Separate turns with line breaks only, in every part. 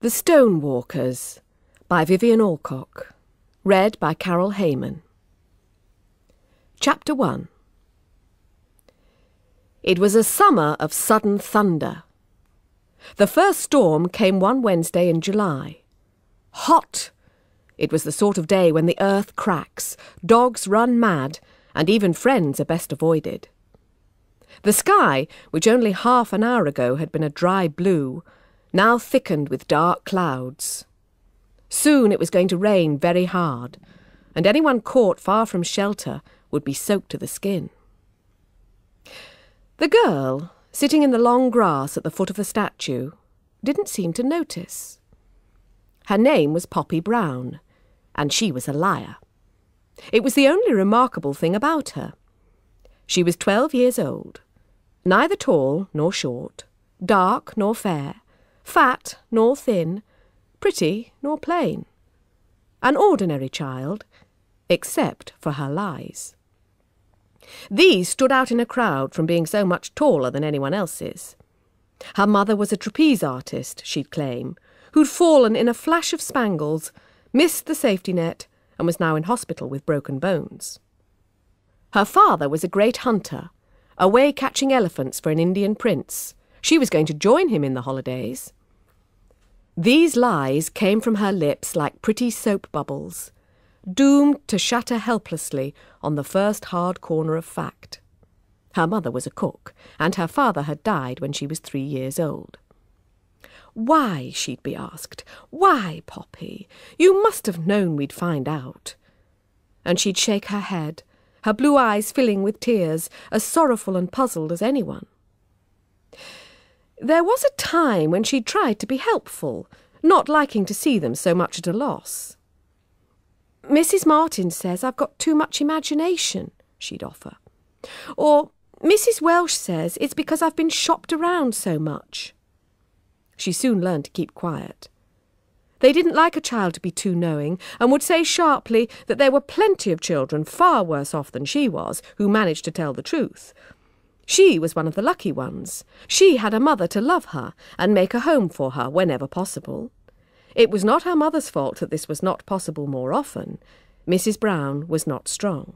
The Stonewalkers by Vivien Alcock. Read by Carole Hayman. Chapter 1. It was a summer of sudden thunder. The first storm came one Wednesday in July. Hot! It was the sort of day when the earth cracks, dogs run mad, and even friends are best avoided. The sky, which only half an hour ago had been a dry blue, now thickened with dark clouds. Soon it was going to rain very hard, and anyone caught far from shelter would be soaked to the skin. The girl, sitting in the long grass at the foot of the statue, didn't seem to notice. Her name was Poppy Brown, and she was a liar. It was the only remarkable thing about her. She was 12 years old, neither tall nor short, dark nor fair, fat nor thin, pretty nor plain. An ordinary child, except for her lies. These stood out in a crowd from being so much taller than anyone else's. Her mother was a trapeze artist, she'd claim, who'd fallen in a flash of spangles, missed the safety net, and was now in hospital with broken bones. Her father was a great hunter, away catching elephants for an Indian prince. She was going to join him in the holidays. These lies came from her lips like pretty soap bubbles, doomed to shatter helplessly on the first hard corner of fact. Her mother was a cook, and her father had died when she was 3 years old. Why, she'd be asked, why, Poppy? You must have known we'd find out. And she'd shake her head, her blue eyes filling with tears, as sorrowful and puzzled as anyone. There was a time when she'd tried to be helpful, not liking to see them so much at a loss. Mrs. Martin says I've got too much imagination, she'd offer. Or Mrs. Welsh says it's because I've been shopped around so much. She soon learned to keep quiet. They didn't like a child to be too knowing, and would say sharply that there were plenty of children far worse off than she was who managed to tell the truth. She was one of the lucky ones. She had a mother to love her and make a home for her whenever possible. It was not her mother's fault that this was not possible more often. Mrs. Brown was not strong.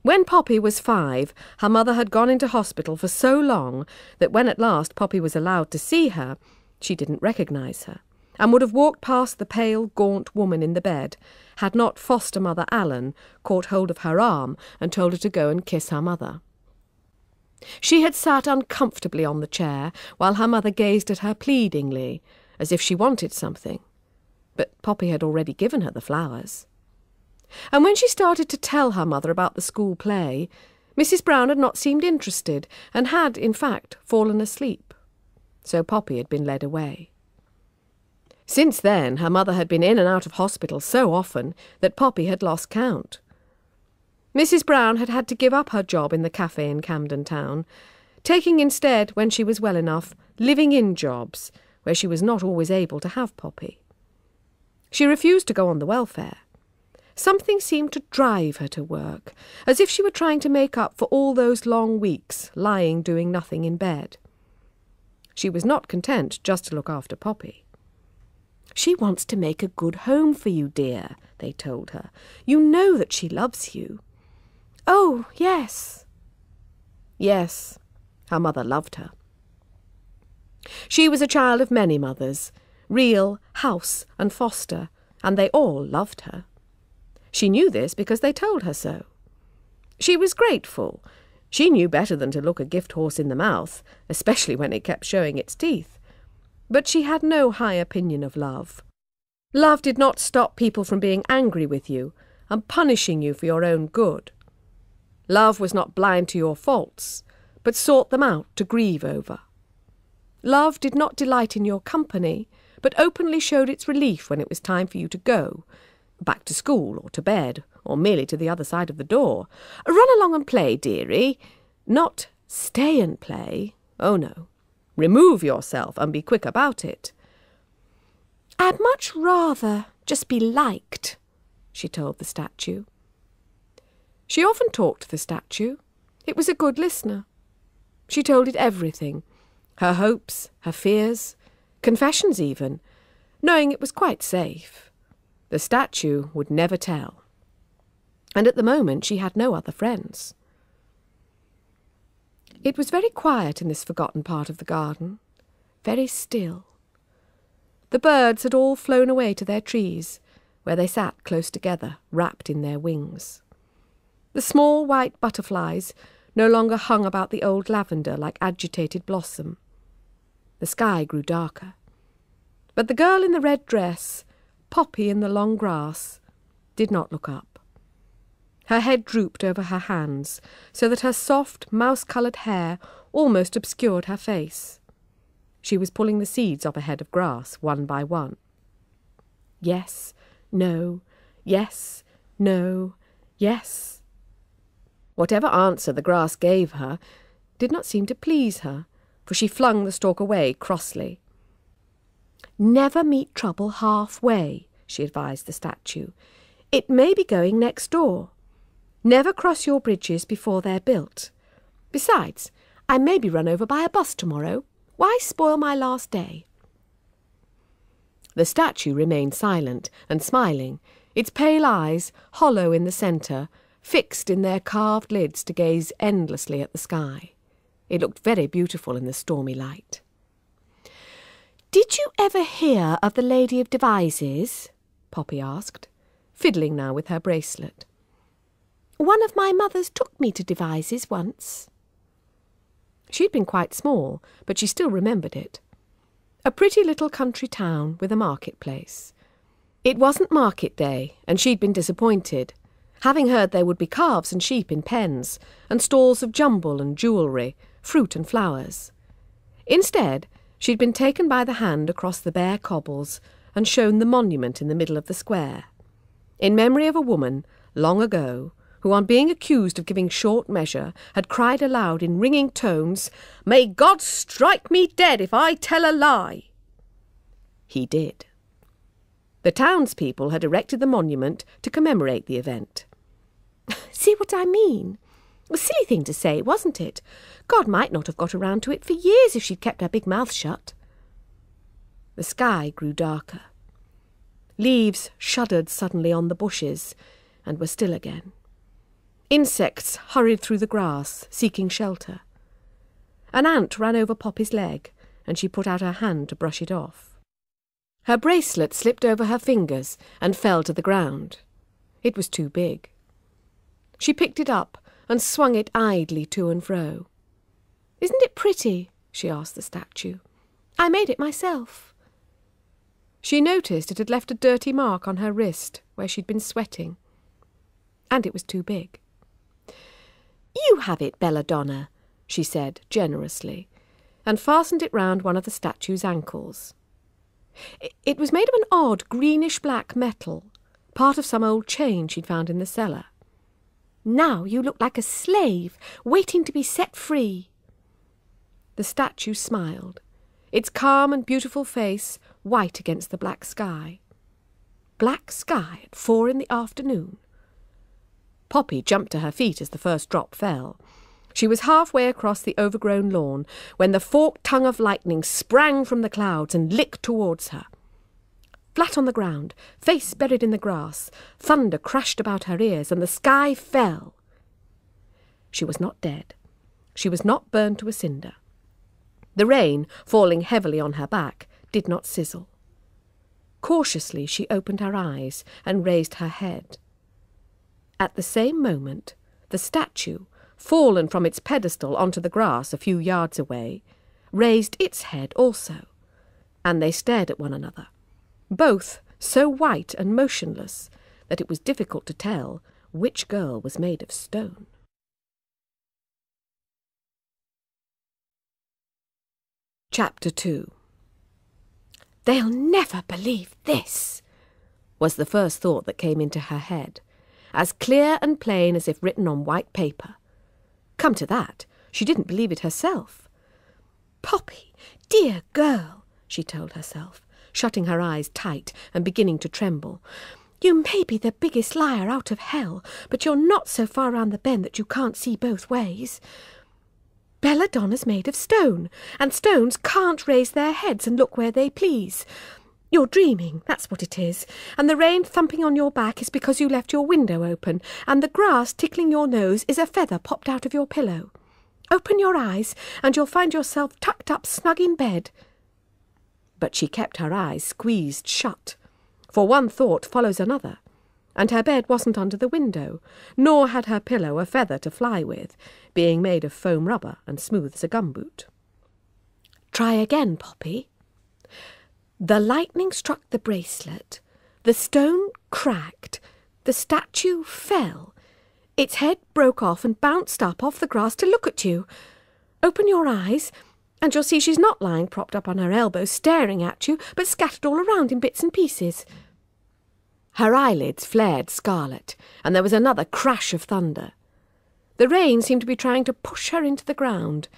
When Poppy was 5, her mother had gone into hospital for so long that when at last Poppy was allowed to see her, she didn't recognise her, and would have walked past the pale, gaunt woman in the bed, had not foster mother Allen caught hold of her arm and told her to go and kiss her mother. She had sat uncomfortably on the chair while her mother gazed at her pleadingly, as if she wanted something. But Poppy had already given her the flowers. And when she started to tell her mother about the school play, Mrs. Brown had not seemed interested and had, in fact, fallen asleep. So Poppy had been led away. Since then, her mother had been in and out of hospital so often that Poppy had lost count. Mrs. Brown had had to give up her job in the cafe in Camden Town, taking instead, when she was well enough, living-in jobs, where she was not always able to have Poppy. She refused to go on the welfare. Something seemed to drive her to work, as if she were trying to make up for all those long weeks lying doing nothing in bed. She was not content just to look after Poppy. "She wants to make a good home for you, dear," they told her. "You know that she loves you." "Oh, yes." Yes, her mother loved her. She was a child of many mothers, real, house and foster, and they all loved her. She knew this because they told her so. She was grateful. She knew better than to look a gift horse in the mouth, especially when it kept showing its teeth. But she had no high opinion of love. Love did not stop people from being angry with you and punishing you for your own good. Love was not blind to your faults, but sought them out to grieve over. Love did not delight in your company, but openly showed its relief when it was time for you to go, back to school or to bed, or merely to the other side of the door. "Run along and play, dearie." Not "stay and play." Oh, no. Remove yourself and be quick about it. "I'd much rather just be liked," she told the statue. She often talked to the statue. It was a good listener. She told it everything, her hopes, her fears, confessions even, knowing it was quite safe. The statue would never tell. And at the moment she had no other friends. It was very quiet in this forgotten part of the garden, very still. The birds had all flown away to their trees, where they sat close together, wrapped in their wings. The small white butterflies no longer hung about the old lavender like agitated blossom. The sky grew darker. But the girl in the red dress, Poppy in the long grass, did not look up. Her head drooped over her hands, so that her soft, mouse-coloured hair almost obscured her face. She was pulling the seeds off a head of grass, one by one. Yes, no, yes, no, yes. Whatever answer the grass gave her did not seem to please her, for she flung the stalk away crossly. "Never meet trouble halfway," she advised the statue. "It may be going next door. Never cross your bridges before they're built. Besides, I may be run over by a bus tomorrow. Why spoil my last day?" The statue remained silent and smiling, its pale eyes, hollow in the centre, fixed in their carved lids to gaze endlessly at the sky. It looked very beautiful in the stormy light. "Did you ever hear of the Lady of Devizes?" Poppy asked, fiddling now with her bracelet. "One of my mothers took me to Devizes once." She'd been quite small, but she still remembered it. A pretty little country town with a marketplace. It wasn't market day, and she'd been disappointed, having heard there would be calves and sheep in pens, and stalls of jumble and jewellery, fruit and flowers. Instead, she'd been taken by the hand across the bare cobbles and shown the monument in the middle of the square, in memory of a woman, long ago, who, on being accused of giving short measure, had cried aloud in ringing tones, "May God strike me dead if I tell a lie!" He did. The townspeople had erected the monument to commemorate the event. "See what I mean? A silly thing to say, wasn't it? God might not have got around to it for years if she'd kept her big mouth shut." The sky grew darker. Leaves shuddered suddenly on the bushes and were still again. Insects hurried through the grass, seeking shelter. An ant ran over Poppy's leg, and she put out her hand to brush it off. Her bracelet slipped over her fingers and fell to the ground. It was too big. She picked it up and swung it idly to and fro. "Isn't it pretty?" she asked the statue. "I made it myself." She noticed it had left a dirty mark on her wrist where she'd been sweating. And it was too big. "You have it, Belladonna," she said generously, and fastened it round one of the statue's ankles. It was made of an odd greenish-black metal, part of some old chain she'd found in the cellar. "Now you look like a slave, waiting to be set free." The statue smiled, its calm and beautiful face white against the black sky. Black sky at 4 in the afternoon. Poppy jumped to her feet as the first drop fell. She was halfway across the overgrown lawn when the forked tongue of lightning sprang from the clouds and licked towards her. Flat on the ground, face buried in the grass, thunder crashed about her ears, and the sky fell. She was not dead. She was not burned to a cinder. The rain, falling heavily on her back, did not sizzle. Cautiously she opened her eyes and raised her head. At the same moment, the statue, fallen from its pedestal onto the grass a few yards away, raised its head also, and they stared at one another, both so white and motionless that it was difficult to tell which girl was made of stone. Chapter 2. "They'll never believe this," was the first thought that came into her head, as clear and plain as if written on white paper. Come to that, she didn't believe it herself. "Poppy, dear girl," she told herself, shutting her eyes tight and beginning to tremble. "You may be the biggest liar out of hell, but you're not so far round the bend that you can't see both ways. Belladonna's made of stone, and stones can't raise their heads and look where they please. You're dreaming, that's what it is, and the rain thumping on your back is because you left your window open, and the grass tickling your nose is a feather popped out of your pillow. Open your eyes, and you'll find yourself tucked up snug in bed. But she kept her eyes squeezed shut, for one thought follows another, and her bed wasn't under the window, nor had her pillow a feather to fly with, being made of foam rubber and smooth as a gumboot. Try again, Poppy. The lightning struck the bracelet, the stone cracked, the statue fell. Its head broke off and bounced up off the grass to look at you. Open your eyes, and you'll see she's not lying propped up on her elbow staring at you, but scattered all around in bits and pieces. Her eyelids flared scarlet, and there was another crash of thunder. The rain seemed to be trying to push her into the ground.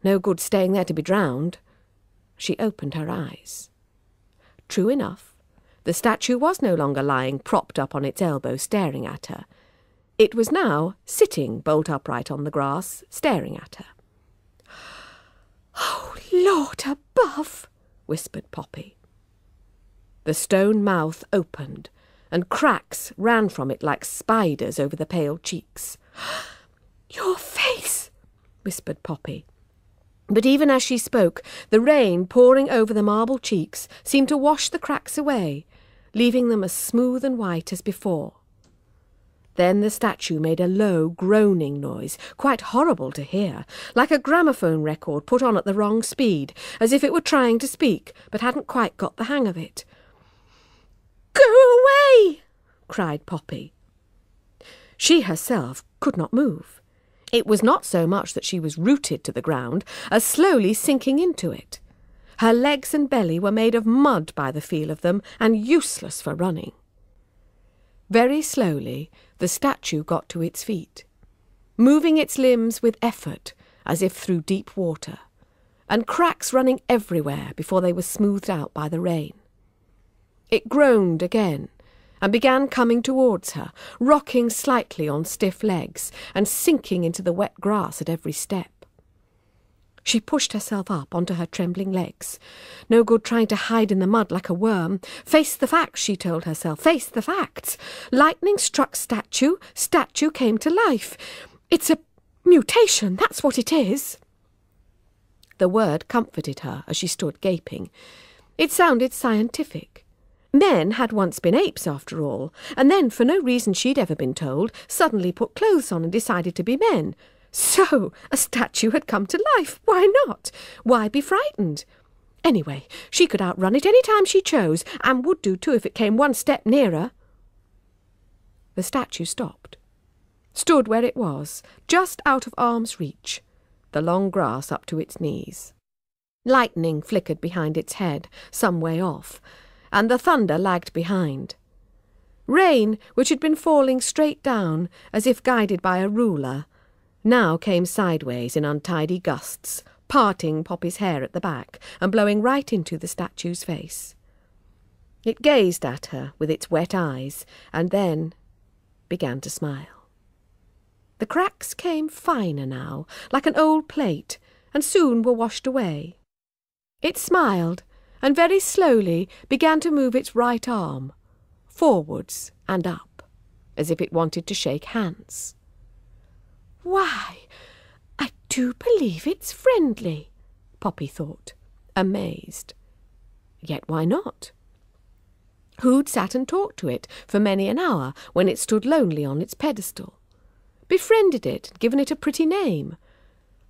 No good staying there to be drowned. She opened her eyes. True enough, the statue was no longer lying propped up on its elbow staring at her. It was now sitting bolt upright on the grass, staring at her. "Oh, Lord above!" whispered Poppy. The stone mouth opened, and cracks ran from it like spiders over the pale cheeks. "Your face!" whispered Poppy. But even as she spoke, the rain pouring over the marble cheeks seemed to wash the cracks away, leaving them as smooth and white as before. Then the statue made a low, groaning noise, quite horrible to hear, like a gramophone record put on at the wrong speed, as if it were trying to speak, but hadn't quite got the hang of it. "Go away!" cried Poppy. She herself could not move. It was not so much that she was rooted to the ground, as slowly sinking into it. Her legs and belly were made of mud by the feel of them, and useless for running. Very slowly the statue got to its feet, moving its limbs with effort, as if through deep water, and cracks running everywhere before they were smoothed out by the rain. It groaned again, and began coming towards her, rocking slightly on stiff legs, and sinking into the wet grass at every step. She pushed herself up onto her trembling legs. No good trying to hide in the mud like a worm. Face the facts, she told herself. Face the facts. Lightning struck statue. Statue came to life. It's a mutation, that's what it is. The word comforted her as she stood gaping. It sounded scientific. Men had once been apes, after all, and then, for no reason she'd ever been told, suddenly put clothes on and decided to be men. So, a statue had come to life. Why not? Why be frightened? Anyway, she could outrun it any time she chose, and would do too if it came one step nearer. The statue stopped, stood where it was, just out of arm's reach, the long grass up to its knees. Lightning flickered behind its head, some way off, and the thunder lagged behind. Rain, which had been falling straight down, as if guided by a ruler, now came sideways in untidy gusts, parting Poppy's hair at the back and blowing right into the statue's face. It gazed at her with its wet eyes, and then began to smile. The cracks came finer now, like an old plate, and soon were washed away. It smiled, and very slowly began to move its right arm, forwards and up, as if it wanted to shake hands. "Why, I do believe it's friendly," Poppy thought, amazed. Yet why not? Who'd sat and talked to it for many an hour when it stood lonely on its pedestal? Befriended it, given it a pretty name.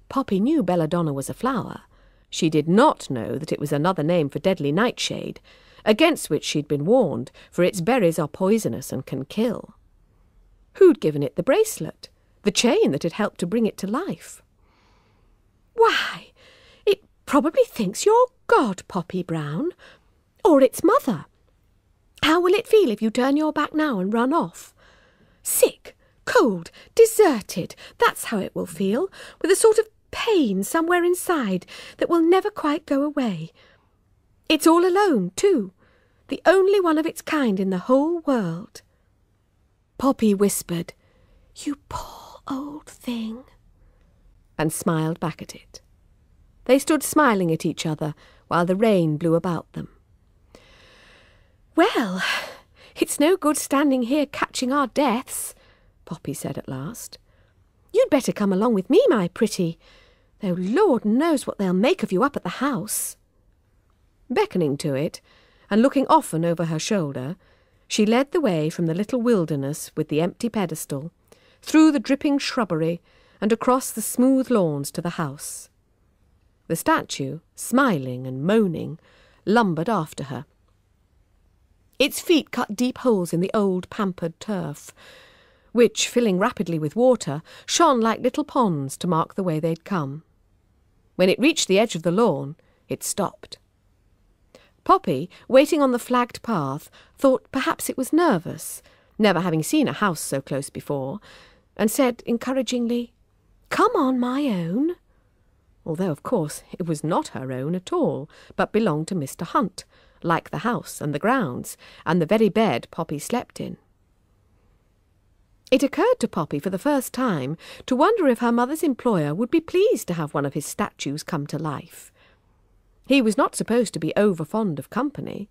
Poppy knew Belladonna was a flower. She did not know that it was another name for deadly nightshade, against which she'd been warned, for its berries are poisonous and can kill. Who'd given it the bracelet, the chain that had helped to bring it to life? "Why, it probably thinks you're God, Poppy Brown, or its mother. How will it feel if you turn your back now and run off? Sick, cold, deserted, that's how it will feel, with a sort of pain somewhere inside that will never quite go away. It's all alone, too, the only one of its kind in the whole world." Poppy whispered, "You poor old thing," and smiled back at it. They stood smiling at each other while the rain blew about them. "Well, it's no good standing here catching our deaths," Poppy said at last. "You'd better come along with me, my pretty, though Lord knows what they'll make of you up at the house." Beckoning to it, and looking often over her shoulder, she led the way from the little wilderness with the empty pedestal, through the dripping shrubbery, and across the smooth lawns to the house. The statue, smiling and moaning, lumbered after her. Its feet cut deep holes in the old pampered turf, which, filling rapidly with water, shone like little ponds to mark the way they'd come. When it reached the edge of the lawn, it stopped. Poppy, waiting on the flagged path, thought perhaps it was nervous, never having seen a house so close before, and said encouragingly, "Come on, my own," although, of course, it was not her own at all, but belonged to Mr. Hunt, like the house and the grounds, and the very bed Poppy slept in. It occurred to Poppy for the first time to wonder if her mother's employer would be pleased to have one of his statues come to life. He was not supposed to be over-fond of company.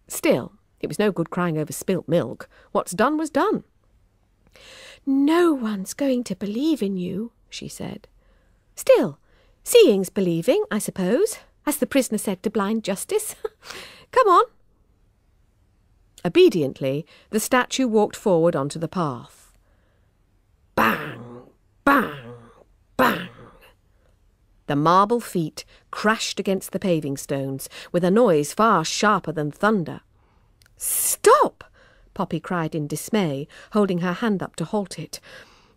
Still, it was no good crying over spilt milk. What's done was done. "No one's going to believe in you," she said. "Still, seeing's believing, I suppose, as the prisoner said to blind justice. Come on." Obediently, the statue walked forward onto the path. Bang! Bang! Bang! The marble feet crashed against the paving stones with a noise far sharper than thunder. "Stop!" Poppy cried in dismay, holding her hand up to halt it.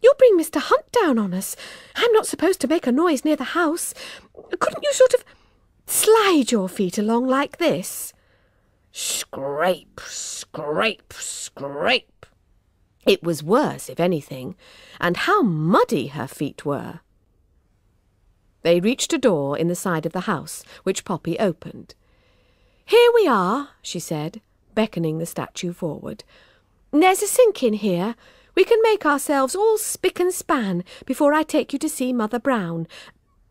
"You'll bring Mr. Hunt down on us. I'm not supposed to make a noise near the house. Couldn't you sort of slide your feet along like this?" Scrape, scrape, scrape. It was worse, if anything, and how muddy her feet were. They reached a door in the side of the house, which Poppy opened. "Here we are," she said, beckoning the statue forward. "There's a sink in here. We can make ourselves all spick and span before I take you to see Mother Brown.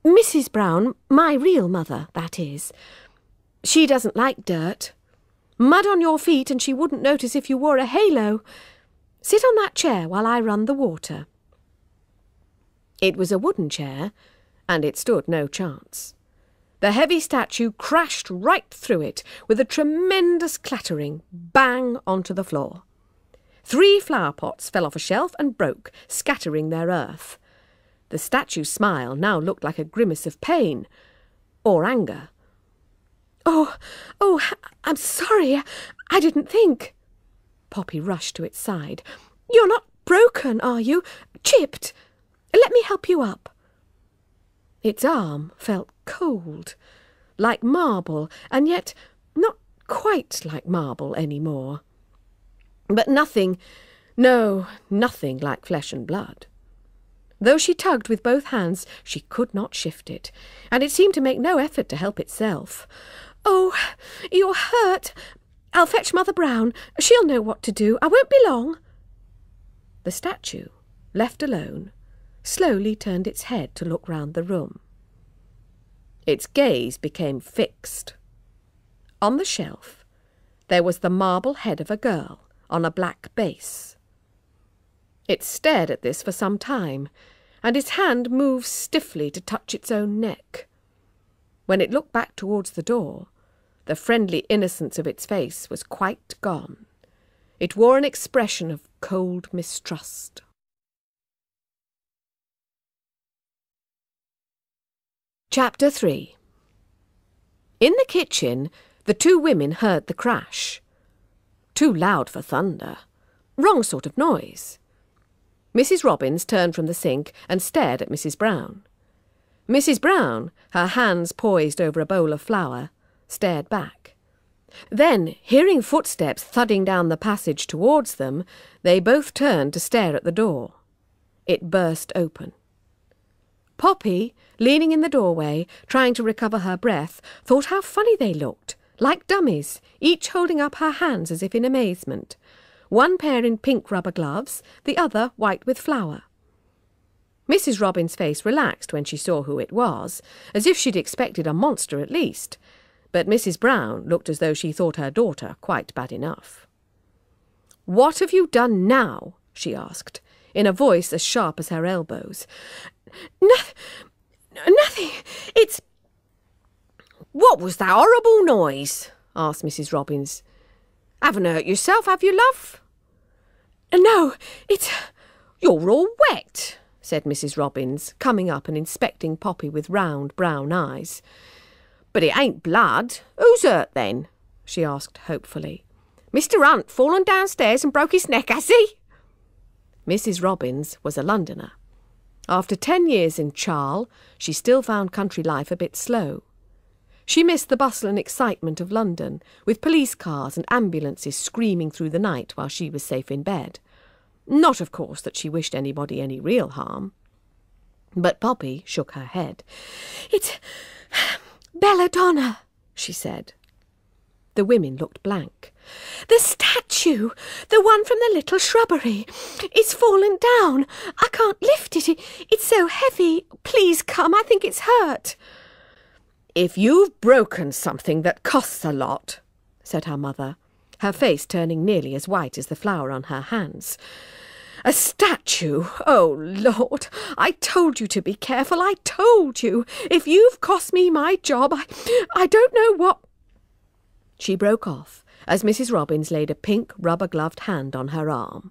Mrs. Brown, my real mother, that is. She doesn't like dirt. Mud on your feet and she wouldn't notice if you wore a halo. Sit on that chair while I run the water." It was a wooden chair, and it stood no chance. The heavy statue crashed right through it with a tremendous clattering, bang onto the floor. 3 flower pots fell off a shelf and broke, scattering their earth. The statue's smile now looked like a grimace of pain, or anger. Oh, I'm sorry, I didn't think." Poppy rushed to its side. "You're not broken, are you? Chipped? Let me help you up." Its arm felt cold, like marble, and yet not quite like marble any more. But nothing like flesh and blood. Though she tugged with both hands, she could not shift it, and it seemed to make no effort to help itself. "Oh, you're hurt. I'll fetch Mother Brown. She'll know what to do. I won't be long." The statue, left alone, slowly turned its head to look round the room. Its gaze became fixed. On the shelf, there was the marble head of a girl on a black base. It stared at this for some time, and its hand moved stiffly to touch its own neck. When it looked back towards the door, the friendly innocence of its face was quite gone. It wore an expression of cold mistrust. Chapter 3. In the kitchen, the 2 women heard the crash. Too loud for thunder. Wrong sort of noise. Mrs. Robbins turned from the sink and stared at Mrs. Brown. Mrs. Brown, her hands poised over a bowl of flour, stared back. Then, hearing footsteps thudding down the passage towards them, they both turned to stare at the door. It burst open. Poppy, leaning in the doorway, trying to recover her breath, thought how funny they looked, like dummies, each holding up her hands as if in amazement. One pair in pink rubber gloves, the other white with flour. Mrs. Robbins' face relaxed when she saw who it was, as if she'd expected a monster at least. But Mrs. Brown looked as though she thought her daughter quite bad enough. "What have you done now?" she asked, in a voice as sharp as her elbows. Nothing. It's—" "What was that horrible noise?" asked Mrs. Robbins. "Haven't hurt yourself, have you, love?" "No, it's—" "You're all wet," said Mrs. Robbins, coming up and inspecting Poppy with round brown eyes. "But it ain't blood. Who's hurt, then?" she asked hopefully. "Mr. Hunt fallen downstairs and broke his neck, has he?" Mrs. Robbins was a Londoner. After 10 years in Charle, she still found country life a bit slow. She missed the bustle and excitement of London, with police cars and ambulances screaming through the night while she was safe in bed. Not, of course, that she wished anybody any real harm. But Poppy shook her head. "It's Belladonna," she said. The women looked blank. "The statue, the one from the little shrubbery. It's fallen down. I can't lift it. It's so heavy. Please come. I think it's hurt." "If you've broken something that costs a lot," said her mother, her face turning nearly as white as the flour on her hands. "A statue! Oh, Lord! I told you to be careful. I told you. If you've cost me my job, I don't know what—" She broke off as Mrs. Robbins laid a pink rubber-gloved hand on her arm.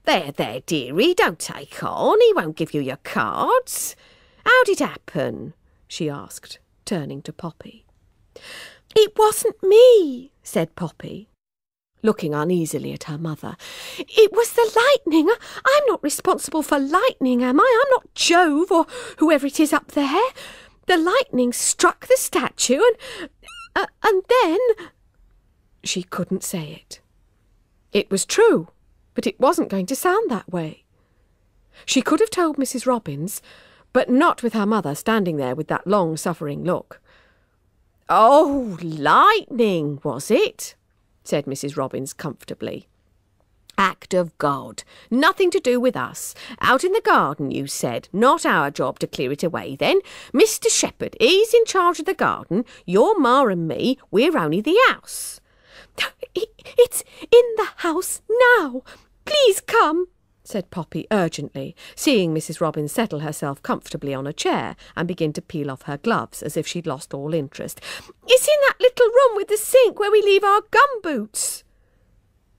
There, dearie, don't take on. He won't give you your cards. How'd it happen?" she asked, turning to Poppy. "It wasn't me," said Poppy, looking uneasily at her mother. "It was the lightning. I'm not responsible for lightning, am I? I'm not Jove or whoever it is up there. The lightning struck the statue and then—" She couldn't say it. It was true, but it wasn't going to sound that way. She could have told Mrs. Robbins, but not with her mother standing there with that long-suffering look. "Oh, lightning, was it?" said Mrs. Robbins comfortably. "Act of God. Nothing to do with us. Out in the garden, you said. Not our job to clear it away, then. Mr. Shepherd, he's in charge of the garden. Your ma and me, we're only the house." "It's in the house now. Please come," said Poppy urgently, seeing Mrs. Robbins settle herself comfortably on a chair and begin to peel off her gloves as if she'd lost all interest. "It's in that little room with the sink where we leave our gumboots."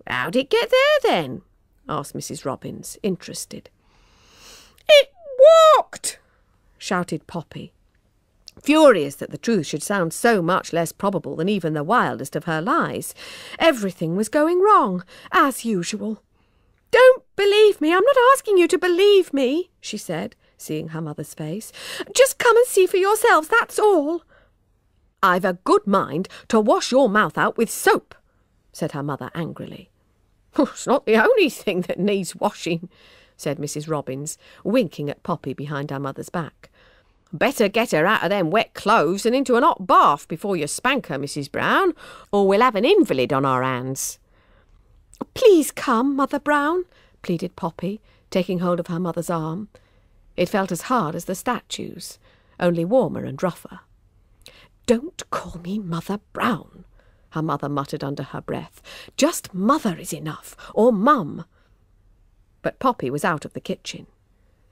"How'd it get there, then?" asked Mrs. Robbins, interested. "It walked!" shouted Poppy, furious that the truth should sound so much less probable than even the wildest of her lies. Everything was going wrong, as usual. "Don't believe me. I'm not asking you to believe me," she said, seeing her mother's face. "Just come and see for yourselves, that's all." "I've a good mind to wash your mouth out with soap," said her mother angrily. "It's not the only thing that needs washing," said Mrs. Robbins, winking at Poppy behind her mother's back. "Better get her out of them wet clothes and into an hot bath before you spank her, Mrs. Brown, or we'll have an invalid on our hands." "Please come, Mother Brown," pleaded Poppy, taking hold of her mother's arm. It felt as hard as the statue's, only warmer and rougher. "Don't call me Mother Brown," her mother muttered under her breath. "Just Mother is enough, or Mum." But Poppy was out of the kitchen.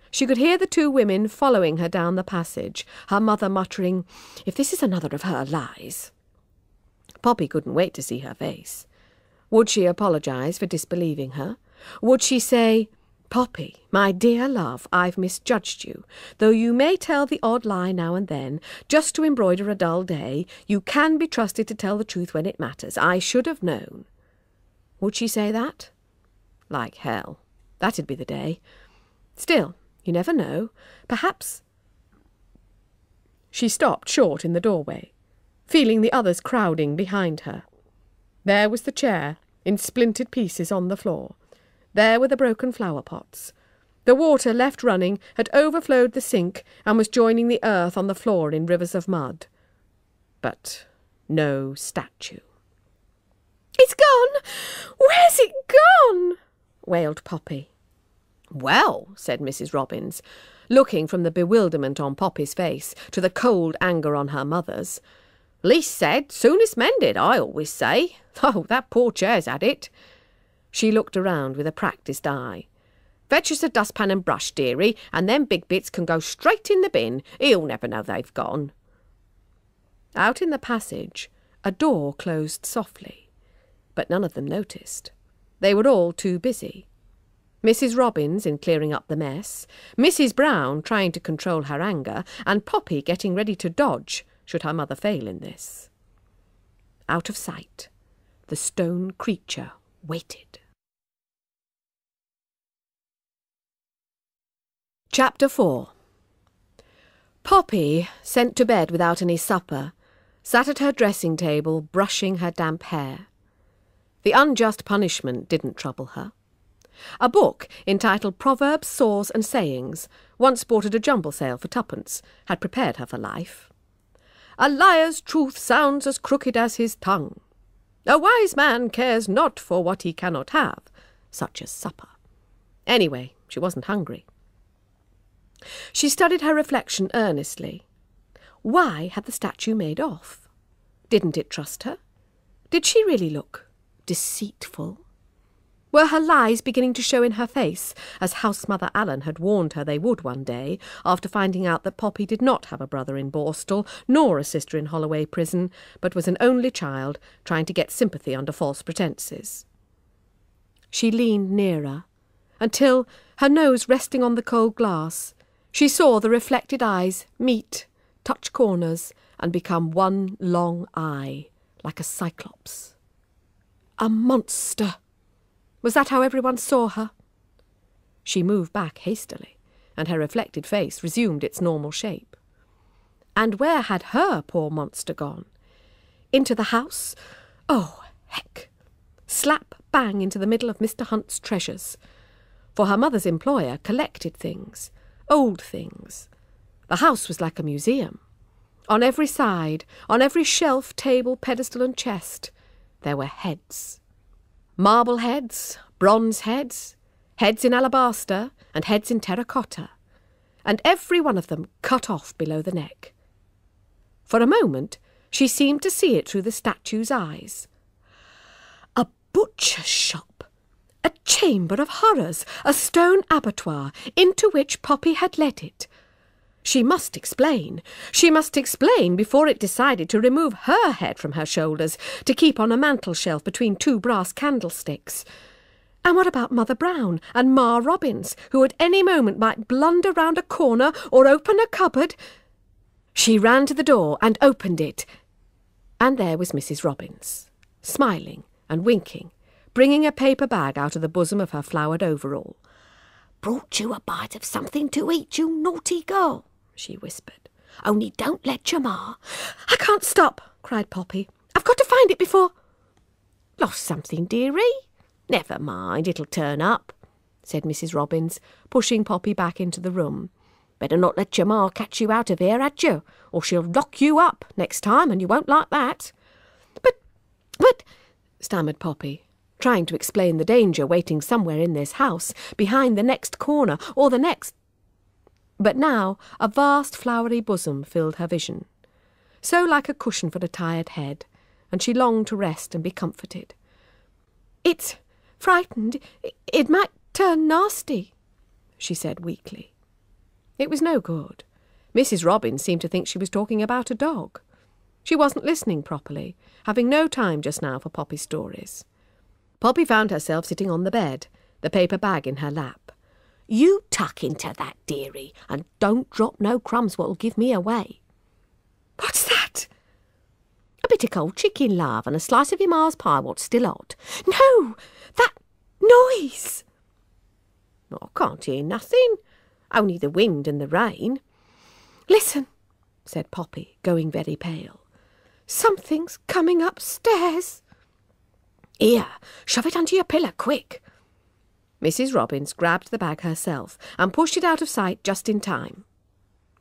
She could hear the two women following her down the passage, her mother muttering, "If this is another of her lies." Poppy couldn't wait to see her face. Would she apologise for disbelieving her? Would she say, "Poppy, my dear love, I've misjudged you. Though you may tell the odd lie now and then, just to embroider a dull day, you can be trusted to tell the truth when it matters. I should have known." Would she say that? Like hell. That'd be the day. Still, you never know. Perhaps... She stopped short in the doorway, feeling the others crowding behind her. There was the chair, in splintered pieces on the floor. There were the broken flower pots. The water left running had overflowed the sink and was joining the earth on the floor in rivers of mud. But no statue. "It's gone! Where's it gone?" wailed Poppy. "Well," said Mrs. Robbins, looking from the bewilderment on Poppy's face to the cold anger on her mother's, Least said, soonest mended, I always say. Oh, that poor chair's had it. She looked around with a practised eye. Fetch us a dustpan and brush, dearie, and them big bits can go straight in the bin. He'll never know they've gone. Out in the passage, a door closed softly, but none of them noticed. They were all too busy. Mrs. Robbins in clearing up the mess, Mrs. Brown trying to control her anger, and Poppy getting ready to dodge should her mother fail in this. Out of sight, the stone creature waited. Chapter 4. Poppy, sent to bed without any supper, sat at her dressing table brushing her damp hair. The unjust punishment didn't trouble her. A book entitled Proverbs, Saws and Sayings, once bought at a jumble sale for twopence, had prepared her for life. A liar's truth sounds as crooked as his tongue. A wise man cares not for what he cannot have, such as supper. Anyway, she wasn't hungry. She studied her reflection earnestly. Why had the statue made off? Didn't it trust her? Did she really look deceitful? Were her lies beginning to show in her face, as Housemother Allen had warned her they would one day, after finding out that Poppy did not have a brother in Borstal, nor a sister in Holloway Prison, but was an only child trying to get sympathy under false pretences? She leaned nearer, until, her nose resting on the cold glass, she saw the reflected eyes meet, touch corners, and become one long eye, like a cyclops. A monster! Was that how everyone saw her? She moved back hastily, and her reflected face resumed its normal shape. And where had her poor monster gone? Into the house? Oh, heck! Slap bang into the middle of Mr. Hunt's treasures. For her mother's employer collected things, old things. The house was like a museum. On every side, on every shelf, table, pedestal and chest, there were heads. Marble heads, bronze heads, heads in alabaster and heads in terracotta, and every one of them cut off below the neck. For a moment she seemed to see it through the statue's eyes. A butcher's shop, a chamber of horrors, a stone abattoir into which Poppy had led it. She must explain before it decided to remove her head from her shoulders to keep on a mantel-shelf between two brass candlesticks. And what about Mother Brown and Ma Robbins, who at any moment might blunder round a corner or open a cupboard? She ran to the door and opened it, and there was Mrs. Robbins, smiling and winking, bringing a paper bag out of the bosom of her flowered overall. "Brought you a bite of something to eat, you naughty girl," she whispered. "Only don't let your ma—" "I can't stop," cried Poppy. "I've got to find it before—" "Lost something, dearie? Never mind, it'll turn up," said Mrs. Robbins, pushing Poppy back into the room. "Better not let your ma catch you out of here, had you? Or she'll lock you up next time, and you won't like that." But, stammered Poppy, trying to explain the danger waiting somewhere in this house, behind the next corner, or the next— But now a vast flowery bosom filled her vision, so like a cushion for a tired head, and she longed to rest and be comforted. "It's frightened. It might turn nasty," she said weakly. It was no good. Mrs. Robbins seemed to think she was talking about a dog. She wasn't listening properly, having no time just now for Poppy's stories. Poppy found herself sitting on the bed, the paper bag in her lap. "You tuck into that, dearie, and don't drop no crumbs what'll give me away." "What's that?" "A bit of cold chicken, love, and a slice of your ma's pie what's still hot." "No, that noise!" "I can't hear nothing, only the wind and the rain." "Listen," said Poppy, going very pale. "Something's coming upstairs." "Here, shove it under your pillow, quick." Mrs. Robbins grabbed the bag herself and pushed it out of sight just in time.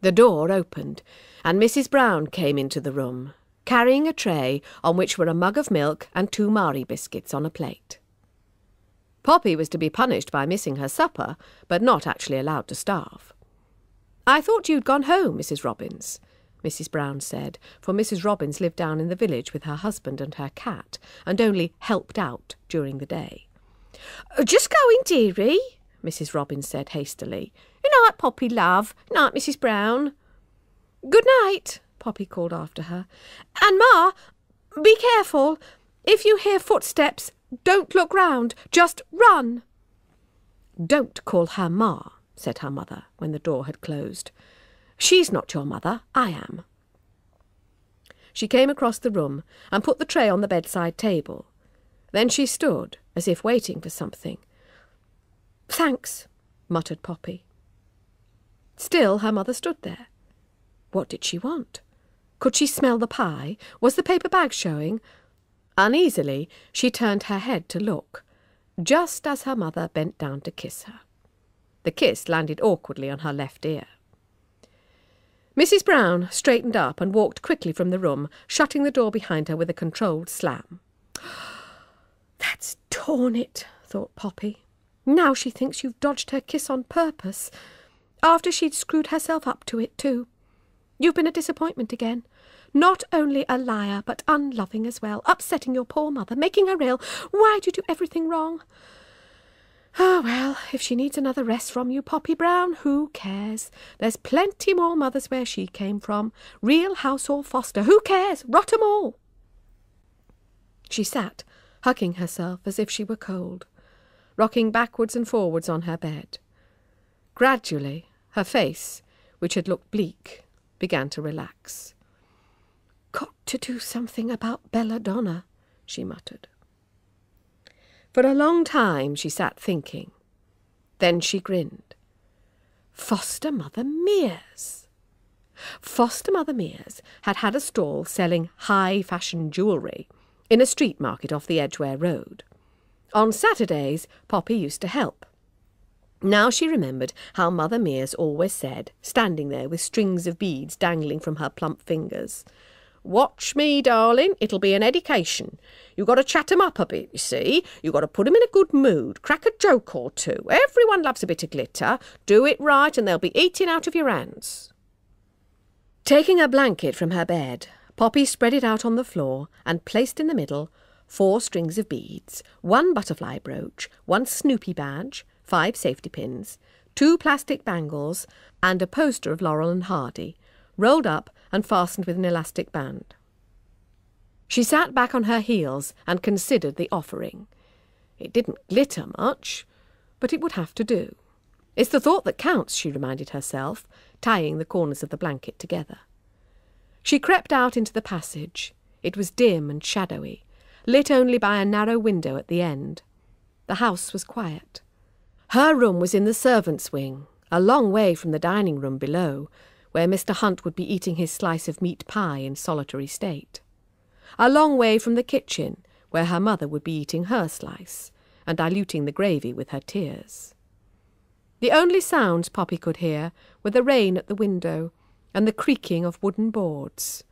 The door opened, and Mrs. Brown came into the room, carrying a tray on which were a mug of milk and 2 Marie biscuits on a plate. Poppy was to be punished by missing her supper, but not actually allowed to starve. "I thought you'd gone home, Mrs. Robbins," Mrs. Brown said, for Mrs. Robbins lived down in the village with her husband and her cat, and only helped out during the day. "Just going, dearie," Mrs. Robbins said hastily. "Good night, Poppy, love. Night, Mrs. Brown." "Good night," Poppy called after her. "And, Ma, be careful. If you hear footsteps, don't look round. Just run." "Don't call her Ma," said her mother when the door had closed. "She's not your mother. I am." She came across the room and put the tray on the bedside table. Then she stood, as if waiting for something. "Thanks," muttered Poppy. Still her mother stood there. What did she want? Could she smell the pie? Was the paper bag showing? Uneasily, she turned her head to look, just as her mother bent down to kiss her. The kiss landed awkwardly on her left ear. Mrs. Brown straightened up and walked quickly from the room, shutting the door behind her with a controlled slam. "That's torn it," thought Poppy. "Now she thinks you've dodged her kiss on purpose. After she'd screwed herself up to it, too. You've been a disappointment again. Not only a liar, but unloving as well, upsetting your poor mother, making her ill. Why'd you do everything wrong? Oh, well, if she needs another rest from you, Poppy Brown, who cares? There's plenty more mothers where she came from. Real house or foster, who cares? Rot 'em all." She sat, hugging herself as if she were cold, rocking backwards and forwards on her bed. Gradually, her face, which had looked bleak, began to relax. "Got to do something about Belladonna," she muttered. For a long time she sat thinking. Then she grinned. Foster Mother Mears. Foster Mother Mears had had a stall selling high-fashion jewellery in a street market off the Edgware Road. On Saturdays, Poppy used to help. Now she remembered how Mother Mears always said, standing there with strings of beads dangling from her plump fingers, "Watch me, darling, it'll be an edication. You got to chat 'em up a bit, you see. You got to put 'em in a good mood, crack a joke or two. Everyone loves a bit of glitter. Do it right and they'll be eating out of your hands." Taking a blanket from her bed, Poppy spread it out on the floor and placed in the middle 4 strings of beads, 1 butterfly brooch, 1 Snoopy badge, 5 safety pins, 2 plastic bangles, and a poster of Laurel and Hardy, rolled up and fastened with an elastic band. She sat back on her heels and considered the offering. It didn't glitter much, but it would have to do. It's the thought that counts, she reminded herself, tying the corners of the blanket together. She crept out into the passage. It was dim and shadowy, lit only by a narrow window at the end. The house was quiet. Her room was in the servants' wing, a long way from the dining room below, where Mr. Hunt would be eating his slice of meat pie in solitary state. A long way from the kitchen, where her mother would be eating her slice, and diluting the gravy with her tears. The only sounds Poppy could hear were the rain at the window and the creaking of wooden boards.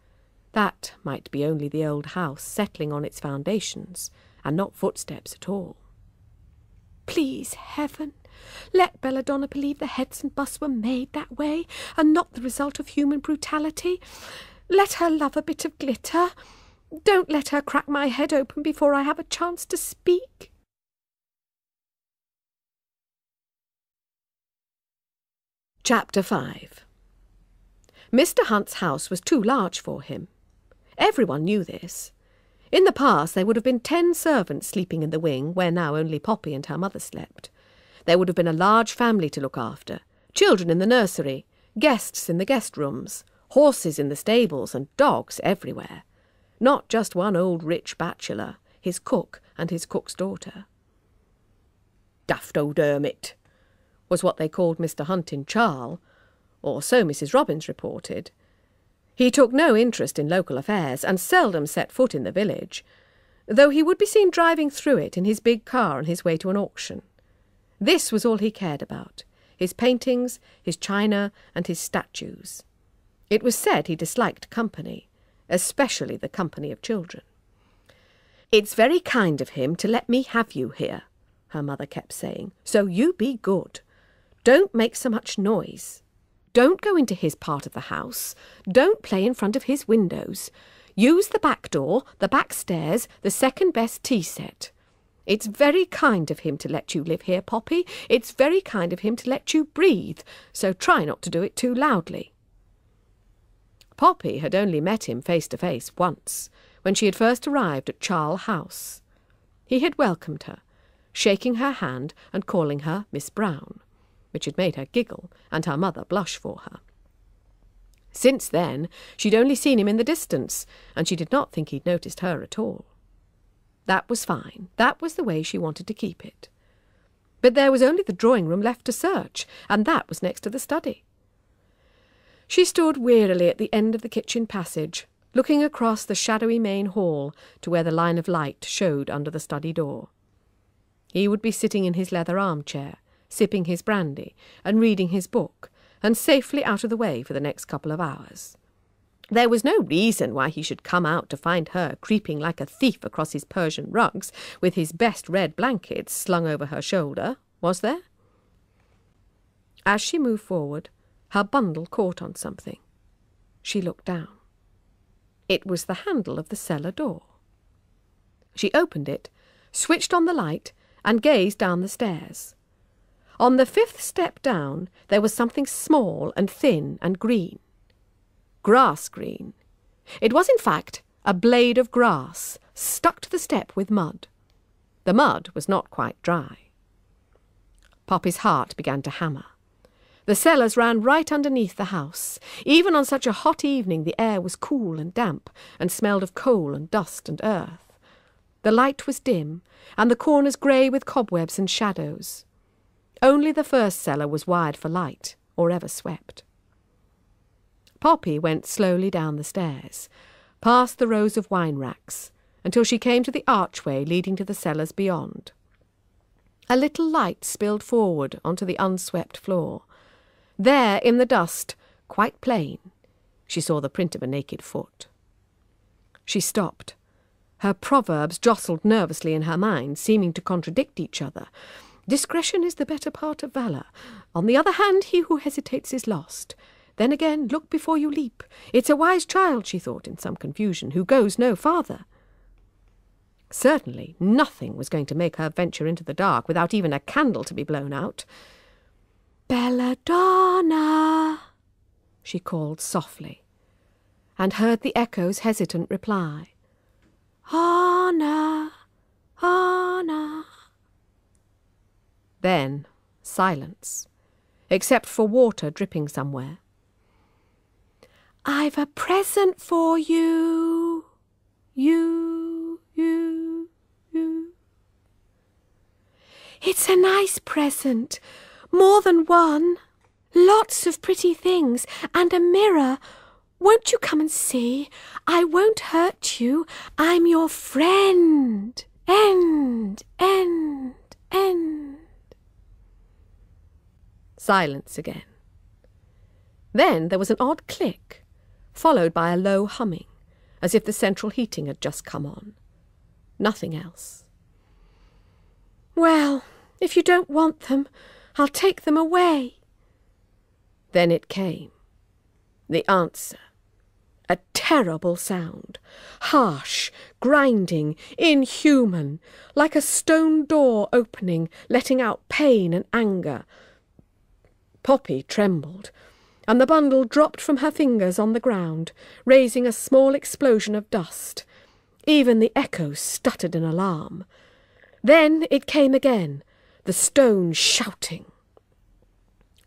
That might be only the old house settling on its foundations, and not footsteps at all. Please, Heaven, let Belladonna believe the heads and busts were made that way, and not the result of human brutality. Let her love a bit of glitter. Don't let her crack my head open before I have a chance to speak. Chapter 5. Mr. Hunt's house was too large for him. Everyone knew this. In the past there would have been 10 servants sleeping in the wing, where now only Poppy and her mother slept. There would have been a large family to look after, children in the nursery, guests in the guest rooms, horses in the stables, and dogs everywhere. Not just one old rich bachelor, his cook and his cook's daughter. Daft old hermit, was what they called Mr. Hunt in Charle, or so Mrs. Robbins reported. He took no interest in local affairs and seldom set foot in the village, though he would be seen driving through it in his big car on his way to an auction. This was all he cared about, his paintings, his china, and his statues. It was said he disliked company, especially the company of children. "It's very kind of him to let me have you here," her mother kept saying, "so you be good. Don't make so much noise." Don't go into his part of the house. Don't play in front of his windows. Use the back door, the back stairs, the second best tea set. It's very kind of him to let you live here, Poppy. It's very kind of him to let you breathe, so try not to do it too loudly. Poppy had only met him face to face once, when she had first arrived at Charle House. He had welcomed her, shaking her hand and calling her Miss Brown, which had made her giggle and her mother blush for her. Since then, she'd only seen him in the distance, and she did not think he'd noticed her at all. That was fine. That was the way she wanted to keep it. But there was only the drawing-room left to search, and that was next to the study. She stood wearily at the end of the kitchen passage, looking across the shadowy main hall to where the line of light showed under the study door. He would be sitting in his leather armchair, sipping his brandy and reading his book, and safely out of the way for the next couple of hours. There was no reason why he should come out to find her creeping like a thief across his Persian rugs with his best red blankets slung over her shoulder, was there? As she moved forward, her bundle caught on something. She looked down. It was the handle of the cellar door. She opened it, switched on the light, and gazed down the stairs. On the 5th step down, there was something small and thin and green. Grass green. It was, in fact, a blade of grass, stuck to the step with mud. The mud was not quite dry. Poppy's heart began to hammer. The cellars ran right underneath the house. Even on such a hot evening, the air was cool and damp, and smelled of coal and dust and earth. The light was dim, and the corners grey with cobwebs and shadows. Only the first cellar was wired for light, or ever swept. Poppy went slowly down the stairs, past the rows of wine racks, until she came to the archway leading to the cellars beyond. A little light spilled forward onto the unswept floor. There, in the dust, quite plain, she saw the print of a naked foot. She stopped. Her proverbs jostled nervously in her mind, seeming to contradict each other. Discretion is the better part of valour. On the other hand, he who hesitates is lost. Then again, look before you leap. It's a wise child, she thought in some confusion, who goes no farther. Certainly nothing was going to make her venture into the dark without even a candle to be blown out. "Belladonna," she called softly, and heard the echo's hesitant reply. "Anna, Anna." Then silence, except for water dripping somewhere. "I've a present for you, you. It's a nice present, more than one. Lots of pretty things, and a mirror. Won't you come and see? I won't hurt you. I'm your friend. End. Silence again. Then there was an odd click, followed by a low humming, as if the central heating had just come on. Nothing else. "Well, if you don't want them, I'll take them away." Then it came. The answer. A terrible sound, harsh, grinding, inhuman, like a stone door opening, letting out pain and anger. Poppy trembled, and the bundle dropped from her fingers on the ground, raising a small explosion of dust. Even the echoes stuttered in alarm. Then it came again, the stone shouting.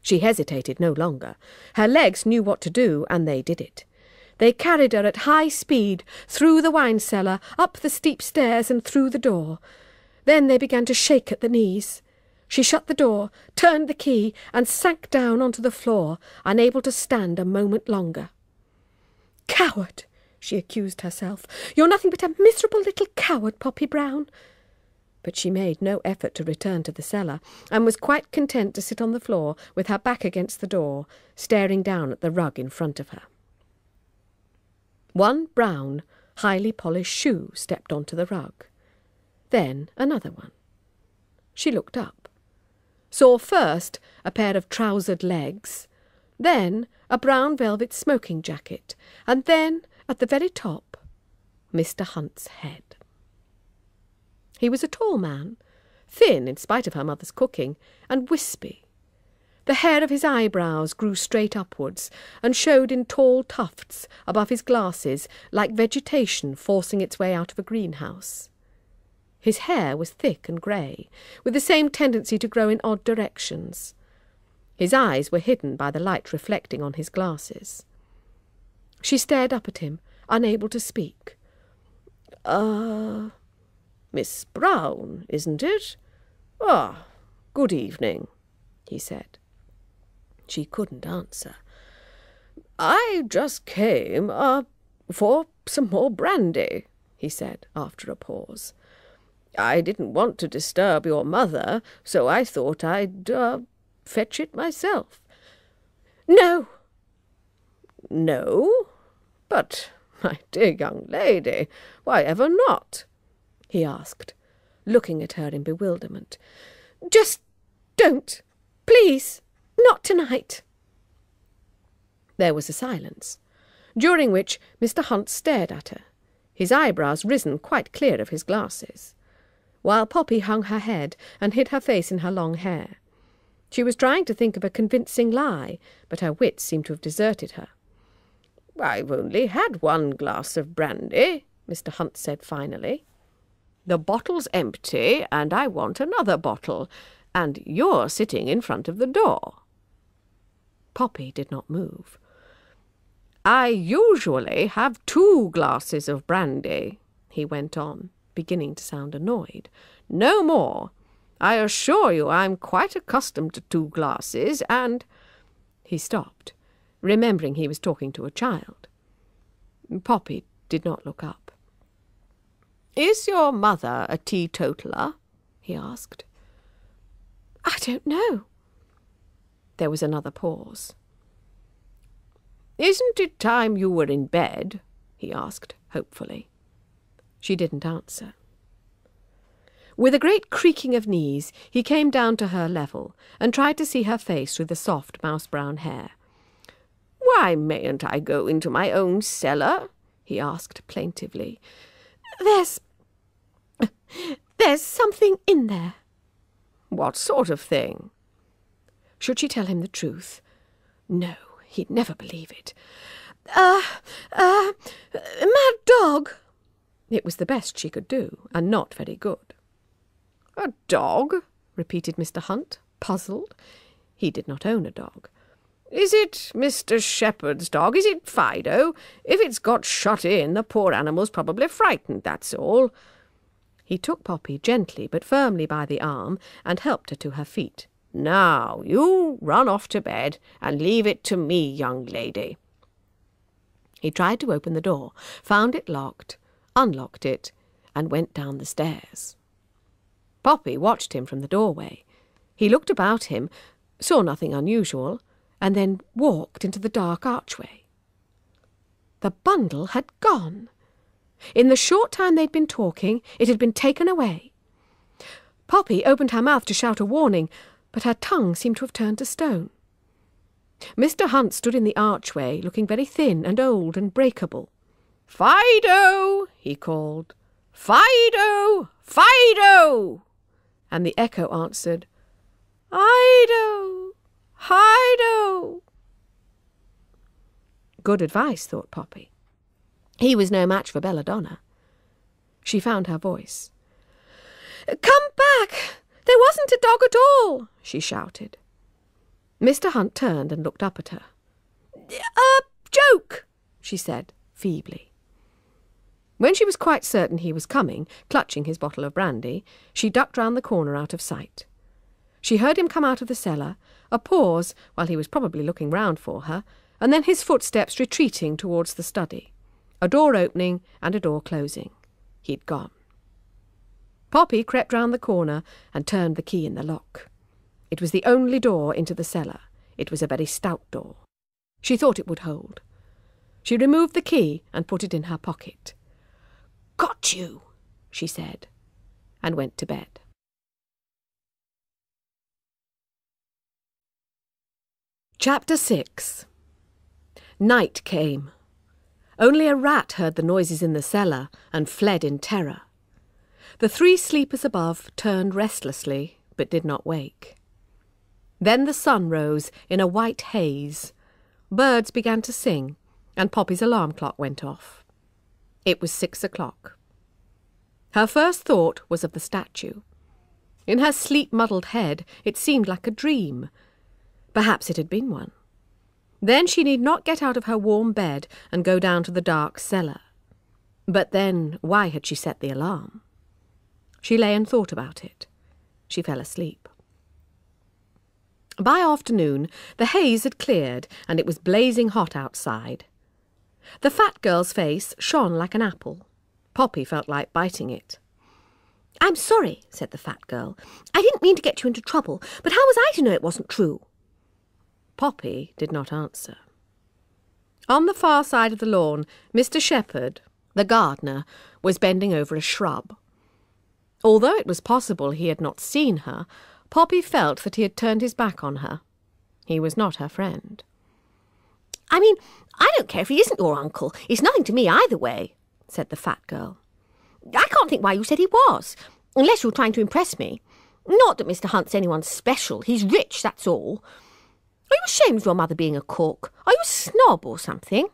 She hesitated no longer. Her legs knew what to do, and they did it. They carried her at high speed, through the wine cellar, up the steep stairs and through the door. Then they began to shake at the knees. She shut the door, turned the key, and sank down onto the floor, unable to stand a moment longer. "Coward!" she accused herself. "You're nothing but a miserable little coward, Poppy Brown." But she made no effort to return to the cellar, and was quite content to sit on the floor with her back against the door, staring down at the rug in front of her. One brown, highly polished shoe stepped onto the rug. Then another one. She looked up, saw first a pair of trousered legs, then a brown velvet smoking jacket, and then, at the very top, Mr. Hunt's head. He was a tall man, thin in spite of her mother's cooking, and wispy. The hair of his eyebrows grew straight upwards and showed in tall tufts above his glasses like vegetation forcing its way out of a greenhouse. His hair was thick and grey, with the same tendency to grow in odd directions. His eyes were hidden by the light reflecting on his glasses. She stared up at him, unable to speak. Miss Brown, isn't it? Ah, good evening," he said. She couldn't answer. "I just came, for some more brandy," he said after a pause. "I didn't want to disturb your mother, so I thought I'd, fetch it myself." "No." "No? But, my dear young lady, why ever not?" he asked, looking at her in bewilderment. "Just don't, please, not tonight." There was a silence, during which Mr. Hunt stared at her, his eyebrows risen quite clear of his glasses, while Poppy hung her head and hid her face in her long hair. She was trying to think of a convincing lie, but her wits seemed to have deserted her. "I've only had one glass of brandy," Mr. Hunt said finally. "The bottle's empty, and I want another bottle, and you're sitting in front of the door." Poppy did not move. "I usually have 2 glasses of brandy," he went on, beginning to sound annoyed. "No more. I assure you I'm quite accustomed to 2 glasses, and—" He stopped, remembering he was talking to a child. Poppy did not look up. "Is your mother a teetotaler?" he asked. "I don't know." There was another pause. "Isn't it time you were in bed?" he asked, hopefully. She didn't answer. With a great creaking of knees, he came down to her level and tried to see her face through the soft mouse-brown hair. "Why mayn't I go into my own cellar?" he asked plaintively. There's something in there." "What sort of thing?" Should she tell him the truth? No, he'd never believe it. Mad dog." It was the best she could do, and not very good. "A dog?" repeated Mr. Hunt, puzzled. He did not own a dog. "Is it Mr. Shepherd's dog? Is it Fido? If it's got shut in, the poor animal's probably frightened, that's all." He took Poppy gently but firmly by the arm and helped her to her feet. "Now, you run off to bed and leave it to me, young lady." He tried to open the door, found it locked, unlocked it, and went down the stairs. Poppy watched him from the doorway. He looked about him, saw nothing unusual, and then walked into the dark archway. The bundle had gone. In the short time they'd been talking, it had been taken away. Poppy opened her mouth to shout a warning, but her tongue seemed to have turned to stone. Mr. Hunt stood in the archway, looking very thin and old and breakable. "Fido!" he called. "Fido! Fido!" And the echo answered, "Hido! Hido!" Good advice, thought Poppy. He was no match for Belladonna. She found her voice. "Come back! There wasn't a dog at all!" she shouted. Mr. Hunt turned and looked up at her. "A joke," she said feebly. When she was quite certain he was coming, clutching his bottle of brandy, she ducked round the corner out of sight. She heard him come out of the cellar, a pause while he was probably looking round for her, and then his footsteps retreating towards the study. A door opening and a door closing. He'd gone. Poppy crept round the corner and turned the key in the lock. It was the only door into the cellar. It was a very stout door. She thought it would hold. She removed the key and put it in her pocket. "Got you," she said, and went to bed. Chapter 6. Night came. Only a rat heard the noises in the cellar and fled in terror. The 3 sleepers above turned restlessly, but did not wake. Then the sun rose in a white haze. Birds began to sing, and Poppy's alarm clock went off. It was 6 o'clock. Her first thought was of the statue. In her sleep-muddled head it seemed like a dream. Perhaps it had been one. Then she need not get out of her warm bed and go down to the dark cellar. But then why had she set the alarm? She lay and thought about it. She fell asleep. By afternoon, the haze had cleared and it was blazing hot outside. The fat girl's face shone like an apple. Poppy felt like biting it.
"I'm sorry," said the fat girl. "I didn't mean to get you into trouble, but how was I to know it wasn't true?"
Poppy did not answer. On the far side of the lawn, Mr. Shepherd, the gardener, was bending over a shrub. Although it was possible he had not seen her, Poppy felt that he had turned his back on her. He was not her friend.
"I mean, I don't care if he isn't your uncle. It's nothing to me either way," said the fat girl. "I can't think why you said he was, unless you're trying to impress me. Not that Mr. Hunt's anyone special. He's rich, that's all. Are you ashamed of your mother being a cook? Are you a snob or something?"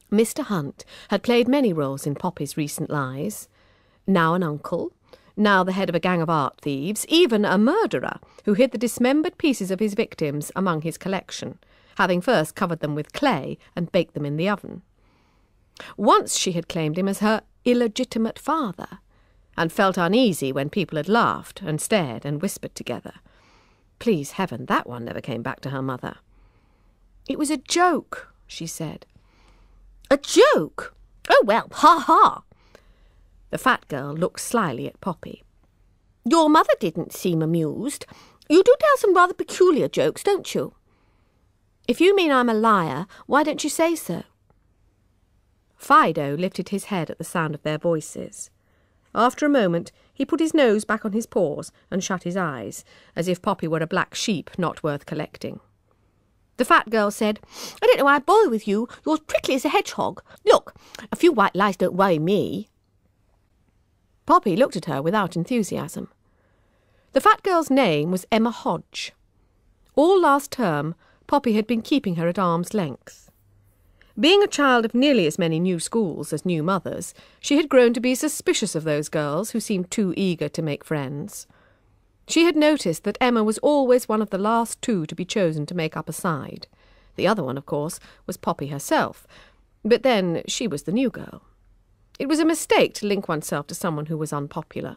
Mr. Hunt had played many roles in Poppy's recent lies. Now an uncle, now the head of a gang of art thieves, even a murderer who hid the dismembered pieces of his victims among his collection, having first covered them with clay and baked them in the oven. Once she had claimed him as her illegitimate father, and felt uneasy when people had laughed and stared and whispered together. Please heaven, that one never came back to her mother. "It was a joke," she said.
"A joke? Oh, well, ha-ha."
The fat girl looked slyly at Poppy.
"Your mother didn't seem amused. You do tell some rather peculiar jokes, don't you?"
"If you mean I'm a liar, why don't you say so?" Fido lifted his head at the sound of their voices. After a moment, he put his nose back on his paws and shut his eyes, as if Poppy were a black sheep not worth collecting.
The fat girl said, "I don't know why I bother with you. You're prickly as a hedgehog. Look, a few white lies don't worry me."
Poppy looked at her without enthusiasm. The fat girl's name was Emma Hodge. All last term, Poppy had been keeping her at arm's length. Being a child of nearly as many new schools as new mothers, she had grown to be suspicious of those girls who seemed too eager to make friends. She had noticed that Emma was always one of the last 2 to be chosen to make up a side. The other one, of course, was Poppy herself, but then she was the new girl. It was a mistake to link oneself to someone who was unpopular.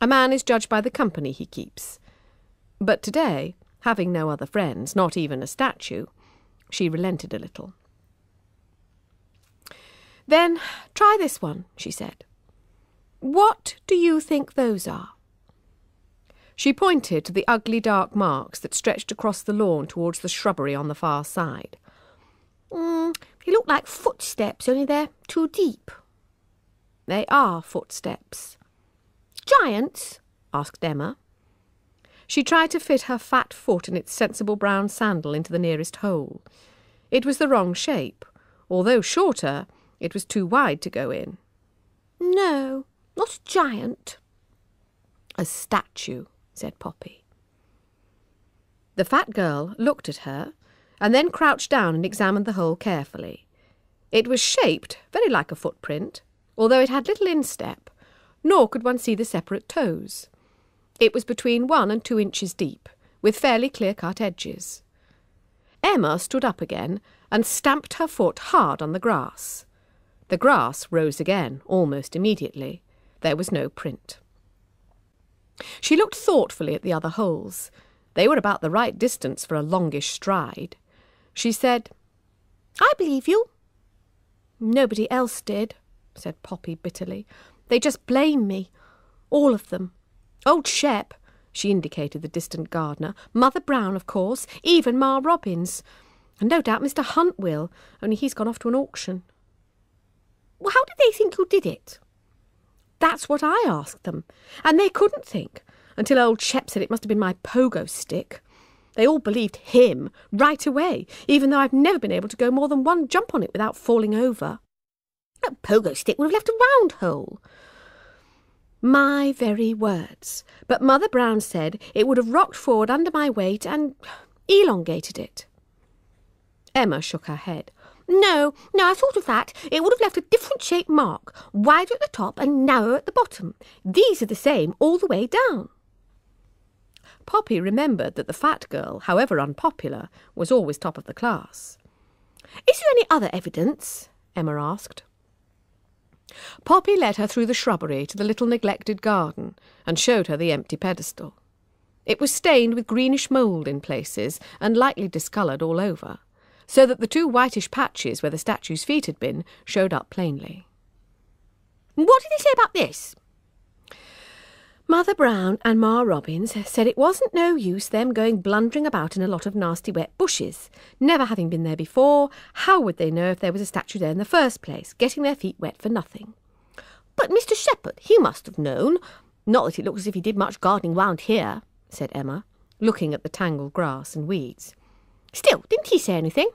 A man is judged by the company he keeps. But today, having no other friends, not even a statue, she relented a little. "Then try this one," she said. "What do you think those are?" She pointed to the ugly dark marks that stretched across the lawn towards the shrubbery on the far side.
They look like footsteps, only they're too deep."
"They are footsteps."
"Giants?"
asked Emma. She tried to fit her fat foot in its sensible brown sandal into the nearest hole. It was the wrong shape. Although shorter, it was too wide to go in.
"No, not a giant."
"A statue," said Poppy. The fat girl looked at her, and then crouched down and examined the hole carefully. It was shaped very like a footprint, although it had little instep, nor could one see the separate toes. It was between 1 and 2 inches deep, with fairly clear-cut edges. Emma stood up again and stamped her foot hard on the grass. The grass rose again, almost immediately. There was no print. She looked thoughtfully at the other holes. They were about the right distance for a longish stride. She said, "I believe you." "Nobody else did," said Poppy bitterly. "They just blame me. All of them. Old Shep," she indicated the distant gardener, "Mother Brown, of course, even Ma Robbins. And no doubt Mr. Hunt will, only he's gone off to an auction."
"Well, how did they think you did it?"
"That's what I asked them, and they couldn't think, until old Shep said it must have been my pogo stick. They all believed him right away, even though I've never been able to go more than one jump on it without falling over.
A pogo stick would have left a round hole.
My very words. But Mother Brown said it would have rocked forward under my weight and elongated it. Emma shook her head.
No, I thought of that. It would have left a different-shaped mark, wider at the top and narrower at the bottom. These are the same all the way down.
Poppy remembered that the fat girl, however unpopular, was always top of the class.
Is there any other evidence?
Emma asked. Poppy led her through the shrubbery to the little neglected garden and showed her the empty pedestal. It was stained with greenish mould in places and lightly discoloured all over, so that the 2 whitish patches where the statue's feet had been showed up plainly.
What did they say about this?
Mother Brown and Ma Robbins said it wasn't no use them going blundering about in a lot of nasty wet bushes. Never having been there before, how would they know if there was a statue there in the first place, getting their feet wet for nothing?
But Mr. Shepherd, he must have known. Not that it looks as if he did much gardening round here, said Emma, looking at the tangled grass and weeds. Still, didn't he say anything?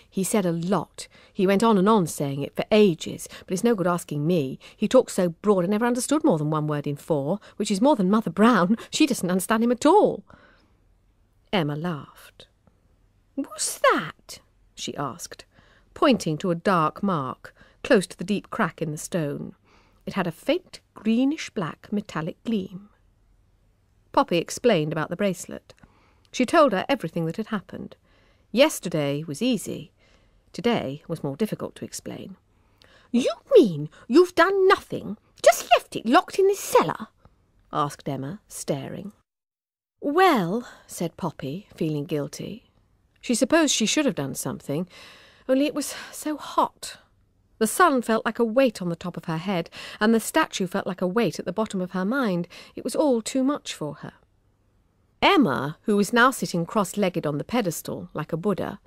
He said a lot. He went on and on saying it for ages, but it's no good asking me. He talked so broad I never understood more than one word in 4, which is more than Mother Brown. She doesn't understand him at all. Emma laughed.
What's that?
She asked, pointing to a dark mark close to the deep crack in the stone. It had a faint greenish-black metallic gleam. Poppy explained about the bracelet. She told her everything that had happened. Yesterday was easy. Today was more difficult to explain.
You mean you've done nothing? Just left it locked in this cellar?
Asked Emma, staring. Well, said Poppy, feeling guilty. She supposed she should have done something, only it was so hot. The sun felt like a weight on the top of her head, and the statue felt like a weight at the bottom of her mind. It was all too much for her. Emma, who was now sitting cross-legged on the pedestal, like a Buddha,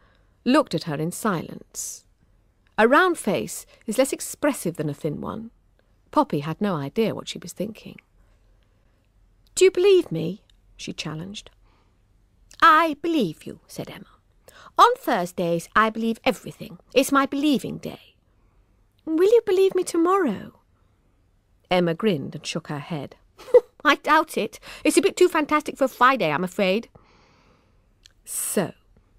looked at her in silence. A round face is less expressive than a thin one. Poppy had no idea what she was thinking. "Do you believe me?" she challenged.
"I believe you," said Emma. "On Thursdays I believe everything. It's my believing day."
"Will you believe me tomorrow?" Emma grinned and shook her head.
"I doubt it. It's a bit too fantastic for Friday, I'm afraid."
So,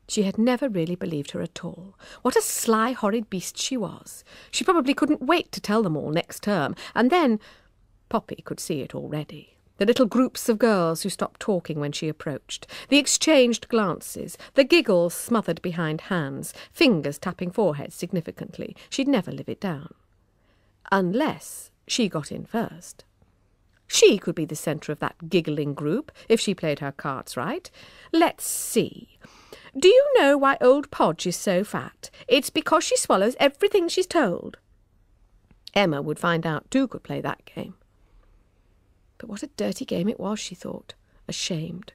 she had never really believed her at all. What a sly, horrid beast she was. She probably couldn't wait to tell them all next term. And then, Poppy could see it already. The little groups of girls who stopped talking when she approached, the exchanged glances, the giggles smothered behind hands, fingers tapping foreheads significantly. She'd never live it down. Unless she got in first. She could be the centre of that giggling group, if she played her cards right. Let's see. Do you know why old Podge is so fat? It's because she swallows everything she's told. Emma would find out who could play that game. But what a dirty game it was, she thought, ashamed.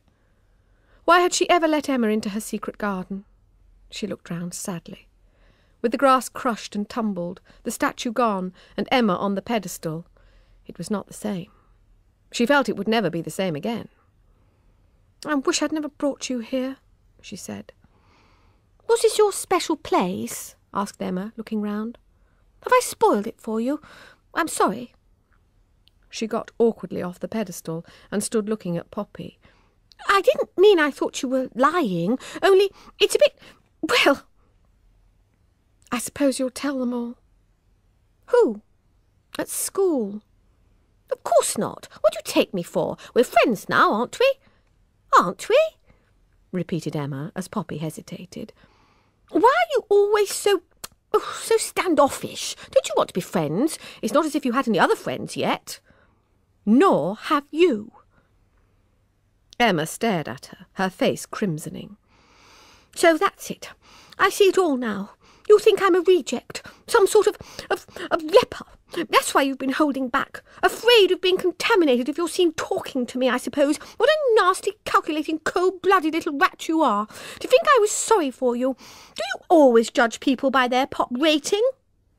Why had she ever let Emma into her secret garden? She looked round sadly. With the grass crushed and tumbled, the statue gone, and Emma on the pedestal, it was not the same. She felt it would never be the same again. "I wish I'd never brought you here," she said.
"Was this your special place?" asked Emma, looking round. "Have I spoiled it for you? I'm sorry."
She got awkwardly off the pedestal and stood looking at Poppy.
"I didn't mean I thought you were lying, only it's a bit, well—"
"I suppose you'll tell them all."
"Who?"
"At school."
"Of course not. What do you take me for? We're friends now, aren't we?" "Aren't we?" repeated Emma, as Poppy hesitated. "Why are you always so standoffish? Don't you want to be friends? It's not as if you had any other friends yet."
"Nor have you." Emma stared at her, her face crimsoning.
"So that's it. I see it all now. You think I'm a reject, some sort of leper. That's why you've been holding back, afraid of being contaminated if you're seen talking to me, I suppose. What a nasty, calculating, cold-blooded little rat you are. Do you think I was sorry for you? Do you always judge people by their pop rating?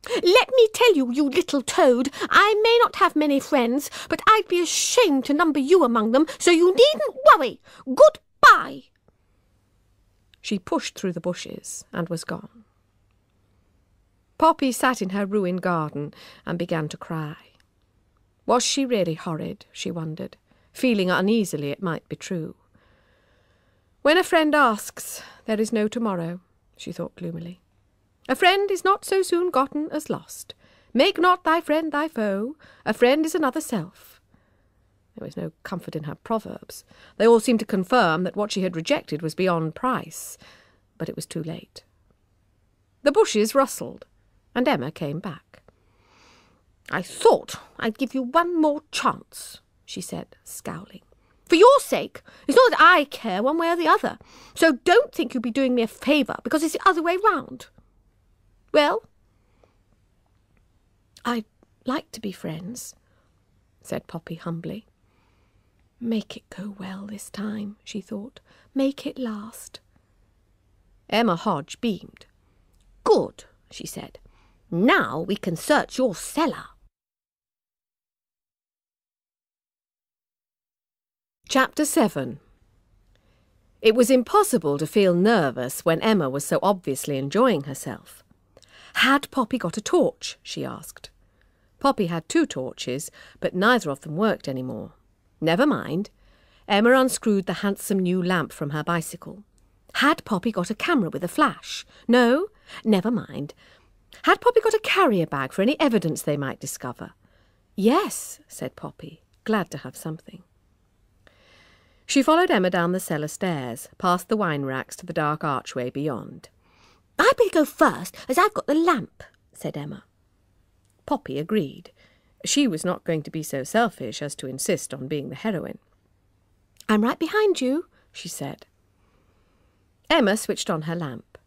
Let me tell you, you little toad, I may not have many friends, but I'd be ashamed to number you among them, so you needn't worry. Goodbye."
She pushed through the bushes and was gone. Poppy sat in her ruined garden and began to cry. Was she really horrid, she wondered, feeling uneasily it might be true. When a friend asks, there is no tomorrow, she thought gloomily. A friend is not so soon gotten as lost. Make not thy friend thy foe. A friend is another self. There was no comfort in her proverbs. They all seemed to confirm that what she had rejected was beyond price, but it was too late. The bushes rustled, and Emma came back. "I thought I'd give you one more chance," she said, scowling. "For your sake. It's not that I care one way or the other. So don't think you'll be doing me a favour because it's the other way round. Well?" "I'd like to be friends," said Poppy humbly. Make it go well this time, she thought. Make it last. Emma Hodge beamed.
"Good," she said. "Now we can search your cellar."
Chapter 7. It was impossible to feel nervous when Emma was so obviously enjoying herself. Had Poppy got a torch? She asked. Poppy had 2 torches, but neither of them worked any more. Never mind. Emma unscrewed the handsome new lamp from her bicycle. Had Poppy got a camera with a flash? No? Never mind. Had Poppy got a carrier bag for any evidence they might discover? Yes, said Poppy, glad to have something. She followed Emma down the cellar stairs, past the wine racks to the dark archway beyond.
"I'd better go first, as I've got the lamp," said Emma.
Poppy agreed. She was not going to be so selfish as to insist on being the heroine. "I'm right behind you," she said. Emma switched on her lamp.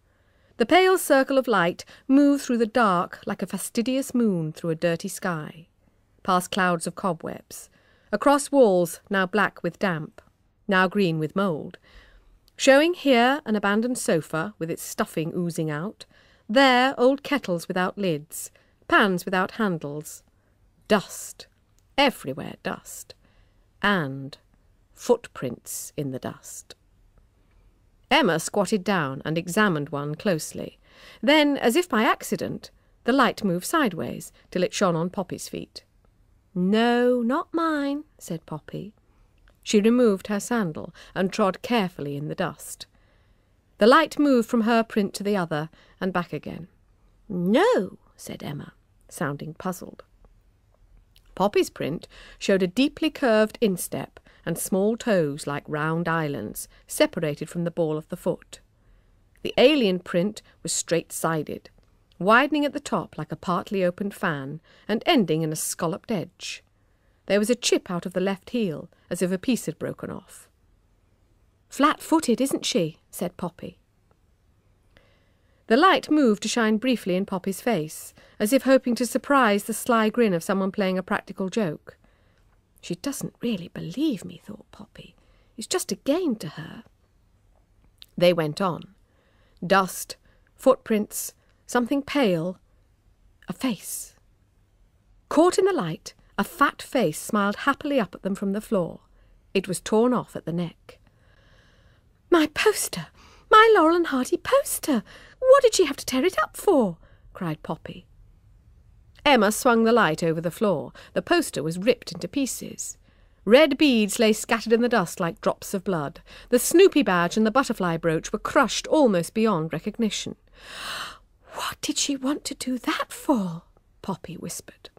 The pale circle of light moved through the dark like a fastidious moon through a dirty sky, past clouds of cobwebs, across walls now black with damp, now green with mould, showing here an abandoned sofa with its stuffing oozing out, there old kettles without lids, pans without handles, dust, everywhere dust, and footprints in the dust. Emma squatted down and examined one closely. Then, as if by accident, the light moved sideways till it shone on Poppy's feet. "No, not mine," said Poppy. She removed her sandal and trod carefully in the dust. The light moved from her print to the other and back again. "No," said Emma, sounding puzzled. Poppy's print showed a deeply curved instep and small toes like round islands, separated from the ball of the foot. The alien print was straight-sided, widening at the top like a partly opened fan and ending in a scalloped edge. There was a chip out of the left heel, as if a piece had broken off. "Flat-footed, isn't she?" said Poppy. The light moved to shine briefly in Poppy's face, as if hoping to surprise the sly grin of someone playing a practical joke. She doesn't really believe me, thought Poppy. It's just a game to her. They went on. Dust, footprints, something pale, a face. Caught in the light, a fat face smiled happily up at them from the floor. It was torn off at the neck. "My poster! My Laurel and Hardy poster! What did she have to tear it up for?" cried Poppy. Emma swung the light over the floor. The poster was ripped into pieces. Red beads lay scattered in the dust like drops of blood. The Snoopy badge and the butterfly brooch were crushed almost beyond recognition. "What did she want to do that for?" Poppy whispered.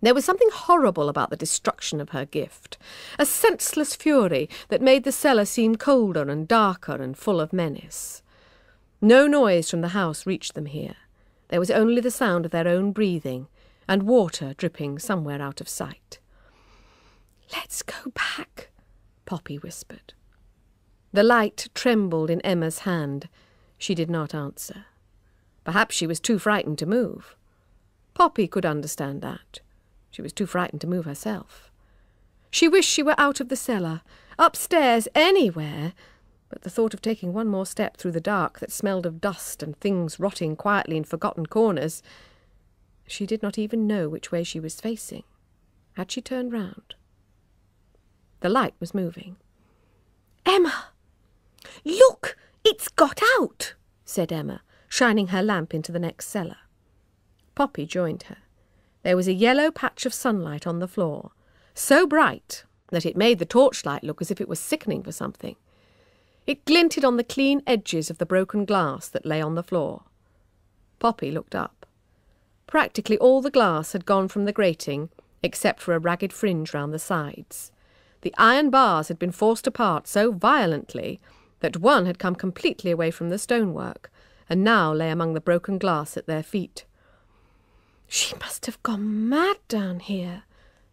There was something horrible about the destruction of her gift, a senseless fury that made the cellar seem colder and darker and full of menace. No noise from the house reached them here. There was only the sound of their own breathing and water dripping somewhere out of sight. "Let's go back," Poppy whispered. The light trembled in Emma's hand. She did not answer. Perhaps she was too frightened to move. Poppy could understand that. She was too frightened to move herself. She wished she were out of the cellar, upstairs, anywhere, but the thought of taking one more step through the dark that smelled of dust and things rotting quietly in forgotten corners. She did not even know which way she was facing. Had she turned round? The light was moving. "Emma! Look!
It's got out, said Emma, shining her lamp into the next cellar.
Poppy joined her. There was a yellow patch of sunlight on the floor, so bright that it made the torchlight look as if it was sickening for something. It glinted on the clean edges of the broken glass that lay on the floor. Poppy looked up. Practically all the glass had gone from the grating, except for a ragged fringe round the sides. The iron bars had been forced apart so violently that one had come completely away from the stonework, and now lay among the broken glass at their feet.
She must have gone mad down here,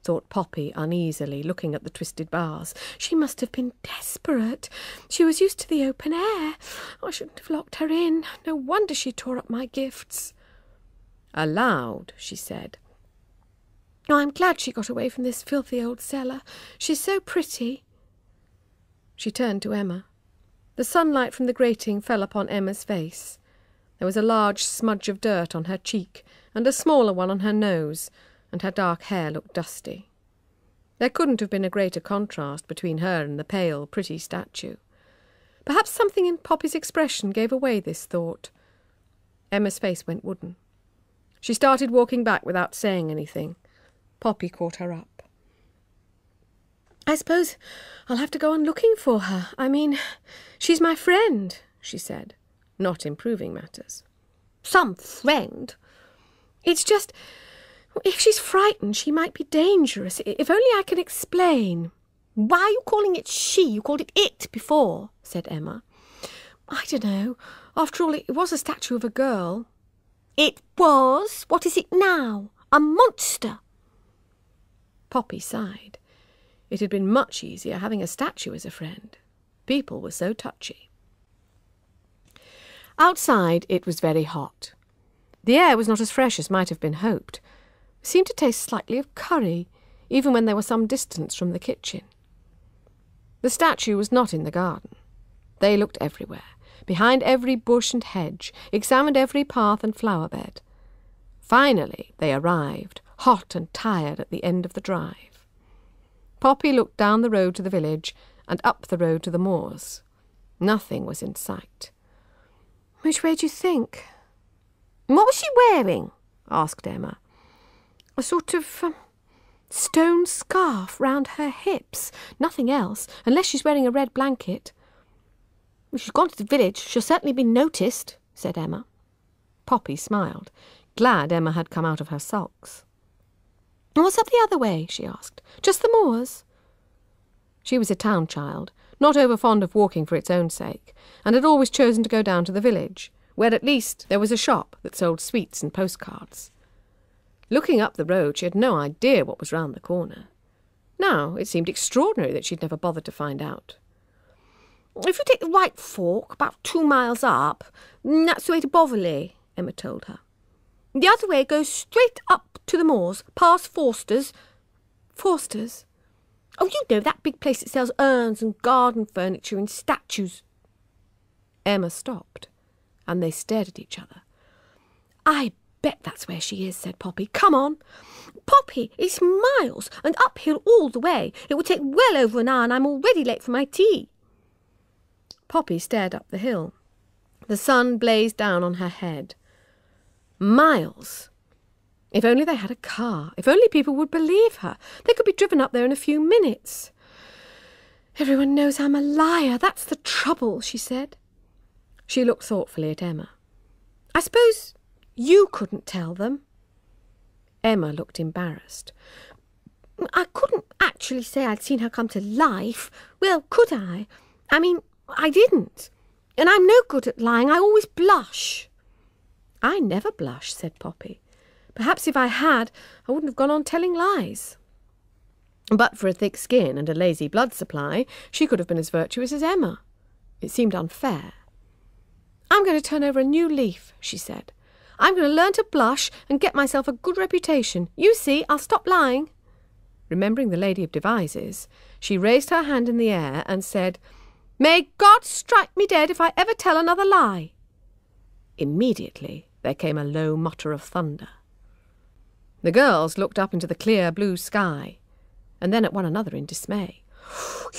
thought Poppy uneasily, looking at the twisted bars. She must have been desperate. She was used to the open air. I shouldn't have locked her in. No wonder she tore up my gifts.
Aloud, she said,
"Oh, I'm glad she got away from this filthy old cellar. She's so pretty."
She turned to Emma. The sunlight from the grating fell upon Emma's face. There was a large smudge of dirt on her cheek, and a smaller one on her nose, and her dark hair looked dusty. There couldn't have been a greater contrast between her and the pale, pretty statue. Perhaps something in Poppy's expression gave away this thought. Emma's face went wooden. She started walking back without saying anything. Poppy caught her up.
"I suppose I'll have to go on looking for her. I mean, she's my friend," she said, not improving matters. "Some friend? It's just, if she's frightened, she might be dangerous. If only I can explain." "Why are you calling it she? You called it it before," said Emma. "I don't know. After all, it was a statue of a girl." "It was? What is it now? A monster?"
Poppy sighed. It had been much easier having a statue as a friend. People were so touchy. Outside it was very hot. The air was not as fresh as might have been hoped. It seemed to taste slightly of curry, even when they were some distance from the kitchen. The statue was not in the garden. They looked everywhere, behind every bush and hedge, examined every path and flower bed. Finally they arrived, hot and tired, at the end of the drive. Poppy looked down the road to the village and up the road to the moors. Nothing was in sight.
"Which way do you think?"
"What was she wearing?" asked Emma.
"A sort of stone scarf round her hips. Nothing else, unless she's wearing a red blanket."
"If she's gone to the village, she'll certainly be noticed," said Emma. Poppy smiled, glad Emma had come out of her sulks.
"What's up the other way?" she asked. "Just the moors?"
She was a town child, not over fond of walking for its own sake, and had always chosen to go down to the village, where at least there was a shop that sold sweets and postcards. Looking up the road, she had no idea what was round the corner. Now it seemed extraordinary that she'd never bothered to find out.
"If you take the right fork, about 2 miles up, that's the way to Boverley," Emma told her. "The other way goes straight up to the moors, past Forster's."
"Forster's?"
"Oh, you know, that big place that sells urns and garden furniture and statues."
Emma stopped, and they stared at each other.
"I bet that's where she is," said Poppy. "Come on." "Poppy, it's miles, and uphill all the way. It would take well over an hour, and I'm already late for my tea."
Poppy stared up the hill. The sun blazed down on her head. Miles! If only they had a car. If only people would believe her. They could be driven up there in a few minutes. "Everyone knows I'm a liar. That's the trouble," she said. She looked thoughtfully at Emma. "I suppose you couldn't tell them?" Emma looked embarrassed.
"I couldn't actually say I'd seen her come to life. Well, could I? I mean, I didn't. And I'm no good at lying. I always blush."
"I never blush," said Poppy. "Perhaps if I had, I wouldn't have gone on telling lies." But for a thick skin and a lazy blood supply, she could have been as virtuous as Emma. It seemed unfair. "I'm going to turn over a new leaf," she said. "I'm going to learn to blush and get myself a good reputation. You see, I'll stop lying." Remembering the Lady of Devises, she raised her hand in the air and said, "May God strike me dead if I ever tell another lie." Immediately there came a low mutter of thunder. The girls looked up into the clear blue sky, and then at one another in dismay.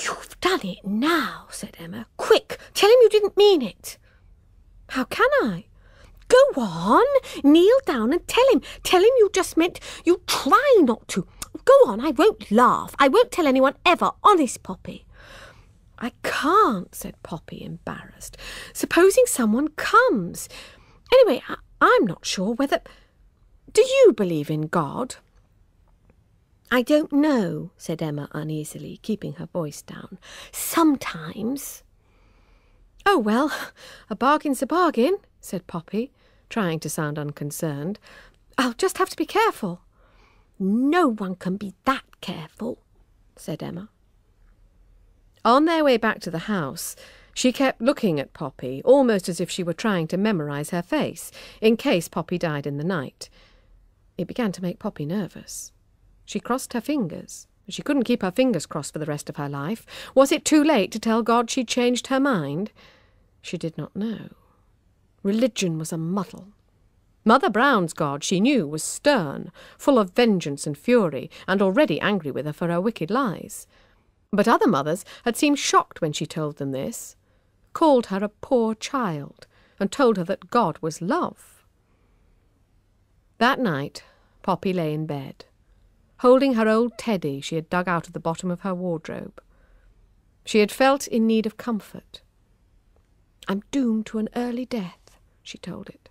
"You've done it now," said Emma. "Quick, tell him you didn't mean it."
"How can I?"
"Go on, kneel down and tell him. Tell him you just meant you try not to. Go on, I won't laugh. I won't tell anyone ever, honest, Poppy."
"I can't," said Poppy, embarrassed. "Supposing someone comes. Anyway, I'm not sure whether... Do you believe in God?"
"I don't know," said Emma uneasily, keeping her voice down. "Sometimes."
"Oh, well, a bargain's a bargain," said Poppy, trying to sound unconcerned. "I'll just have to be careful."
"No one can be that careful," said Emma.
On their way back to the house, she kept looking at Poppy, almost as if she were trying to memorise her face, in case Poppy died in the night. It began to make Poppy nervous. She crossed her fingers. She couldn't keep her fingers crossed for the rest of her life. Was it too late to tell God she'd changed her mind? She did not know. Religion was a muddle. Mother Brown's God, she knew, was stern, full of vengeance and fury, and already angry with her for her wicked lies. But other mothers had seemed shocked when she told them this, called her a poor child, and told her that God was love. That night, Poppy lay in bed, holding her old teddy she had dug out of the bottom of her wardrobe. She had felt in need of comfort. "I'm doomed to an early death," she told it.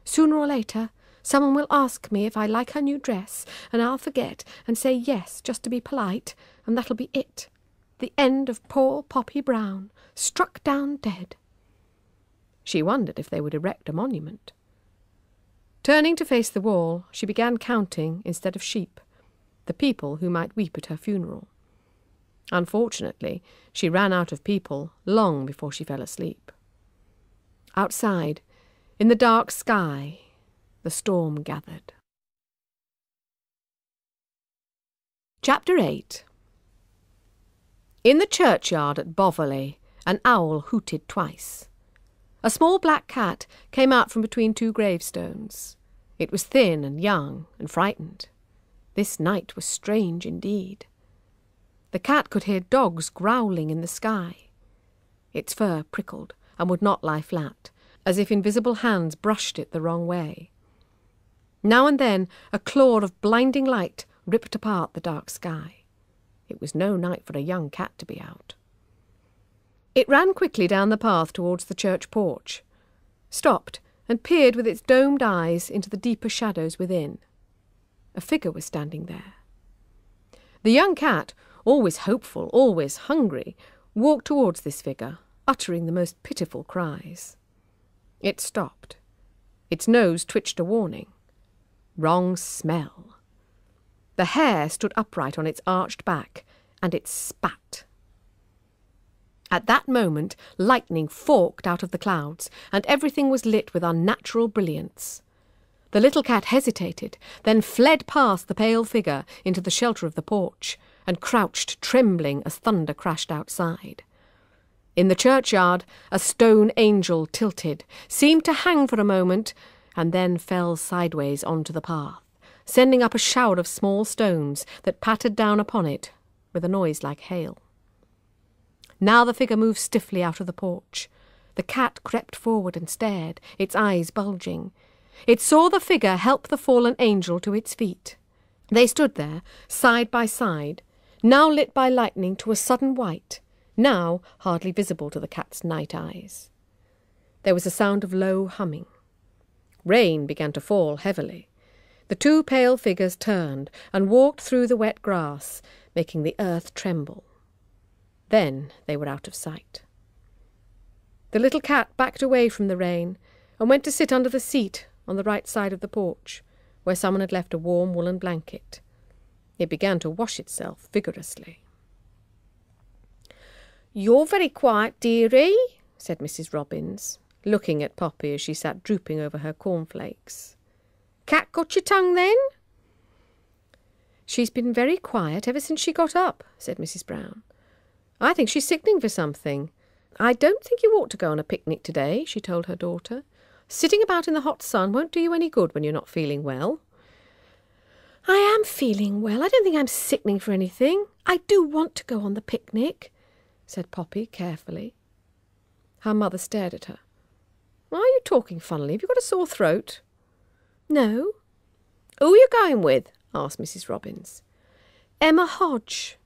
"Sooner or later, someone will ask me if I like her new dress, and I'll forget and say yes just to be polite, and that'll be it. The end of poor Poppy Brown, struck down dead." She wondered if they would erect a monument. Turning to face the wall, she began counting, instead of sheep, the people who might weep at her funeral. Unfortunately, she ran out of people long before she fell asleep. Outside, in the dark sky, the storm gathered. Chapter 8. In the churchyard at Boverley, an owl hooted twice. A small black cat came out from between two gravestones. It was thin and young and frightened. This night was strange indeed. The cat could hear dogs growling in the sky. Its fur prickled and would not lie flat, as if invisible hands brushed it the wrong way. Now and then a claw of blinding light ripped apart the dark sky. It was no night for a young cat to be out. It ran quickly down the path towards the church porch, stopped and peered with its domed eyes into the deeper shadows within. A figure was standing there. The young cat, always hopeful, always hungry, walked towards this figure, uttering the most pitiful cries. It stopped. Its nose twitched a warning. Wrong smell. The hair stood upright on its arched back, and it spat. At that moment, lightning forked out of the clouds, and everything was lit with unnatural brilliance. The little cat hesitated, then fled past the pale figure into the shelter of the porch, and crouched trembling as thunder crashed outside. In the churchyard, a stone angel tilted, seemed to hang for a moment, and then fell sideways onto the path, sending up a shower of small stones that pattered down upon it with a noise like hail. Now the figure moved stiffly out of the porch. The cat crept forward and stared, its eyes bulging. It saw the figure help the fallen angel to its feet. They stood there, side by side, now lit by lightning to a sudden white, now hardly visible to the cat's night eyes. There was a sound of low humming. Rain began to fall heavily. The two pale figures turned and walked through the wet grass, making the earth tremble. Then they were out of sight. The little cat backed away from the rain and went to sit under the seat on the right side of the porch, where someone had left a warm woolen blanket. It began to wash itself vigorously.
"You're very quiet, dearie,"
said Mrs. Robbins, looking at Poppy as she sat drooping over her cornflakes.
"Cat got your tongue, then?"
"She's been very quiet ever since she got up," said Mrs. Brown. "I think she's sickening for something. I don't think you ought to go on a picnic today," she told her daughter. "Sitting about in the hot sun won't do you any good when you're not feeling well." I am feeling well. I don't think I'm sickening for anything. I do want to go on the picnic, said Poppy carefully. Her mother stared at her. Why are you talking funnily? Have you got a sore throat? No. Who are you going with? Asked Mrs. Robbins. Emma Hodge.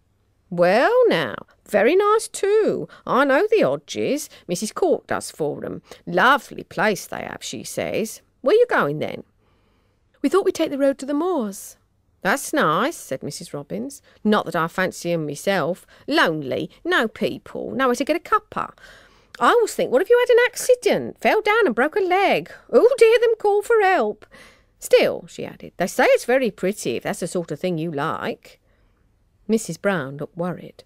Well, now, very nice too. I know the Hodges. Mrs. Cork does for them. Lovely place they have, she says. Where you going then? We thought we'd take the road to the moors. That's nice, said Mrs. Robbins. Not that I fancy 'em myself. Lonely, no people, nowhere to get a cuppa. I always think, what if you had an accident, fell down and broke a leg? Who'd hear them call for help? Still, she added, they say it's very pretty if that's the sort of thing you like. Mrs. Brown looked worried.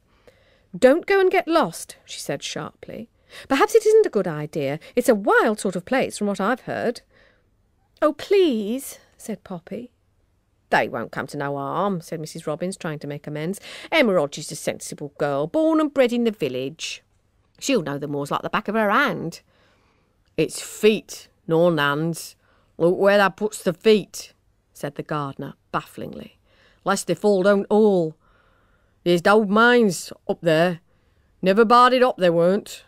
Don't go and get lost, she said sharply. Perhaps it isn't a good idea. It's a wild sort of place from what I've heard. Oh, please, said Poppy. They won't come to no harm, said Mrs. Robbins, trying to make amends. Emma Hodges is a sensible girl, born and bred in the village. She'll know the moors like the back of her hand. It's feet, nor hands. Look where that puts the feet, said the gardener, bafflingly. Lest they fall down all. There's the old mines up there. Never barred it up, they weren't.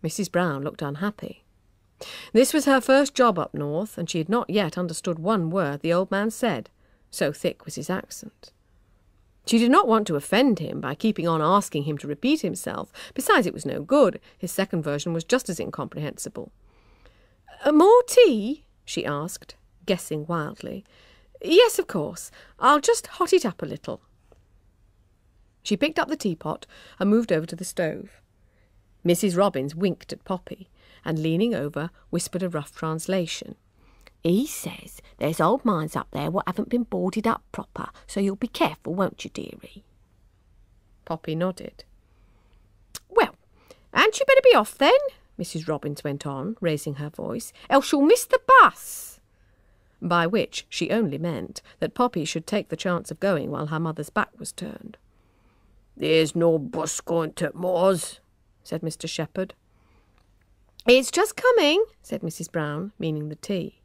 Mrs. Brown looked unhappy. This was her first job up north, and she had not yet understood one word the old man said, so thick was his accent. She did not want to offend him by keeping on asking him to repeat himself. Besides, it was no good. His second version was just as incomprehensible. More tea? She asked, guessing wildly. Yes, of course. I'll just hot it up a little. She picked up the teapot and moved over to the stove. Mrs. Robbins winked at Poppy, and leaning over, whispered a rough translation. He says there's old mines up there what haven't been boarded up proper, so you'll be careful, won't you, dearie? Poppy nodded. Well, hadn't you better be off then? Mrs. Robbins went on, raising her voice, else you'll miss the bus. By which she only meant that Poppy should take the chance of going while her mother's back was turned. There's no bus going to moors, said Mr. Shepherd. It's just coming, said Mrs. Brown, meaning the tea.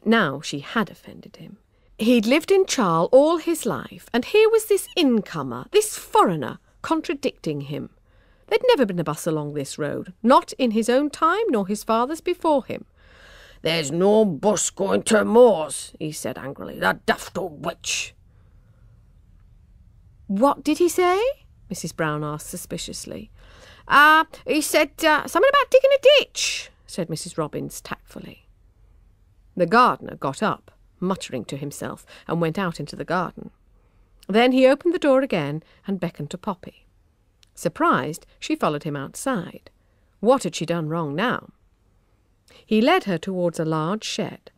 Now she had offended him. He'd lived in Charle all his life, and here was this incomer, this foreigner, contradicting him. There'd never been a bus along this road, not in his own time nor his father's before him. There's no bus going to moors, he said angrily, the daft old witch. What did he say? Mrs. Brown asked suspiciously. He said something about digging a ditch, said Mrs. Robbins tactfully. The gardener got up, muttering to himself, and went out into the garden. Then he opened the door again and beckoned to Poppy. Surprised, she followed him outside. What had she done wrong now? He led her towards a large shed,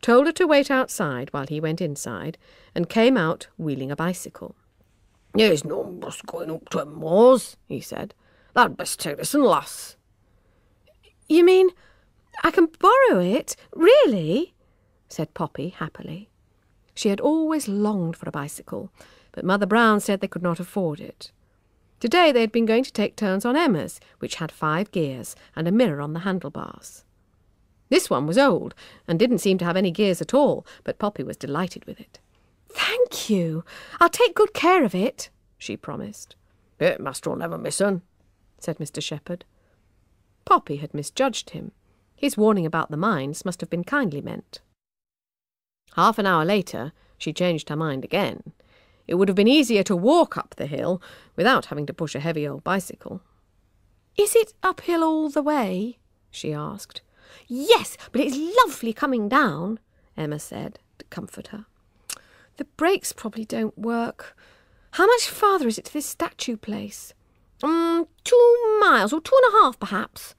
told her to wait outside while he went inside, and came out wheeling a bicycle. There's no bus going up to moors, he said. That'd best take this and lass. You mean I can borrow it, really? Said Poppy happily. She had always longed for a bicycle, but Mother Brown said they could not afford it. Today they had been going to take turns on Emma's, which had 5 gears and a mirror on the handlebars. This one was old and didn't seem to have any gears at all, but Poppy was delighted with it. Thank you. I'll take good care of it, she promised. It master'll never miss un, said Mr. Shepherd. Poppy had misjudged him. His warning about the mines must have been kindly meant. Half an hour later, she changed her mind again. It would have been easier to walk up the hill without having to push a heavy old bicycle. Is it uphill all the way? She asked. Yes, but it's lovely coming down, Emma said, to comfort her. The brakes probably don't work. How much farther is it to this statue place? 2 miles, or 2.5 perhaps.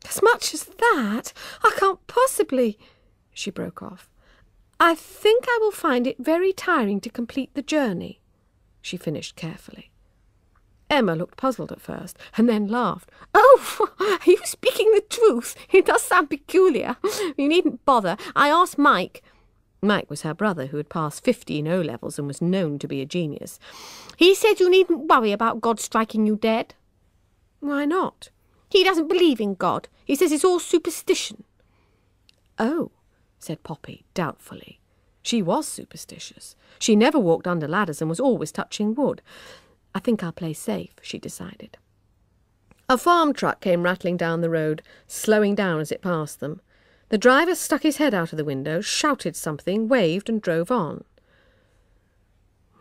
As much as that? I can't possibly... She broke off. I think I will find it very tiring to complete the journey, she finished carefully. Emma looked puzzled at first, and then laughed. Oh, are you speaking the truth? It does sound peculiar. You needn't bother. I asked Mike. Mike was her brother, who had passed 15 O-levels and was known to be a genius. He said you needn't worry about God striking you dead. Why not? He doesn't believe in God. He says it's all superstition. Oh, said Poppy doubtfully. She was superstitious. She never walked under ladders and was always touching wood. I think I'll play safe, she decided. A farm truck came rattling down the road, slowing down as it passed them. The driver stuck his head out of the window, shouted something, waved and drove on.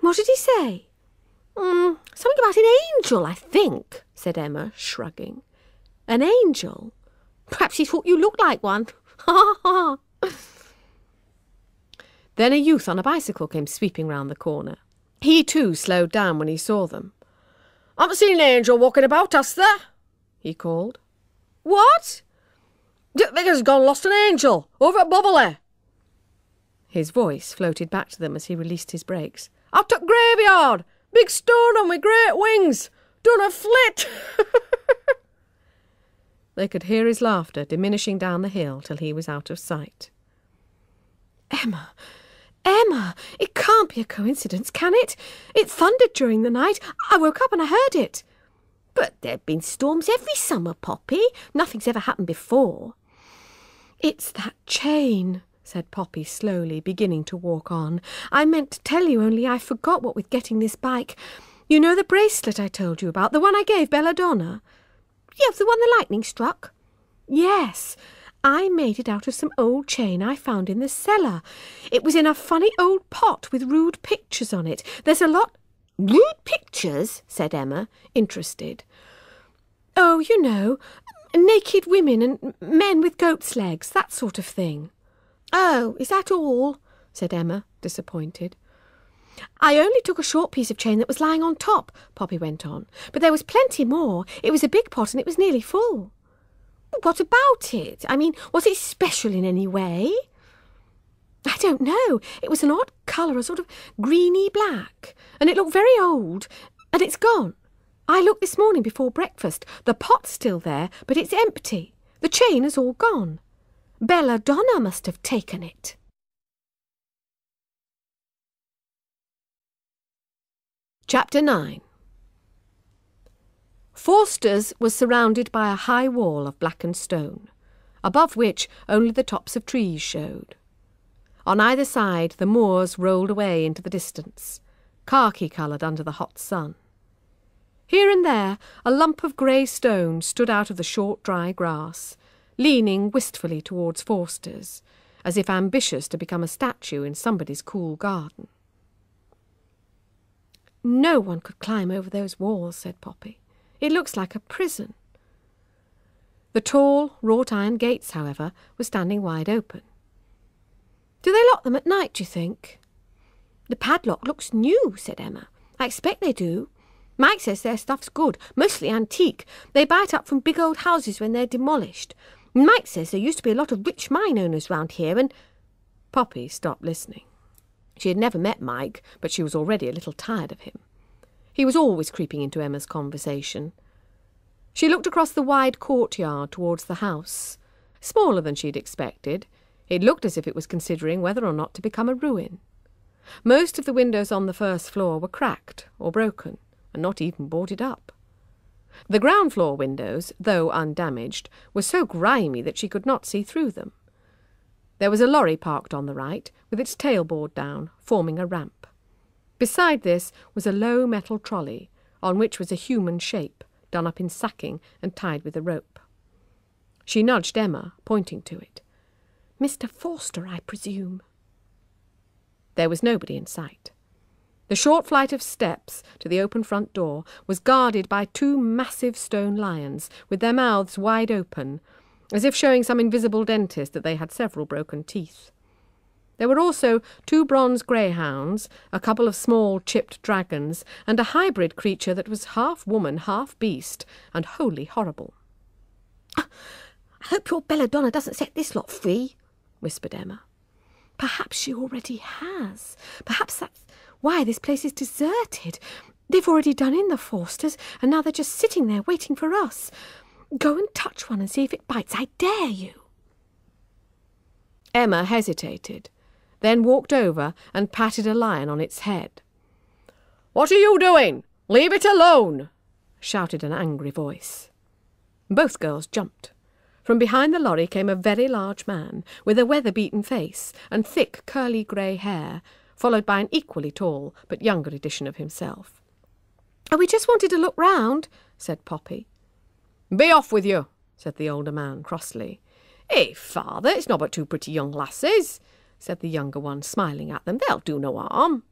What did he say? Something about an angel, I think, said Emma, shrugging. An angel? Perhaps he thought you looked like one. Ha ha ha.
Then a youth on a bicycle came sweeping round the corner. He too slowed down when he saw them. "Haven't seen an angel walking about, has there?" he called.
What?
"Dick Vickers gone lost an angel over at Boverley." His voice floated back to them as he released his brakes. "Out at graveyard! Big stone on with great wings! Done a flit!" They could hear his laughter diminishing down the hill till he was out of sight.
Emma, it can't be a coincidence, can it? It thundered during the night. I woke up and I heard it. But there've been storms every summer, Poppy. Nothing's ever happened before.
"It's that chain," said Poppy slowly, beginning to walk on. "I meant to tell you, only I forgot what with getting this bike. You know the bracelet I told you about, the one I gave Belladonna?"
Yeah, the one the lightning struck?
Yes. I made it out of some old chain I found in the cellar. It was in a funny old pot with rude pictures on it. There's a lot—"
"Rude pictures?" said Emma,
interested. "Oh, you know, naked women and men with goat's legs, that sort of thing."
"Oh, is that all?"
said Emma, disappointed. "I only took a short piece of chain that was lying on top," Poppy went on. "But there was plenty more. It was a big pot and it was nearly full."
"What about it? I mean, was it special in any way?"
"I don't know. It was an odd colour, a sort of greeny black, and it looked very old, and it's gone. I looked this morning before breakfast. The pot's still there, but it's empty. The chain is all gone. Belladonna must have taken it." Chapter 9. Forster's was surrounded by a high wall of blackened stone, above which only the tops of trees showed. On either side the moors rolled away into the distance, khaki-coloured under the hot sun. Here and there a lump of grey stone stood out of the short dry grass, leaning wistfully towards Forster's, as if ambitious to become a statue in somebody's cool garden. "No one could climb over those walls," said Poppy. "It looks like a prison." The tall, wrought-iron gates, however, were standing wide open. "Do they lock them at night, do you think?"
"The padlock looks new," said Emma. "I expect they do. Mike says their stuff's good, mostly antique. They buy it up from big old houses when they're demolished. Mike says there used to be a lot of rich mine owners round here, and—"
Poppy stopped listening. She had never met Mike, but she was already a little tired of him. He was always creeping into Emma's conversation. She looked across the wide courtyard towards the house. Smaller than she'd expected, it looked as if it was considering whether or not to become a ruin. Most of the windows on the first floor were cracked or broken, and not even boarded up. The ground floor windows, though undamaged, were so grimy that she could not see through them. There was a lorry parked on the right, with its tailboard down, forming a ramp. Beside this was a low metal trolley, on which was a human shape, done up in sacking and tied with a rope. She nudged Emma, pointing to it. "Mr. Forster, I presume." There was nobody in sight. The short flight of steps to the open front door was guarded by two massive stone lions, with their mouths wide open, as if showing some invisible dentist that they had several broken teeth. There were also two bronze greyhounds, a couple of small chipped dragons, and a hybrid creature that was half woman, half beast, and wholly horrible.
"I hope your Belladonna doesn't set this lot free," whispered Emma.
"Perhaps she already has. Perhaps that's why this place is deserted. They've already done in the Forsters, and now they're just sitting there waiting for us. Go and touch one and see if it bites, I dare you." Emma hesitated, then walked over and patted a lion on its head. "What are you doing? Leave it alone!" shouted an angry voice. Both girls jumped. From behind the lorry came a very large man, with a weather-beaten face and thick curly grey hair, followed by an equally tall but younger edition of himself. "Oh, we just wanted to look round," said Poppy. "Be off with you," said the older man crossly. "Eh, father, it's not but two pretty young lasses," said the younger one, smiling at them. "They'll do no harm."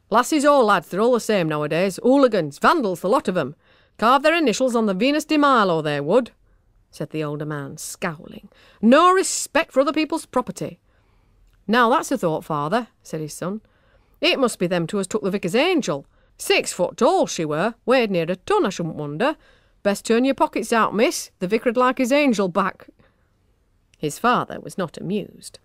"Lasses or lads, they're all the same nowadays. Hooligans, vandals, the lot of 'em. Carve their initials on the Venus de Milo, they would," said the older man, scowling. "No respect for other people's property." "Now that's a thought, father," said his son. "It must be them two as took the vicar's angel. 6 foot tall she were, weighed near a ton, I shouldn't wonder. Best turn your pockets out, miss. The vicar'd like his angel back." His father was not amused.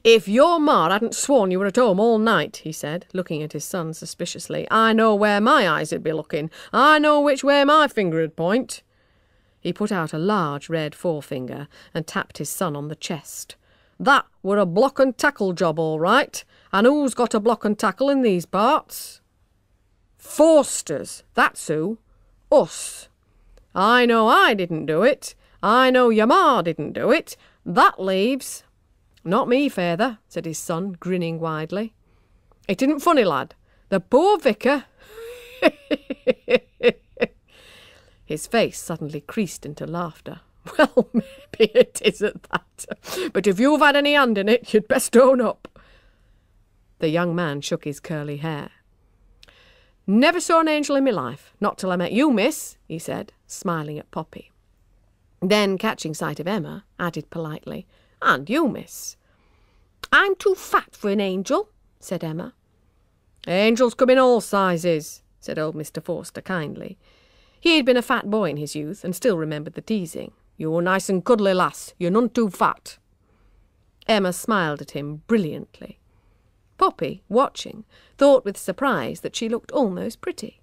"If your ma hadn't sworn you were at home all night," he said, looking at his son suspiciously, "I know where my eyes would be looking. I know which way my finger would point." He put out a large red forefinger and tapped his son on the chest. "That were a block and tackle job, all right. And who's got a block and tackle in these parts?" "Forsters, that's who. Us. I know I didn't do it. I know your ma didn't do it. That leaves—" "Not me, feyther," said his son, grinning widely. "It isn't funny, lad. The poor vicar—" His face suddenly creased into laughter. "Well, maybe it is at that. But if you've had any hand in it, you'd best own up." The young man shook his curly hair. "Never saw an angel in my life, not till I met you, miss," he said, smiling at Poppy. Then, catching sight of Emma, added politely, "And you, miss."
"I'm too fat for an angel," said Emma.
"Angels come in all sizes," said old Mr. Forster kindly. He had been a fat boy in his youth and still remembered the teasing. "You're nice and cuddly, lass. You're none too fat." Emma smiled at him brilliantly. Poppy, watching, thought with surprise that she looked almost pretty.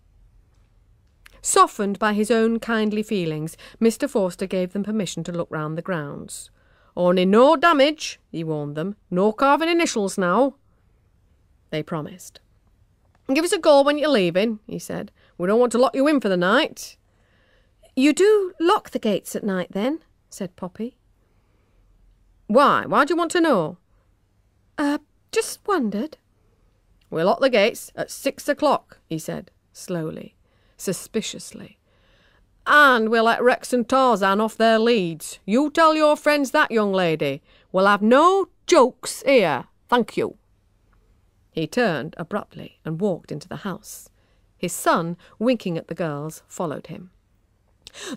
Softened by his own kindly feelings, Mr. Forster gave them permission to look round the grounds. "Only no damage," he warned them. "No carving initials now." They promised. "Give us a call when you're leaving," he said. "We don't want to lock you in for the night."
"You do lock the gates at night, then?" said Poppy.
"Why? Why do you want to know?"
Just wondered."
"We lock the gates at 6 o'clock, he said, slowly, suspiciously. "And we'll let Rex and Tarzan off their leads. You tell your friends that, young lady. We'll have no jokes here. Thank you." He turned abruptly and walked into the house. His son, winking at the girls, followed him.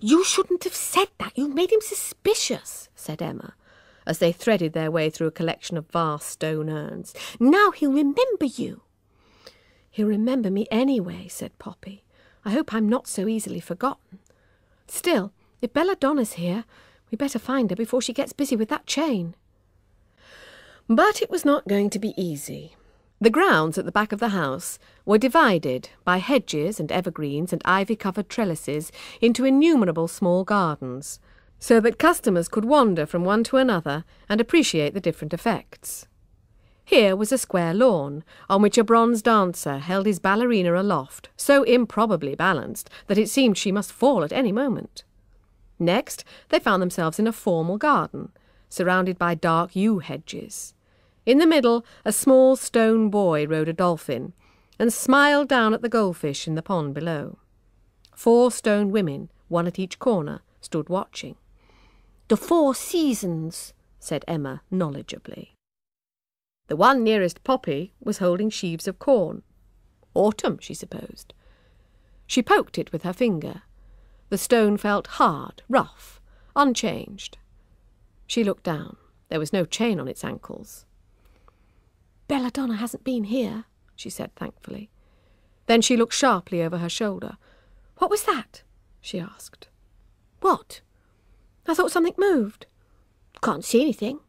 "You shouldn't have said that. You made him suspicious," said Emma, as they threaded their way through a collection of vast stone urns. "Now he'll remember you."
"He'll remember me anyway," said Poppy. "I hope I'm not so easily forgotten. Still, if Belladonna's here, we better find her before she gets busy with that chain." But it was not going to be easy. The grounds at the back of the house were divided by hedges and evergreens and ivy-covered trellises into innumerable small gardens, so that customers could wander from one to another and appreciate the different effects. Here was a square lawn, on which a bronze dancer held his ballerina aloft, so improbably balanced that it seemed she must fall at any moment. Next, they found themselves in a formal garden, surrounded by dark yew hedges. In the middle, a small stone boy rode a dolphin, and smiled down at the goldfish in the pond below. 4 stone women, one at each corner, stood watching.
"The 4 seasons," said Emma knowledgeably.
The one nearest Poppy was holding sheaves of corn. Autumn, she supposed. She poked it with her finger. The stone felt hard, rough, unchanged. She looked down. There was no chain on its ankles. "Belladonna hasn't been here," she said thankfully. Then she looked sharply over her shoulder. "What was that?" she asked.
"What?"
"I thought something moved."
"Can't see anything."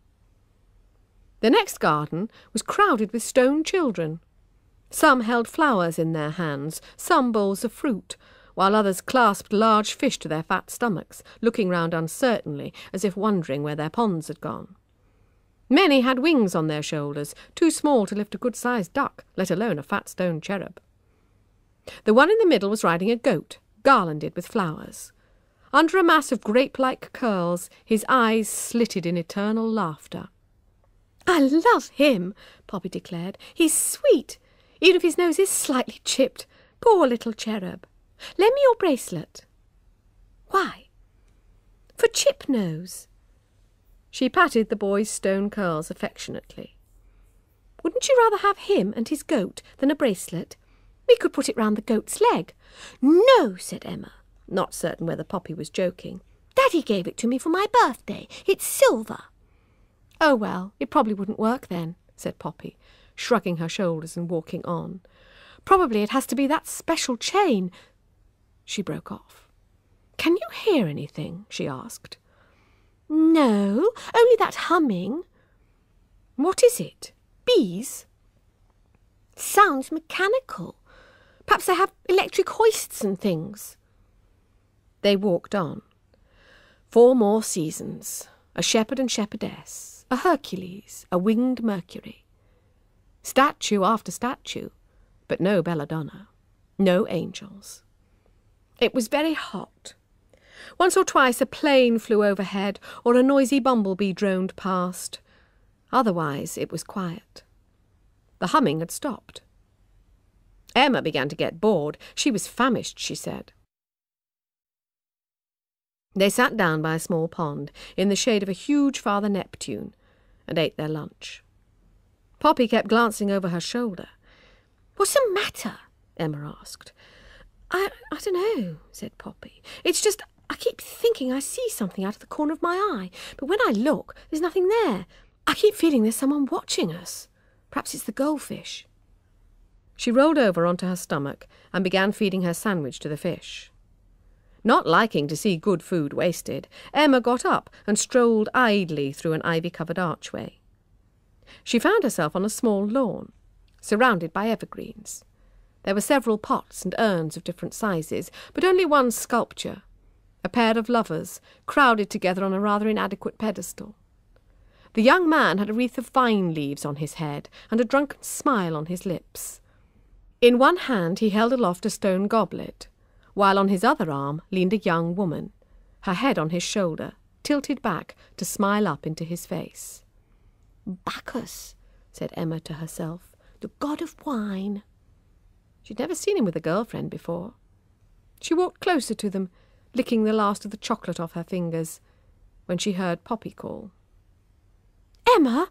The next garden was crowded with stone children. Some held flowers in their hands, some bowls of fruit, while others clasped large fish to their fat stomachs, looking round uncertainly, as if wondering where their ponds had gone. Many had wings on their shoulders, too small to lift a good-sized duck, let alone a fat stone cherub. The one in the middle was riding a goat, garlanded with flowers. Under a mass of grape-like curls, his eyes slitted in eternal laughter. "I love him," Poppy declared. "He's sweet, even if his nose is slightly chipped. Poor little cherub. Lend me your bracelet." "Why?" "For Chip Nose." She patted the boy's stone curls affectionately. "Wouldn't you rather have him and his goat than a bracelet? We could put it round the goat's leg." "No," said Emma, not certain whether Poppy was joking. "Daddy gave it to me for my birthday. It's silver." "Oh, well, it probably wouldn't work then," said Poppy, shrugging her shoulders and walking on. "Probably it has to be that special chain—" She broke off. "Can you hear anything?" she asked.
"No, only that humming."
"What is it? Bees?"
"Sounds mechanical. Perhaps they have electric hoists and things."
They walked on. 4 more seasons, a shepherd and shepherdess, a Hercules, a winged Mercury. Statue after statue, but no Belladonna, no angels. It was very hot. Once or twice a plane flew overhead or a noisy bumblebee droned past. Otherwise it was quiet. The humming had stopped. Emma began to get bored. She was famished, she said. They sat down by a small pond in the shade of a huge Father Neptune and ate their lunch. Poppy kept glancing over her shoulder.
"What's the matter?"
Emma asked.
I don't know," said Poppy. "It's just I keep thinking I see something out of the corner of my eye, but when I look, there's nothing there. I keep feeling there's someone watching us. Perhaps it's the goldfish."
She rolled over onto her stomach and began feeding her sandwich to the fish. Not liking to see good food wasted, Emma got up and strolled idly through an ivy-covered archway. She found herself on a small lawn, surrounded by evergreens. There were several pots and urns of different sizes, but only one sculpture, a pair of lovers crowded together on a rather inadequate pedestal. The young man had a wreath of vine leaves on his head and a drunken smile on his lips. In one hand he held aloft a stone goblet, while on his other arm leaned a young woman, her head on his shoulder, tilted back to smile up into his face.
"Bacchus," said Emma to herself, "the god of wine."
She'd never seen him with a girlfriend before. She walked closer to them, licking the last of the chocolate off her fingers, when she heard Poppy call.
"Emma,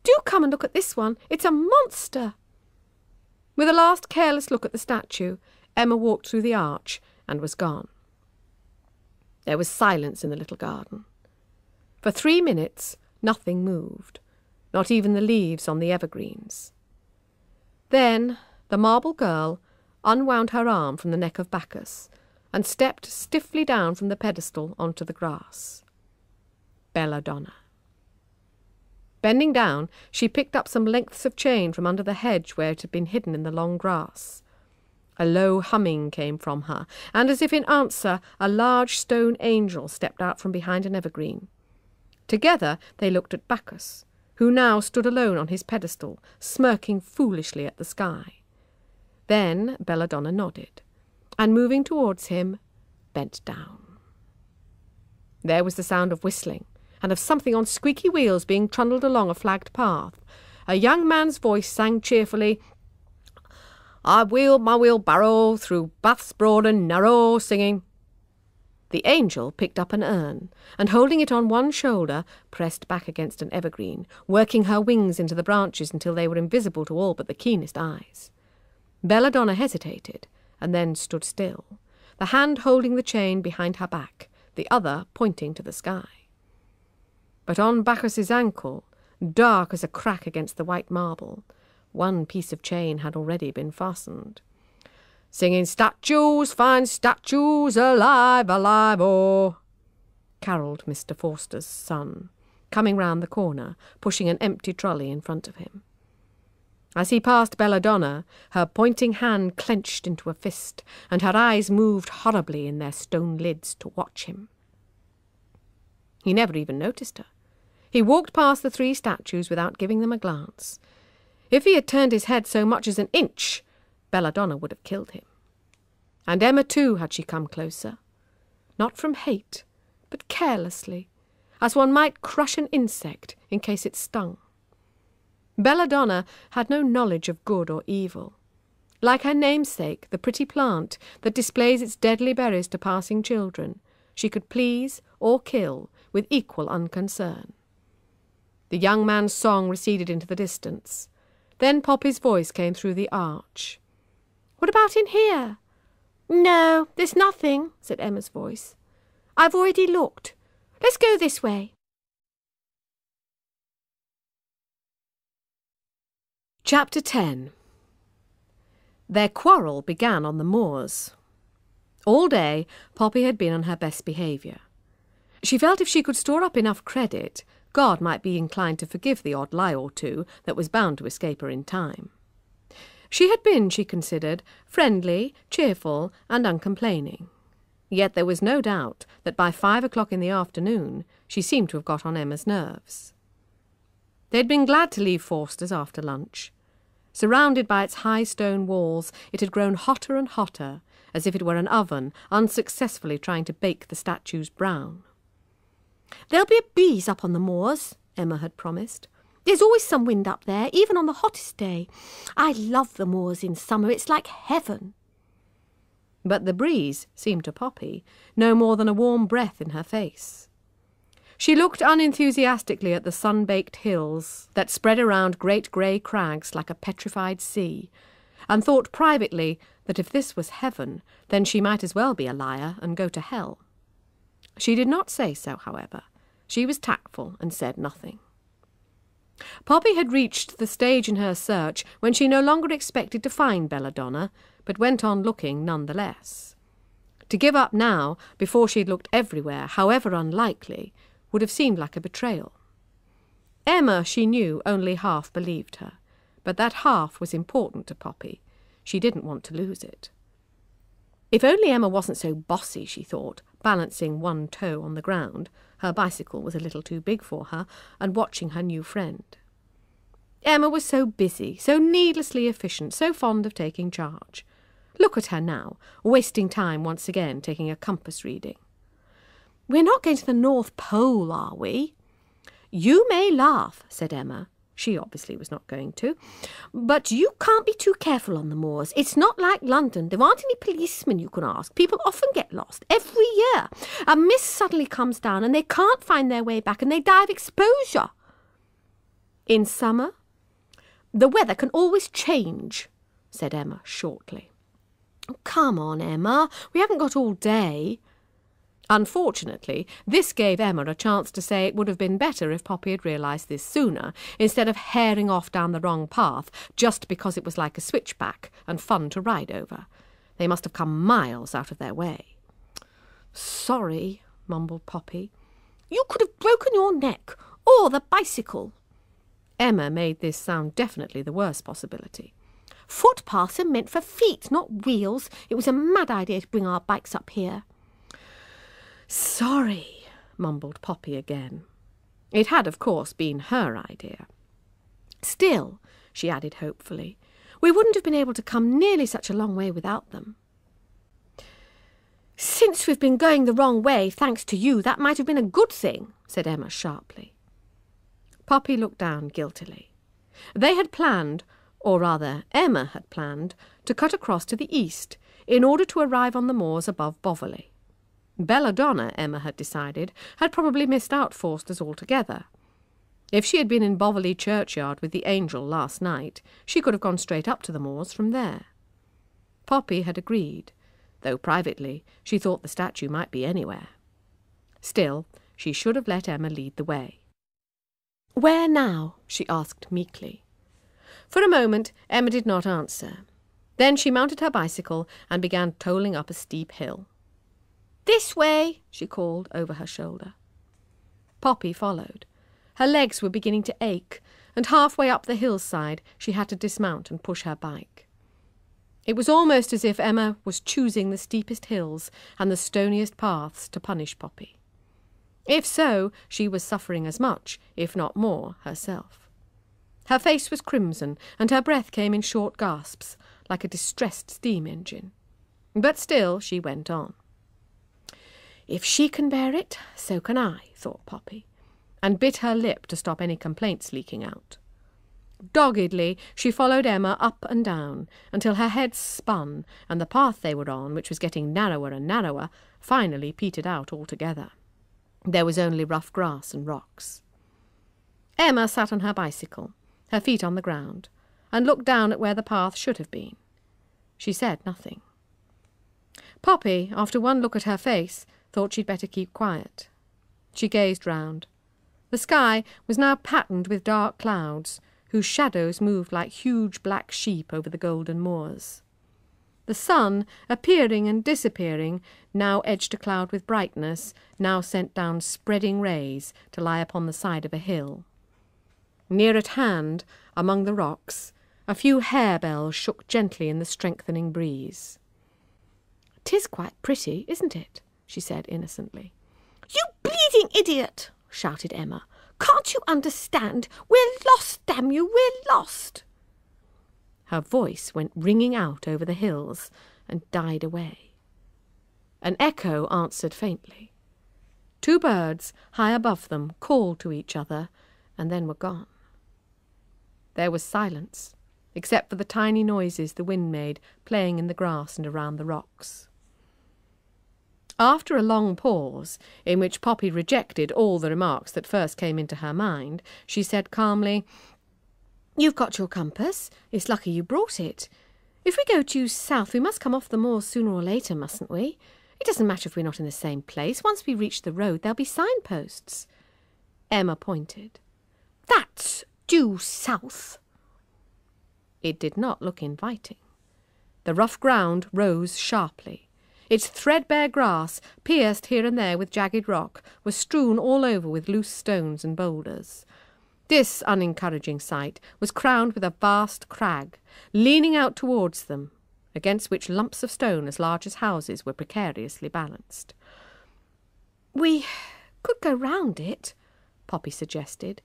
do come and look at this one. It's a monster."
With a last careless look at the statue, Emma walked through the arch and was gone. There was silence in the little garden. For 3 minutes, nothing moved, not even the leaves on the evergreens. Then the marble girl unwound her arm from the neck of Bacchus and stepped stiffly down from the pedestal onto the grass. Belladonna. Bending down, she picked up some lengths of chain from under the hedge where it had been hidden in the long grass. A low humming came from her, and as if in answer, a large stone angel stepped out from behind an evergreen. Together they looked at Bacchus, who now stood alone on his pedestal, smirking foolishly at the sky. Then Belladonna nodded, and moving towards him, bent down. There was the sound of whistling, and of something on squeaky wheels being trundled along a flagged path. A young man's voice sang cheerfully, "I wheeled my wheelbarrow through baths broad and narrow, singing." The angel picked up an urn, and holding it on one shoulder, pressed back against an evergreen, working her wings into the branches until they were invisible to all but the keenest eyes. Belladonna hesitated, and then stood still, the hand holding the chain behind her back, the other pointing to the sky. But on Bacchus's ankle, dark as a crack against the white marble, one piece of chain had already been fastened. "Singing statues, fine statues, alive, alive, oh," carolled Mr. Forster's son, coming round the corner, pushing an empty trolley in front of him. As he passed Belladonna, her pointing hand clenched into a fist, and her eyes moved horribly in their stone lids to watch him. He never even noticed her. He walked past the 3 statues without giving them a glance. If he had turned his head so much as an inch, Belladonna would have killed him. And Emma too, had she come closer. not from hate, but carelessly, as one might crush an insect in case it stung. Belladonna had no knowledge of good or evil. Like her namesake, the pretty plant that displays its deadly berries to passing children, she could please or kill with equal unconcern. The young man's song receded into the distance. Then Poppy's voice came through the arch. "What about in here?"
"No, there's nothing," said Emma's voice. "I've already looked. Let's go this way."
Chapter 10. Their quarrel began on the moors. All day, Poppy had been on her best behaviour. She felt if she could store up enough credit, God might be inclined to forgive the odd lie or two that was bound to escape her in time. She had been, she considered, friendly, cheerful, and uncomplaining. Yet there was no doubt that by 5 o'clock in the afternoon she seemed to have got on Emma's nerves. They had been glad to leave Forster's after lunch. Surrounded by its high stone walls, it had grown hotter and hotter, as if it were an oven unsuccessfully trying to bake the statues brown.
"There'll be a breeze up on the moors," Emma had promised. "There's always some wind up there, even on the hottest day. I love the moors in summer. It's like heaven."
But the breeze seemed to Poppy no more than a warm breath in her face. She looked unenthusiastically at the sun-baked hills that spread around great grey crags like a petrified sea, and thought privately that if this was heaven, then she might as well be a liar and go to hell. She did not say so, however. She was tactful and said nothing. Poppy had reached the stage in her search when she no longer expected to find Belladonna, but went on looking nonetheless. To give up now, before she had looked everywhere, however unlikely, would have seemed like a betrayal. Emma, she knew, only half believed her, but that half was important to Poppy. She didn't want to lose it. If only Emma wasn't so bossy, she thought, balancing one toe on the ground. Her bicycle was a little too big for her, and watching her new friend. Emma was so busy, so needlessly efficient, so fond of taking charge. Look at her now, wasting time once again taking a compass reading.
"We're not going to the North Pole, are we?"
"You may laugh," said Emma. She obviously was not going to.
"But you can't be too careful on the moors. It's not like London. There aren't any policemen you can ask. People often get lost every year. A mist suddenly comes down and they can't find their way back and they die of exposure."
"In summer?"
"The weather can always change," said Emma shortly.
"Come on, Emma. We haven't got all day." Unfortunately, this gave Emma a chance to say it would have been better if Poppy had realised this sooner, instead of herring off down the wrong path just because it was like a switchback and fun to ride over. They must have come miles out of their way.
"Sorry," mumbled Poppy. "You could have broken your neck, or the bicycle."
Emma made this sound definitely the worst possibility.
"Footpaths are meant for feet, not wheels. It was a mad idea to bring our bikes up here."
"Sorry," mumbled Poppy again. It had, of course, been her idea. "Still," she added hopefully, "we wouldn't have been able to come nearly such a long way without them."
"Since we've been going the wrong way, thanks to you, that might have been a good thing," said Emma sharply.
Poppy looked down guiltily. They had planned, or rather Emma had planned, to cut across to the east in order to arrive on the moors above Boverley. Belladonna, Emma had decided, had probably missed out Forster's altogether. If she had been in Boverley churchyard with the angel last night, she could have gone straight up to the moors from there. Poppy had agreed, though privately she thought the statue might be anywhere. Still, she should have let Emma lead the way. "Where now?" she asked meekly. For a moment Emma did not answer. Then she mounted her bicycle and began tolling up a steep hill.
"This way,"
she called over her shoulder. Poppy followed. Her legs were beginning to ache, and halfway up the hillside she had to dismount and push her bike. It was almost as if Emma was choosing the steepest hills and the stoniest paths to punish Poppy. If so, she was suffering as much, if not more, herself. Her face was crimson, and her breath came in short gasps, like a distressed steam engine. But still she went on. If she can bear it, so can I, thought Poppy, and bit her lip to stop any complaints leaking out. Doggedly, she followed Emma up and down until her head spun and the path they were on, which was getting narrower and narrower, finally petered out altogether. There was only rough grass and rocks. Emma sat on her bicycle, her feet on the ground, and looked down at where the path should have been. She said nothing. Poppy, after one look at her face, thought she'd better keep quiet. She gazed round. The sky was now patterned with dark clouds, whose shadows moved like huge black sheep over the golden moors. The sun, appearing and disappearing, now edged a cloud with brightness, now sent down spreading rays to lie upon the side of a hill. Near at hand, among the rocks, a few harebells shook gently in the strengthening breeze. "'Tis quite pretty, isn't it?" she said innocently.
"You bleeding idiot!" shouted Emma. "Can't you understand? We're lost, damn you, we're lost!"
Her voice went ringing out over the hills and died away. An echo answered faintly. Two birds high above them called to each other and then were gone. There was silence, except for the tiny noises the wind made playing in the grass and around the rocks. After a long pause, in which Poppy rejected all the remarks that first came into her mind, she said calmly, "You've got your compass. It's lucky you brought it. If we go due south, we must come off the moors sooner or later, mustn't we? It doesn't matter if we're not in the same place. Once we reach the road, there'll be signposts." Emma pointed.
"That's due south."
It did not look inviting. The rough ground rose sharply. Its threadbare grass, pierced here and there with jagged rock, was strewn all over with loose stones and boulders. This unencouraging sight was crowned with a vast crag, leaning out towards them, against which lumps of stone as large as houses were precariously balanced.
"We could go round it," Poppy suggested.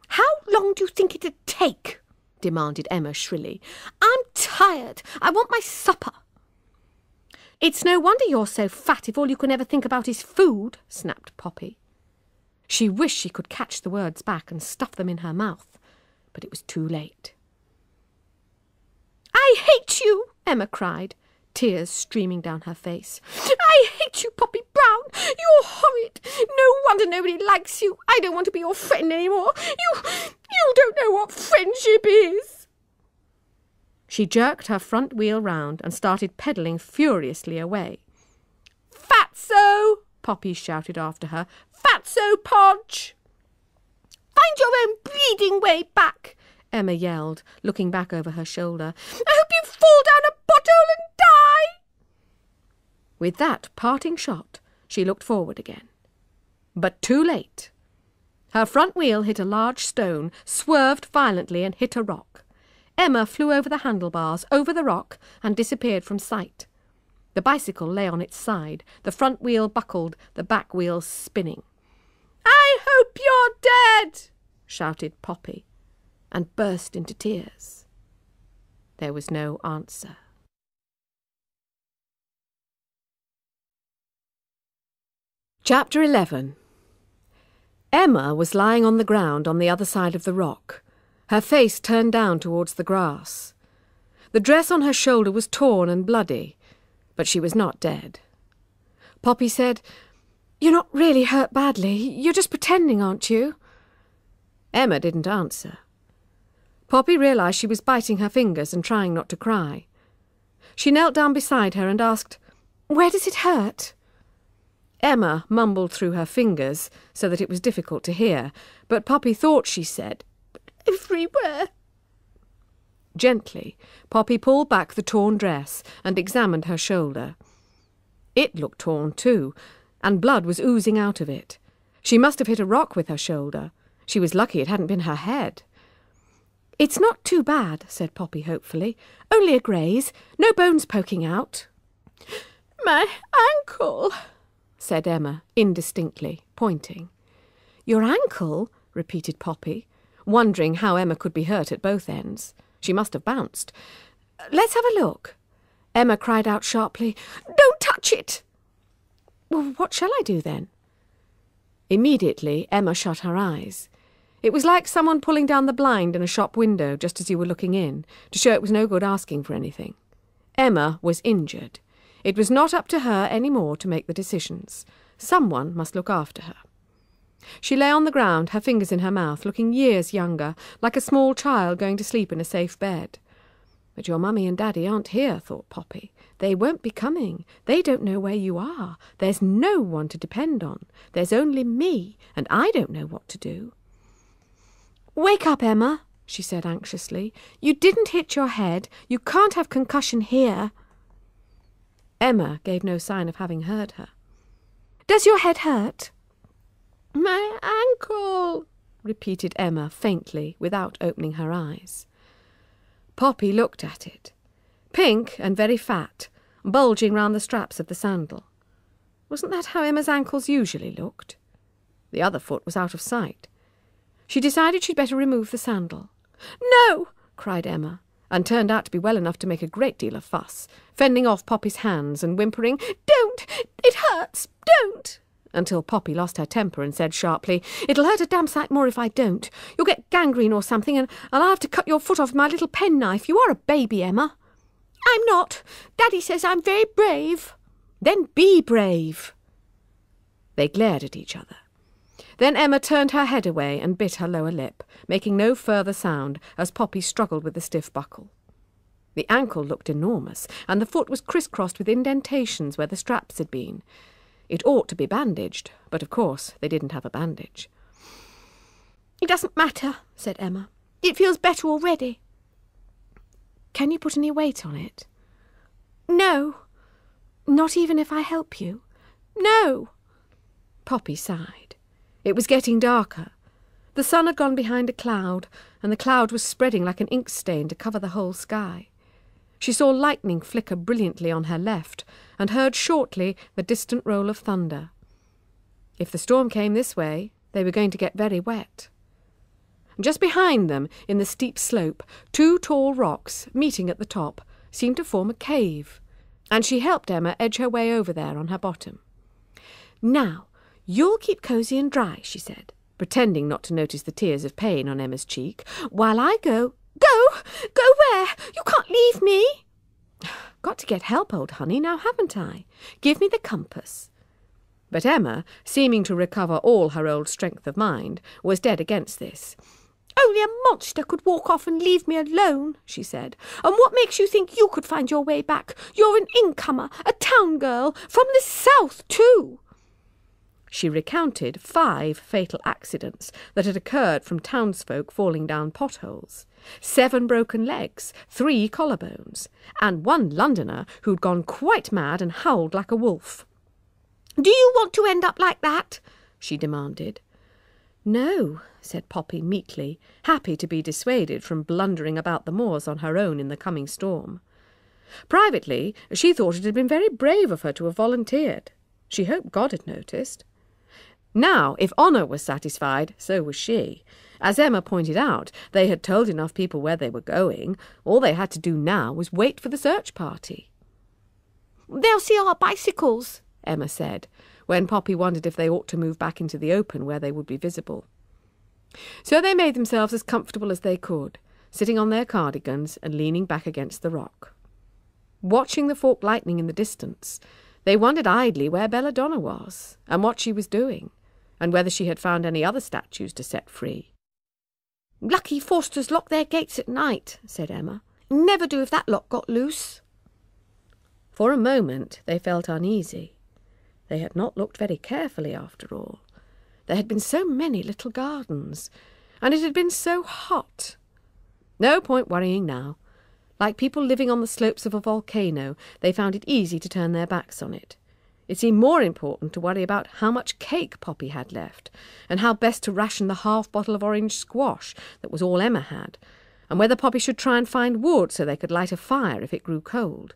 "How long do you think it'd take?" demanded Emma shrilly. "I'm tired. I want my supper."
"It's no wonder you're so fat if all you can ever think about is food," snapped Poppy. She wished she could catch the words back and stuff them in her mouth, but it was too late.
"I hate you!"
Emma cried, tears streaming down her face.
"I hate you, Poppy Brown! You're horrid! No wonder nobody likes you! I don't want to be your friend any more! You don't know what friendship is!"
She jerked her front wheel round and started pedalling furiously away.
"Fatso!"
Poppy shouted after her.
"Fatso Podge!" "Find your own bleeding way back!"
Emma yelled, looking back over her shoulder.
"I hope you fall down a pothole and die!"
With that parting shot, she looked forward again. But too late. Her front wheel hit a large stone, swerved violently and hit a rock. Emma flew over the handlebars, over the rock, and disappeared from sight. The bicycle lay on its side, the front wheel buckled, the back wheel spinning.
"I hope you're dead!"
shouted Poppy, and burst into tears. There was no answer. Chapter 11. Emma was lying on the ground on the other side of the rock, her face turned down towards the grass. The dress on her shoulder was torn and bloody, but she was not dead. Poppy said, "You're not really hurt badly. You're just pretending, aren't you?" Emma didn't answer. Poppy realised she was biting her fingers and trying not to cry. She knelt down beside her and asked, "Where does it hurt?" Emma mumbled through her fingers so that it was difficult to hear, but Poppy thought she said,
"Everywhere."
Gently, Poppy pulled back the torn dress and examined her shoulder. It looked torn too, and blood was oozing out of it. She must have hit a rock with her shoulder. She was lucky it hadn't been her head. "It's not too bad," said Poppy hopefully. "Only a graze. No bones poking out."
"My ankle,"
said Emma indistinctly, pointing. "Your ankle?" repeated Poppy, wondering how Emma could be hurt at both ends. She must have bounced. "Let's have a look." Emma cried out sharply, "Don't touch it!" Well, what shall I do then? Immediately, Emma shut her eyes. It was like someone pulling down the blind in a shop window just as you were looking in, to show it was no good asking for anything. Emma was injured. It was not up to her any more to make the decisions. Someone must look after her. She lay on the ground, her fingers in her mouth, looking years younger, like a small child going to sleep in a safe bed. But your mummy and daddy aren't here, thought Poppy. They won't be coming. They don't know where you are. There's no one to depend on. There's only me, and I don't know what to do. Wake up, Emma, she said anxiously. You didn't hit your head. You can't have concussion here. Emma gave no sign of having heard her. Does your head hurt? My ankle, repeated Emma faintly, without opening her eyes. Poppy looked at it. Pink and very fat, bulging round the straps of the sandal. Wasn't that how Emma's ankles usually looked? The other foot was out of sight. She decided she'd better remove the sandal. No, cried Emma, and turned out to be well enough to make a great deal of fuss, fending off Poppy's hands and whimpering, Don't! It hurts! Don't! Until Poppy lost her temper and said sharply, It'll hurt a damn sight more if I don't. You'll get gangrene or something, and I'll have to cut your foot off with my little penknife. You are a baby, Emma. I'm not. Daddy says I'm very brave. Then be brave. They glared at each other. Then Emma turned her head away and bit her lower lip, making no further sound as Poppy struggled with the stiff buckle. The ankle looked enormous, and the foot was crisscrossed with indentations where the straps had been. It ought to be bandaged, but of course they didn't have a bandage. It doesn't matter, said Emma. It feels better already. Can you put any weight on it? No. Not even if I help you? No. Poppy sighed. It was getting darker. The sun had gone behind a cloud, and the cloud was spreading like an ink stain to cover the whole sky. She saw lightning flicker brilliantly on her left, and heard shortly the distant roll of thunder. If the storm came this way, they were going to get very wet. Just behind them, in the steep slope, two tall rocks, meeting at the top, seemed to form a cave, and she helped Emma edge her way over there on her bottom. Now, you'll keep cosy and dry, she said, pretending not to notice the tears of pain on Emma's cheek, while I go... Go where? You can't leave me. Got to get help, old honey, now haven't I? Give me the compass. But Emma, seeming to recover all her old strength of mind, was dead against this. Only a monster could walk off and leave me alone, she said. And what makes you think you could find your way back? You're an incomer, a town girl, from the south too. She recounted 5 fatal accidents that had occurred from townsfolk falling down potholes, 7 broken legs, 3 collarbones, and 1 Londoner who'd gone quite mad and howled like a wolf. Do you want to end up like that? She demanded. No, said Poppy meekly, happy to be dissuaded from blundering about the moors on her own in the coming storm. Privately, she thought it had been very brave of her to have volunteered. She hoped God had noticed. Now, if Honour was satisfied, so was she. As Emma pointed out, they had told enough people where they were going. All they had to do now was wait for the search party. They'll see our bicycles, Emma said, when Poppy wondered if they ought to move back into the open where they would be visible. So they made themselves as comfortable as they could, sitting on their cardigans and leaning back against the rock. Watching the forked lightning in the distance, they wondered idly where Belladonna was, and what she was doing, and whether she had found any other statues to set free. Lucky Forsters lock their gates at night, said Emma. Never do if that lock got loose. For a moment they felt uneasy. They had not looked very carefully after all. There had been so many little gardens, and it had been so hot. No point worrying now. Like people living on the slopes of a volcano, they found it easy to turn their backs on it. It seemed more important to worry about how much cake Poppy had left, and how best to ration the half-bottle of orange squash that was all Emma had, and whether Poppy should try and find wood so they could light a fire if it grew cold.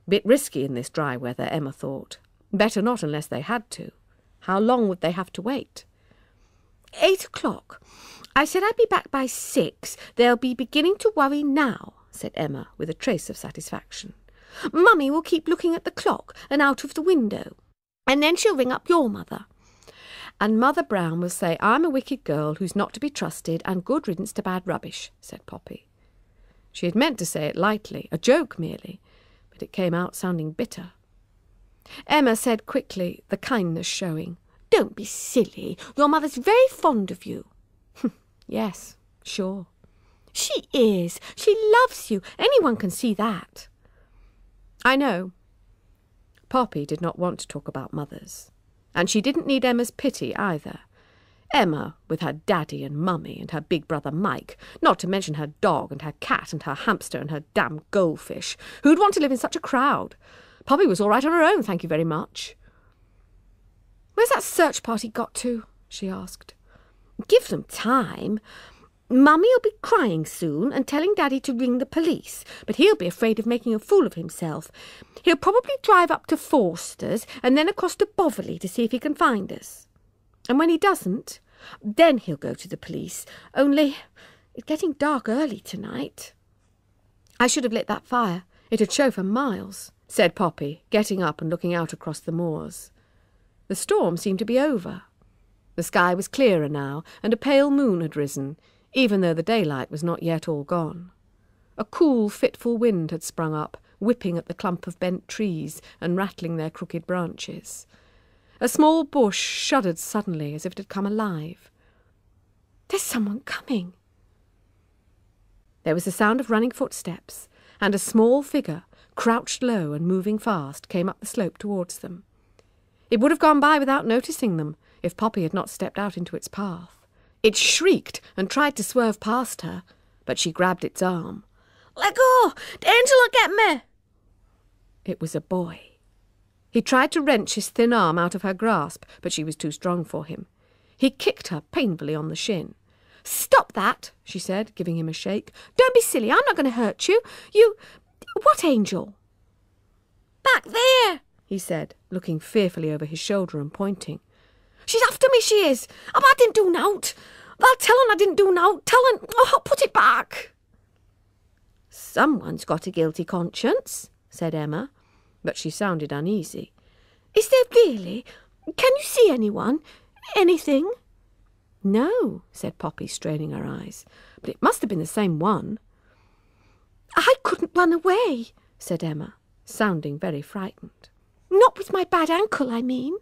Bit risky in this dry weather, Emma thought. Better not unless they had to. How long would they have to wait? 8 o'clock. I said I'd be back by 6. They'll be beginning to worry now, said Emma with a trace of satisfaction. Mummy will keep looking at the clock and out of the window.
And then she'll ring up your mother.
And Mother Brown will say I'm a wicked girl who's not to be trusted and good riddance to bad rubbish, said Poppy. She had meant to say it lightly, a joke merely, but it came out sounding bitter. Emma said quickly, the kindness showing,
Don't be silly. Your mother's very fond of you.
Yes, sure.
She is. She loves you. Anyone can see that.
I know. Poppy did not want to talk about mothers, and she didn't need Emma's pity either. Emma, with her daddy and mummy and her big brother Mike, not to mention her dog and her cat and her hamster and her damn goldfish, who'd want to live in such a crowd? Poppy was all right on her own, thank you very much. Where's that search party got to? She asked.
Give them time. Mummy'll be crying soon and telling Daddy to ring the police, but he'll be afraid of making a fool of himself. He'll probably drive up to Forster's and then across to Boverley to see if he can find us. And when he doesn't, then he'll go to the police. Only it's getting dark early tonight.
I should have lit that fire. It'd show for miles, said Poppy, getting up and looking out across the moors. The storm seemed to be over. The sky was clearer now, and a pale moon had risen, even though the daylight was not yet all gone. A cool, fitful wind had sprung up, whipping at the clump of bent trees and rattling their crooked branches. A small bush shuddered suddenly as if it had come alive.
There's someone coming.
There was the sound of running footsteps, and a small figure, crouched low and moving fast, came up the slope towards them. It would have gone by without noticing them if Poppy had not stepped out into its path. It shrieked and tried to swerve past her, but she grabbed its arm.
Let go! The angel'll get me!
It was a boy. He tried to wrench his thin arm out of her grasp, but she was too strong for him. He kicked her painfully on the shin.
Stop that, she said, giving him a shake. Don't be silly, I'm not going to hurt you. You... What angel? Back there, he said, looking fearfully over his shoulder and pointing. She's after me, she is. Oh, I didn't do nowt. I'll tell her I didn't do nowt. Tell her, oh, put it back.
Someone's got a guilty conscience, said Emma, but she sounded uneasy.
Is there really? Can you see anyone? Anything?
No, said Poppy, straining her eyes, but it must have been the same one.
I couldn't run away, said Emma, sounding very frightened. Not with my bad ankle, I mean.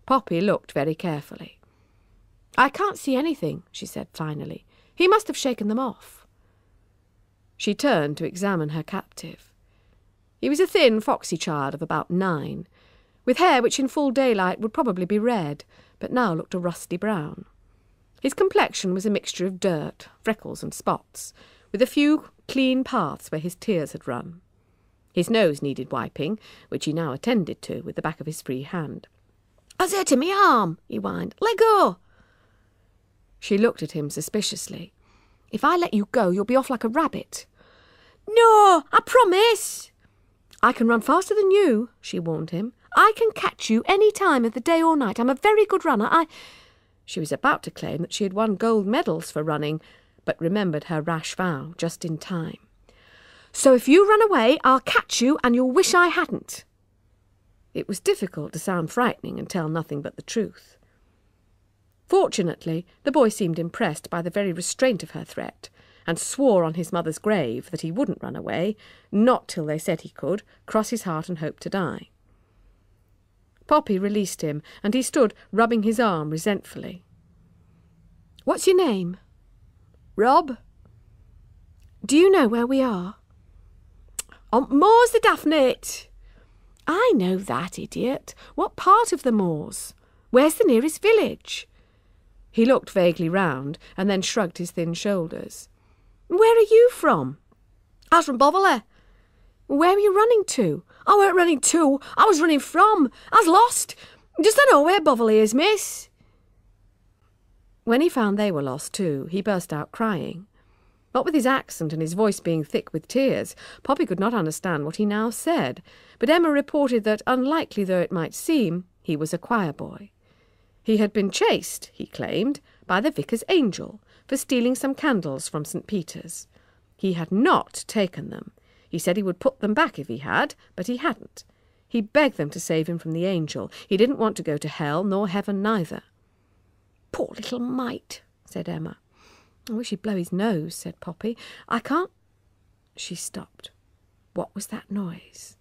Poppy looked very carefully. I can't see anything, she said finally. He must have shaken them off. She turned to examine her captive. He was a thin, foxy child of about 9, with hair which in full daylight would probably be red, but now looked a rusty brown. His complexion was a mixture of dirt, freckles and spots, with a few clean paths where his tears had run. His nose needed wiping, which he now attended to with the back of his free hand.
"I's hurting me arm," he whined. "Let go."
She looked at him suspiciously. "If I let you go, you'll be off like a rabbit."
"No, I promise."
"I can run faster than you," she warned him. "I can catch you any time of the day or night. I'm a very good runner. She was about to claim that she had won gold medals for running, but remembered her rash vow just in time. "So if you run away, I'll catch you and you'll wish I hadn't." It was difficult to sound frightening and tell nothing but the truth. Fortunately, the boy seemed impressed by the very restraint of her threat, and swore on his mother's grave that he wouldn't run away, not till they said he could, cross his heart and hope to die. Poppy released him, and he stood rubbing his arm resentfully. "What's your name?"
"Rob."
"Do you know where we are?"
"On Moors the Daphne."
"I know that, idiot. What part of the moors? Where's the nearest village?" He looked vaguely round, and then shrugged his thin shoulders. "Where are you from?"
"I was from Boverley."
"Where were you running to?"
"I weren't running to, I was running from. I was lost. Just I know where Boverley is, miss."
When he found they were lost too, he burst out crying. What with his accent and his voice being thick with tears, Poppy could not understand what he now said, but Emma reported that, unlikely though it might seem, he was a choir boy. He had been chased, he claimed, by the vicar's angel for stealing some candles from St. Peter's. He had not taken them. He said he would put them back if he had, but he hadn't. He begged them to save him from the angel. He didn't want to go to hell, nor heaven neither.
"Poor little mite," said Emma.
"I wish he'd blow his nose," said Poppy. "I can't—" She stopped. What was that noise?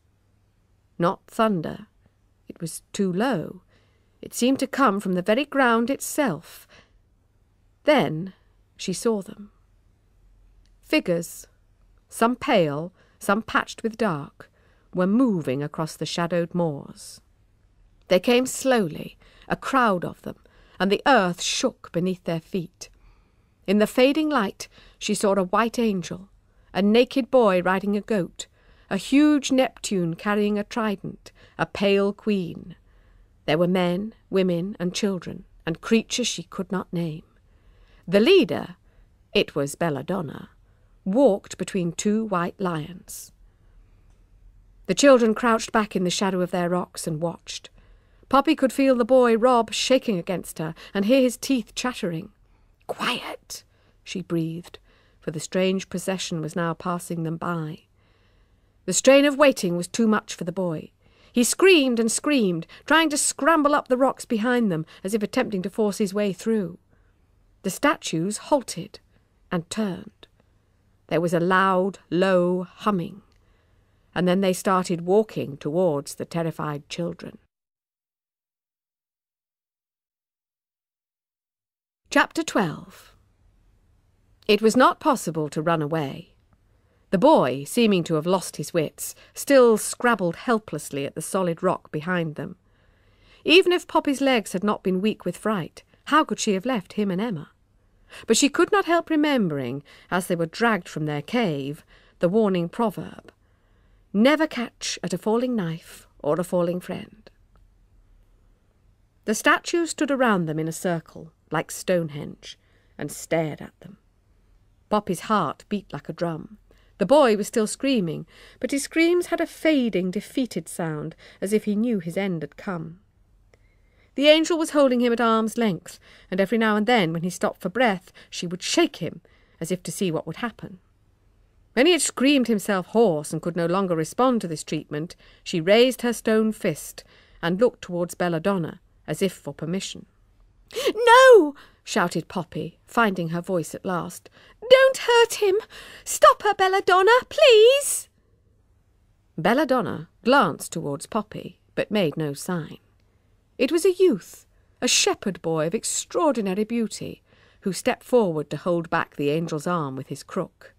Not thunder. It was too low. It seemed to come from the very ground itself. Then she saw them. Figures, some pale, some patched with dark, were moving across the shadowed moors. They came slowly, a crowd of them, and the earth shook beneath their feet. In the fading light she saw a white angel, a naked boy riding a goat, a huge Neptune carrying a trident, a pale queen. There were men, women, and children, and creatures she could not name. The leader, it was Belladonna, walked between two white lions. The children crouched back in the shadow of their rocks and watched. Poppy could feel the boy Rob shaking against her and hear his teeth chattering. "Quiet," she breathed, for the strange procession was now passing them by. The strain of waiting was too much for the boy. He screamed and screamed, trying to scramble up the rocks behind them as if attempting to force his way through. The statues halted and turned. There was a loud, low humming, and then they started walking towards the terrified children. Chapter 12. It was not possible to run away. The boy, seeming to have lost his wits, still scrabbled helplessly at the solid rock behind them. Even if Poppy's legs had not been weak with fright, how could she have left him and Emma? But she could not help remembering, as they were dragged from their cave, the warning proverb, "Never catch at a falling knife or a falling friend." The statues stood around them in a circle, like Stonehenge, and stared at them. Poppy's heart beat like a drum. The boy was still screaming, but his screams had a fading, defeated sound, as if he knew his end had come. The angel was holding him at arm's length, and every now and then, when he stopped for breath, she would shake him, as if to see what would happen. When he had screamed himself hoarse and could no longer respond to this treatment, she raised her stone fist and looked towards Belladonna, as if for permission.
"No!"
shouted Poppy, finding her voice at last.
"Don't hurt him! Stop her, Belladonna, please!"
Belladonna glanced towards Poppy, but made no sign. It was a youth, a shepherd boy of extraordinary beauty, who stepped forward to hold back the angel's arm with his crook.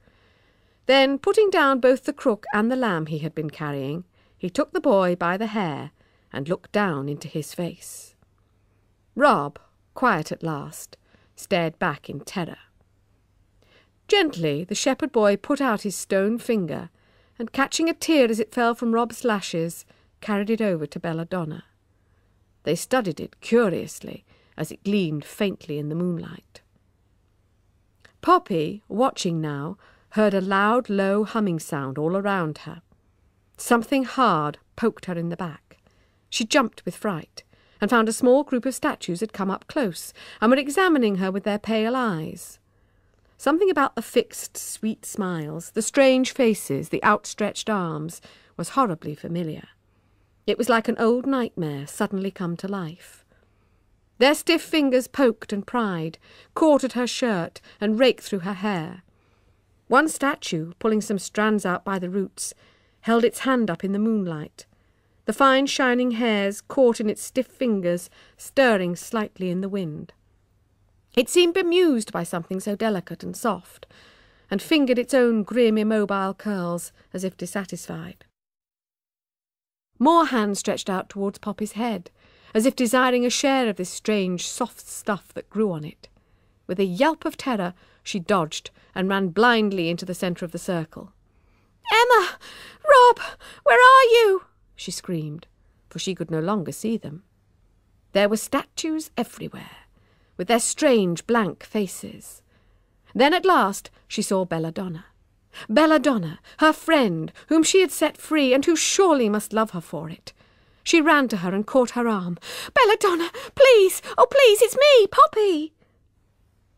Then, putting down both the crook and the lamb he had been carrying, he took the boy by the hair and looked down into his face. Rob, quiet at last, stared back in terror. Gently the shepherd boy put out his stone finger and, catching a tear as it fell from Rob's lashes, carried it over to Belladonna. They studied it curiously as it gleamed faintly in the moonlight. Poppy, watching now, heard a loud, low humming sound all around her. Something hard poked her in the back. She jumped with fright, and found a small group of statues had come up close, and were examining her with their pale eyes. Something about the fixed, sweet smiles, the strange faces, the outstretched arms, was horribly familiar. It was like an old nightmare suddenly come to life. Their stiff fingers poked and pried, caught at her shirt, and raked through her hair. One statue, pulling some strands out by the roots, held its hand up in the moonlight, the fine shining hairs caught in its stiff fingers, stirring slightly in the wind. It seemed bemused by something so delicate and soft, and fingered its own grim, immobile curls, as if dissatisfied. More hands stretched out towards Poppy's head, as if desiring a share of this strange, soft stuff that grew on it. With a yelp of terror, she dodged and ran blindly into the centre of the circle.
"Emma! Rob! Where are you?"
she screamed, for she could no longer see them. There were statues everywhere, with their strange blank faces. Then at last she saw Belladonna. Belladonna, her friend, whom she had set free, and who surely must love her for it. She ran to her and caught her arm.
"Belladonna, please! Oh, please, it's me, Poppy!"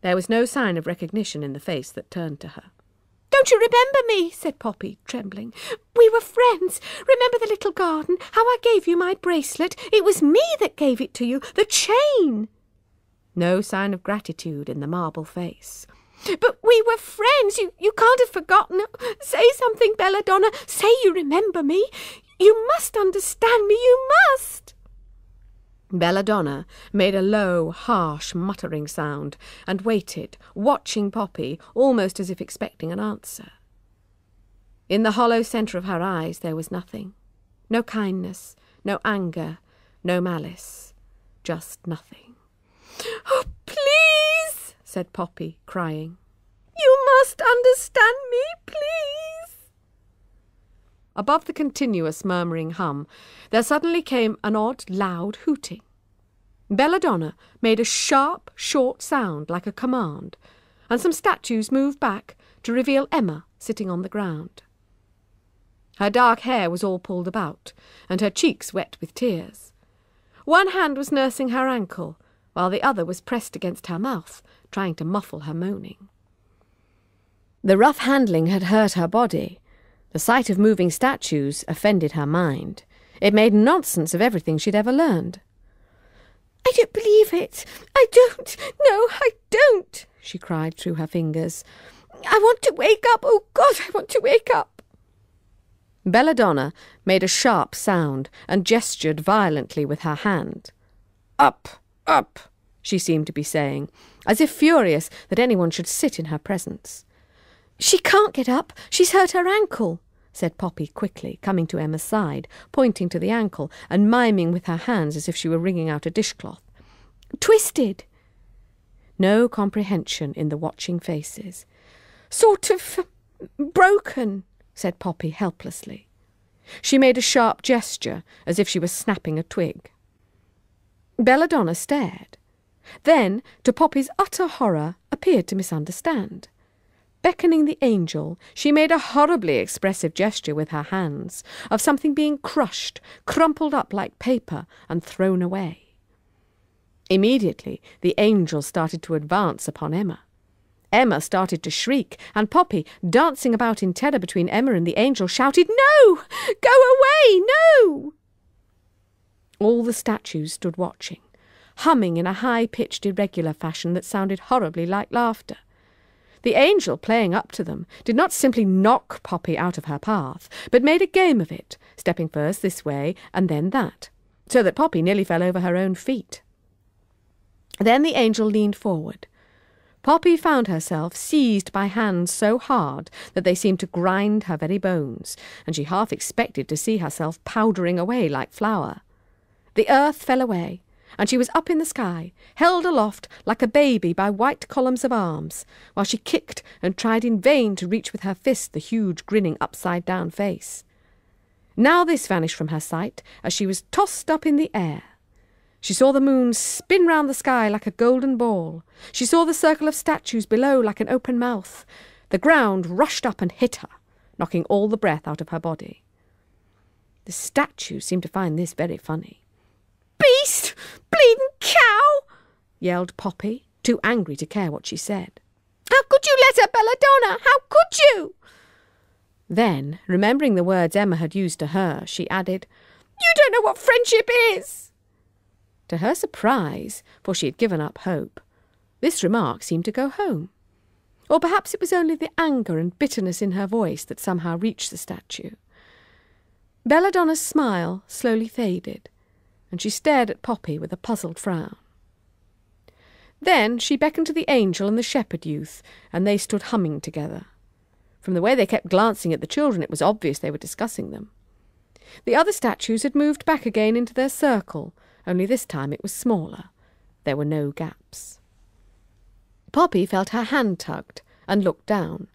There was no sign of recognition in the face that turned to her.
Don't you remember me? Said Poppy, trembling. We were friends. Remember the little garden? How I gave you my bracelet? It was me that gave it to you. The chain.
No sign of gratitude in the marble face.
But we were friends. You can't have forgotten. Say something, Belladonna. Say you remember me. You must understand me. You must.
Belladonna made a low, harsh, muttering sound and waited, watching Poppy, almost as if expecting an answer. In the hollow centre of her eyes there was nothing. No kindness, no anger, no malice. Just nothing.
Oh, please,
said Poppy, crying.
You must understand me, please.
Above the continuous murmuring hum, there suddenly came an odd, loud hooting. Belladonna made a sharp, short sound like a command, and some statues moved back to reveal Emma sitting on the ground. Her dark hair was all pulled about, and her cheeks wet with tears. One hand was nursing her ankle, while the other was pressed against her mouth, trying to muffle her moaning. The rough handling had hurt her body. The sight of moving statues offended her mind. It made nonsense of everything she'd ever learned.
I don't believe it. I don't. No, I don't,
she cried through her fingers.
I want to wake up. Oh, God, I want to wake up.
Belladonna made a sharp sound and gestured violently with her hand. Up, up, she seemed to be saying, as if furious that anyone should sit in her presence.
She can't get up. She's hurt her ankle,
said Poppy quickly, coming to Emma's side, pointing to the ankle and miming with her hands as if she were wringing out a dishcloth.
Twisted.
No comprehension in the watching faces.
Sort of broken, said Poppy helplessly.
She made a sharp gesture as if she was snapping a twig. Belladonna stared. Then, to Poppy's utter horror, appeared to misunderstand. Beckoning the angel, she made a horribly expressive gesture with her hands, of something being crushed, crumpled up like paper, and thrown away. Immediately, the angel started to advance upon Emma. Emma started to shriek, and Poppy, dancing about in terror between Emma and the angel, shouted, "No! Go away! No!" All the statues stood watching, humming in a high-pitched, irregular fashion that sounded horribly like laughter. The angel, playing up to them, did not simply knock Poppy out of her path, but made a game of it, stepping first this way and then that, so that Poppy nearly fell over her own feet. Then the angel leaned forward. Poppy found herself seized by hands so hard that they seemed to grind her very bones, and she half expected to see herself powdering away like flour. The earth fell away, and she was up in the sky, held aloft like a baby by white columns of arms, while she kicked and tried in vain to reach with her fist the huge, grinning, upside-down face. Now this vanished from her sight as she was tossed up in the air. She saw the moon spin round the sky like a golden ball. She saw the circle of statues below like an open mouth. The ground rushed up and hit her, knocking all the breath out of her body. The statues seemed to find this very funny.
"Beast! Bleeding cow!"
yelled Poppy, too angry to care what she said.
"How could you let her, Belladonna? How could you?"
Then, remembering the words Emma had used to her, she added,
"You don't know what friendship is."
To her surprise, for she had given up hope, this remark seemed to go home. Or perhaps it was only the anger and bitterness in her voice that somehow reached the statue. Belladonna's smile slowly faded, and she stared at Poppy with a puzzled frown. Then she beckoned to the angel and the shepherd youth, and they stood humming together. From the way they kept glancing at the children, it was obvious they were discussing them. The other statues had moved back again into their circle, only this time it was smaller. There were no gaps. Poppy felt her hand tugged and looked down.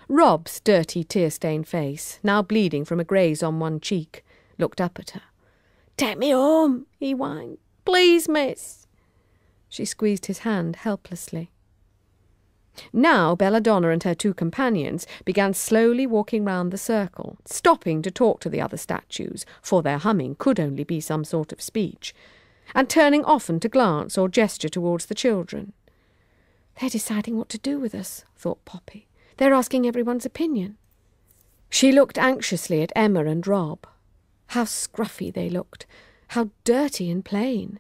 Rob's dirty, tear-stained face, now bleeding from a graze on one cheek, looked up at her.
"Take me home," he whined. "Please, miss."
She squeezed his hand helplessly. Now Belladonna and her two companions began slowly walking round the circle, stopping to talk to the other statues, for their humming could only be some sort of speech, and turning often to glance or gesture towards the children. "They're deciding what to do with us," thought Poppy. They're asking everyone's opinion." She looked anxiously at Emma and Rob. How scruffy they looked, how dirty and plain,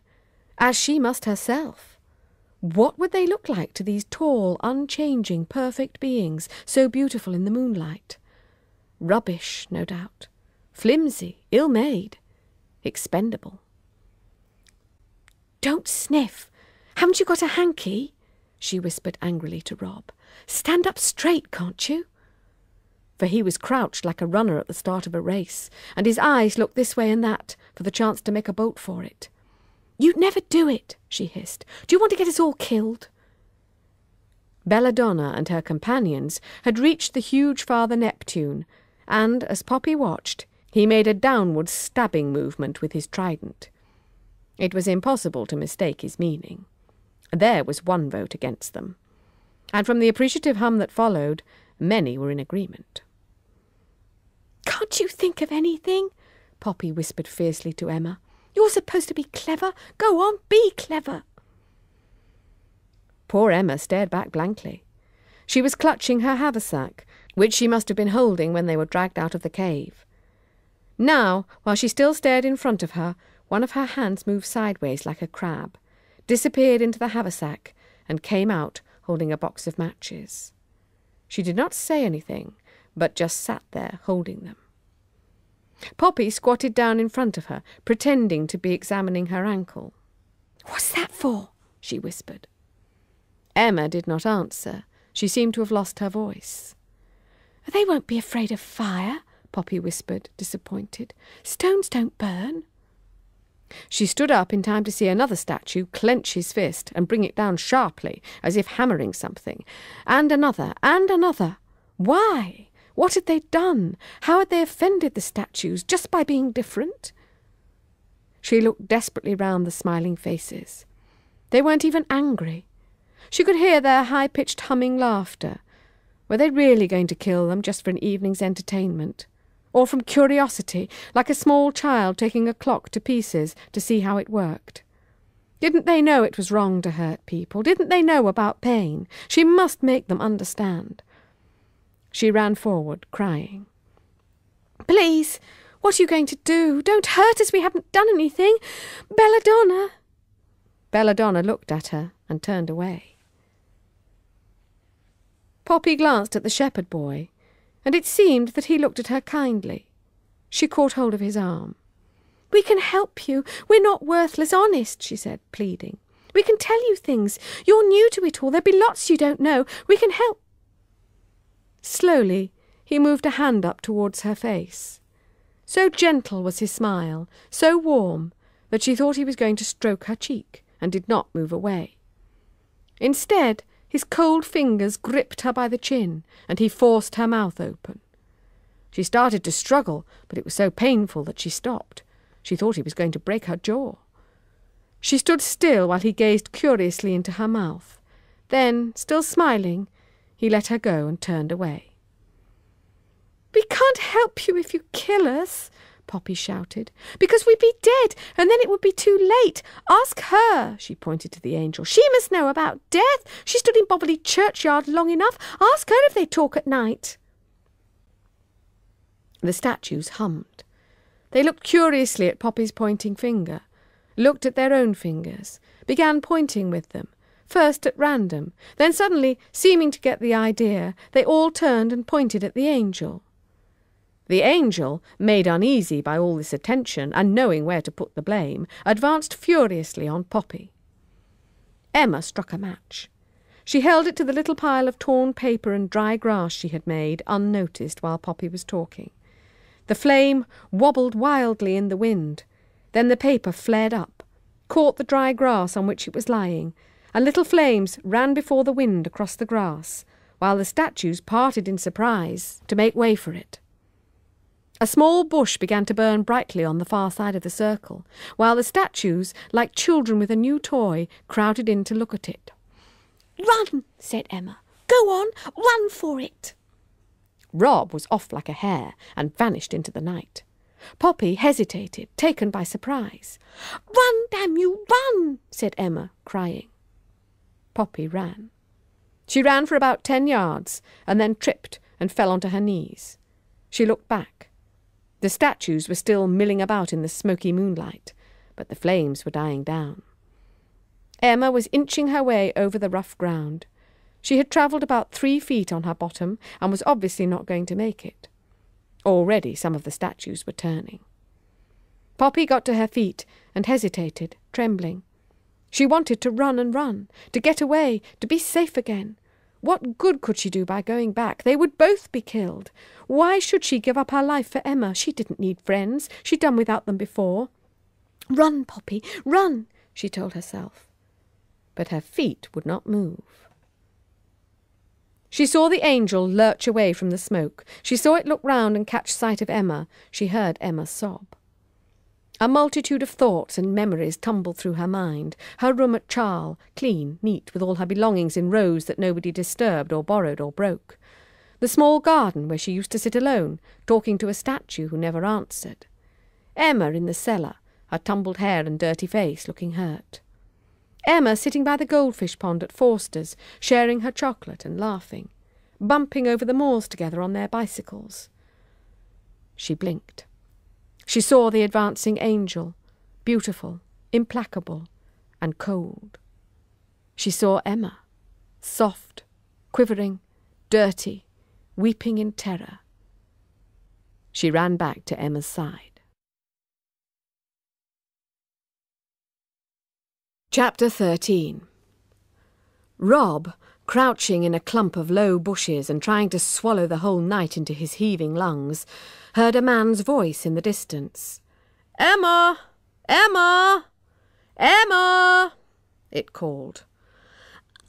as she must herself. What would they look like to these tall, unchanging, perfect beings, so beautiful in the moonlight? Rubbish, no doubt. Flimsy, ill-made, expendable. "Don't sniff. Haven't you got a hanky?" she whispered angrily to Rob. "Stand up straight, can't you?" For he was crouched like a runner at the start of a race, and his eyes looked this way and that for the chance to make a bolt for it. "You'd never do it," she hissed. "Do you want to get us all killed?" Belladonna and her companions had reached the huge Father Neptune, and, as Poppy watched, he made a downward stabbing movement with his trident. It was impossible to mistake his meaning. There was one vote against them, and from the appreciative hum that followed, many were in agreement. "Can't you think of anything?" Poppy whispered fiercely to Emma. "You're supposed to be clever. Go on, be clever." Poor Emma stared back blankly. She was clutching her haversack, which she must have been holding when they were dragged out of the cave. Now, while she still stared in front of her, one of her hands moved sideways like a crab, disappeared into the haversack, and came out holding a box of matches. She did not say anything, but just sat there holding them. Poppy squatted down in front of her, pretending to be examining her ankle. "What's that for?" she whispered. Emma did not answer. She seemed to have lost her voice. "They won't be afraid of fire," Poppy whispered, disappointed. "Stones don't burn." She stood up in time to see another statue clench his fist and bring it down sharply, as if hammering something. And another, and another. Why? What had they done? How had they offended the statues, just by being different? She looked desperately round the smiling faces. They weren't even angry. She could hear their high-pitched humming laughter. Were they really going to kill them just for an evening's entertainment? Or from curiosity, like a small child taking a clock to pieces to see how it worked? Didn't they know it was wrong to hurt people? Didn't they know about pain? She must make them understand. She ran forward, crying. "Please, what are you going to do? Don't hurt us, we haven't done anything. Belladonna!" Belladonna looked at her and turned away. Poppy glanced at the shepherd boy, and it seemed that he looked at her kindly. She caught hold of his arm. "We can help you. We're not worthless, honest," she said, pleading. "We can tell you things. You're new to it all. There'll be lots you don't know. We can help." Slowly, he moved a hand up towards her face. So gentle was his smile, so warm, that she thought he was going to stroke her cheek, and did not move away. Instead, his cold fingers gripped her by the chin, and he forced her mouth open. She started to struggle, but it was so painful that she stopped. She thought he was going to break her jaw. She stood still while he gazed curiously into her mouth. Then, still smiling, he let her go and turned away. "We can't help you if you kill us," Poppy shouted, "because we'd be dead, and then it would be too late. Ask her," she pointed to the angel. "She must know about death. She stood in Bobbley churchyard long enough. Ask her if they talk at night." The statues hummed. They looked curiously at Poppy's pointing finger, looked at their own fingers, began pointing with them, first at random, then suddenly, seeming to get the idea, they all turned and pointed at the angel. The angel, made uneasy by all this attention and knowing where to put the blame, advanced furiously on Poppy. Emma struck a match. She held it to the little pile of torn paper and dry grass she had made, unnoticed while Poppy was talking. The flame wobbled wildly in the wind. Then the paper flared up, caught the dry grass on which it was lying, and little flames ran before the wind across the grass, while the statues parted in surprise to make way for it. A small bush began to burn brightly on the far side of the circle, while the statues, like children with a new toy, crowded in to look at it.
"Run," said Emma. "Go on, run for it."
Rob was off like a hare and vanished into the night. Poppy hesitated, taken by surprise.
"Run, damn you, run," said Emma, crying.
Poppy ran. She ran for about 10 yards and then tripped and fell onto her knees. She looked back. The statues were still milling about in the smoky moonlight, but the flames were dying down. Emma was inching her way over the rough ground. She had travelled about 3 feet on her bottom and was obviously not going to make it. Already some of the statues were turning. Poppy got to her feet and hesitated, trembling. She wanted to run and run, to get away, to be safe again. What good could she do by going back? They would both be killed. Why should she give up her life for Emma? She didn't need friends. She'd done without them before. Run, Poppy, run, she told herself. But her feet would not move. She saw the angel lurch away from the smoke. She saw it look round and catch sight of Emma. She heard Emma sob. A multitude of thoughts and memories tumbled through her mind. Her room at Charle, clean, neat, with all her belongings in rows that nobody disturbed or borrowed or broke. The small garden where she used to sit alone, talking to a statue who never answered. Emma in the cellar, her tumbled hair and dirty face, looking hurt. Emma sitting by the goldfish pond at Forster's, sharing her chocolate and laughing, bumping over the moors together on their bicycles. She blinked. She saw the advancing angel, beautiful, implacable, and cold. She saw Emma, soft, quivering, dirty, weeping in terror. She ran back to Emma's side. Chapter 13. Rob, crouching in a clump of low bushes and trying to swallow the whole night into his heaving lungs, heard a man's voice in the distance. "Emma! Emma! Emma!" it called.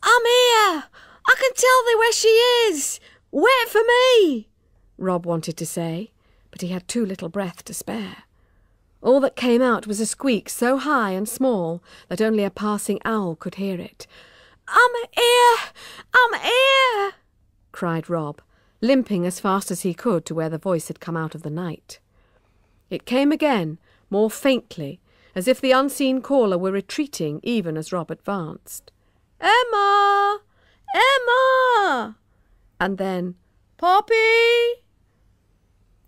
"I'm here! I can tell thee where she is! Wait for me!"
Rob wanted to say, but he had too little breath to spare. All that came out was a squeak so high and small that only a passing owl could hear it.
"I'm here! I'm here!"
cried Rob, limping as fast as he could to where the voice had come out of the night. It came again, more faintly, as if the unseen caller were retreating even as Rob advanced. "Emma! Emma!" And then, "Poppy!"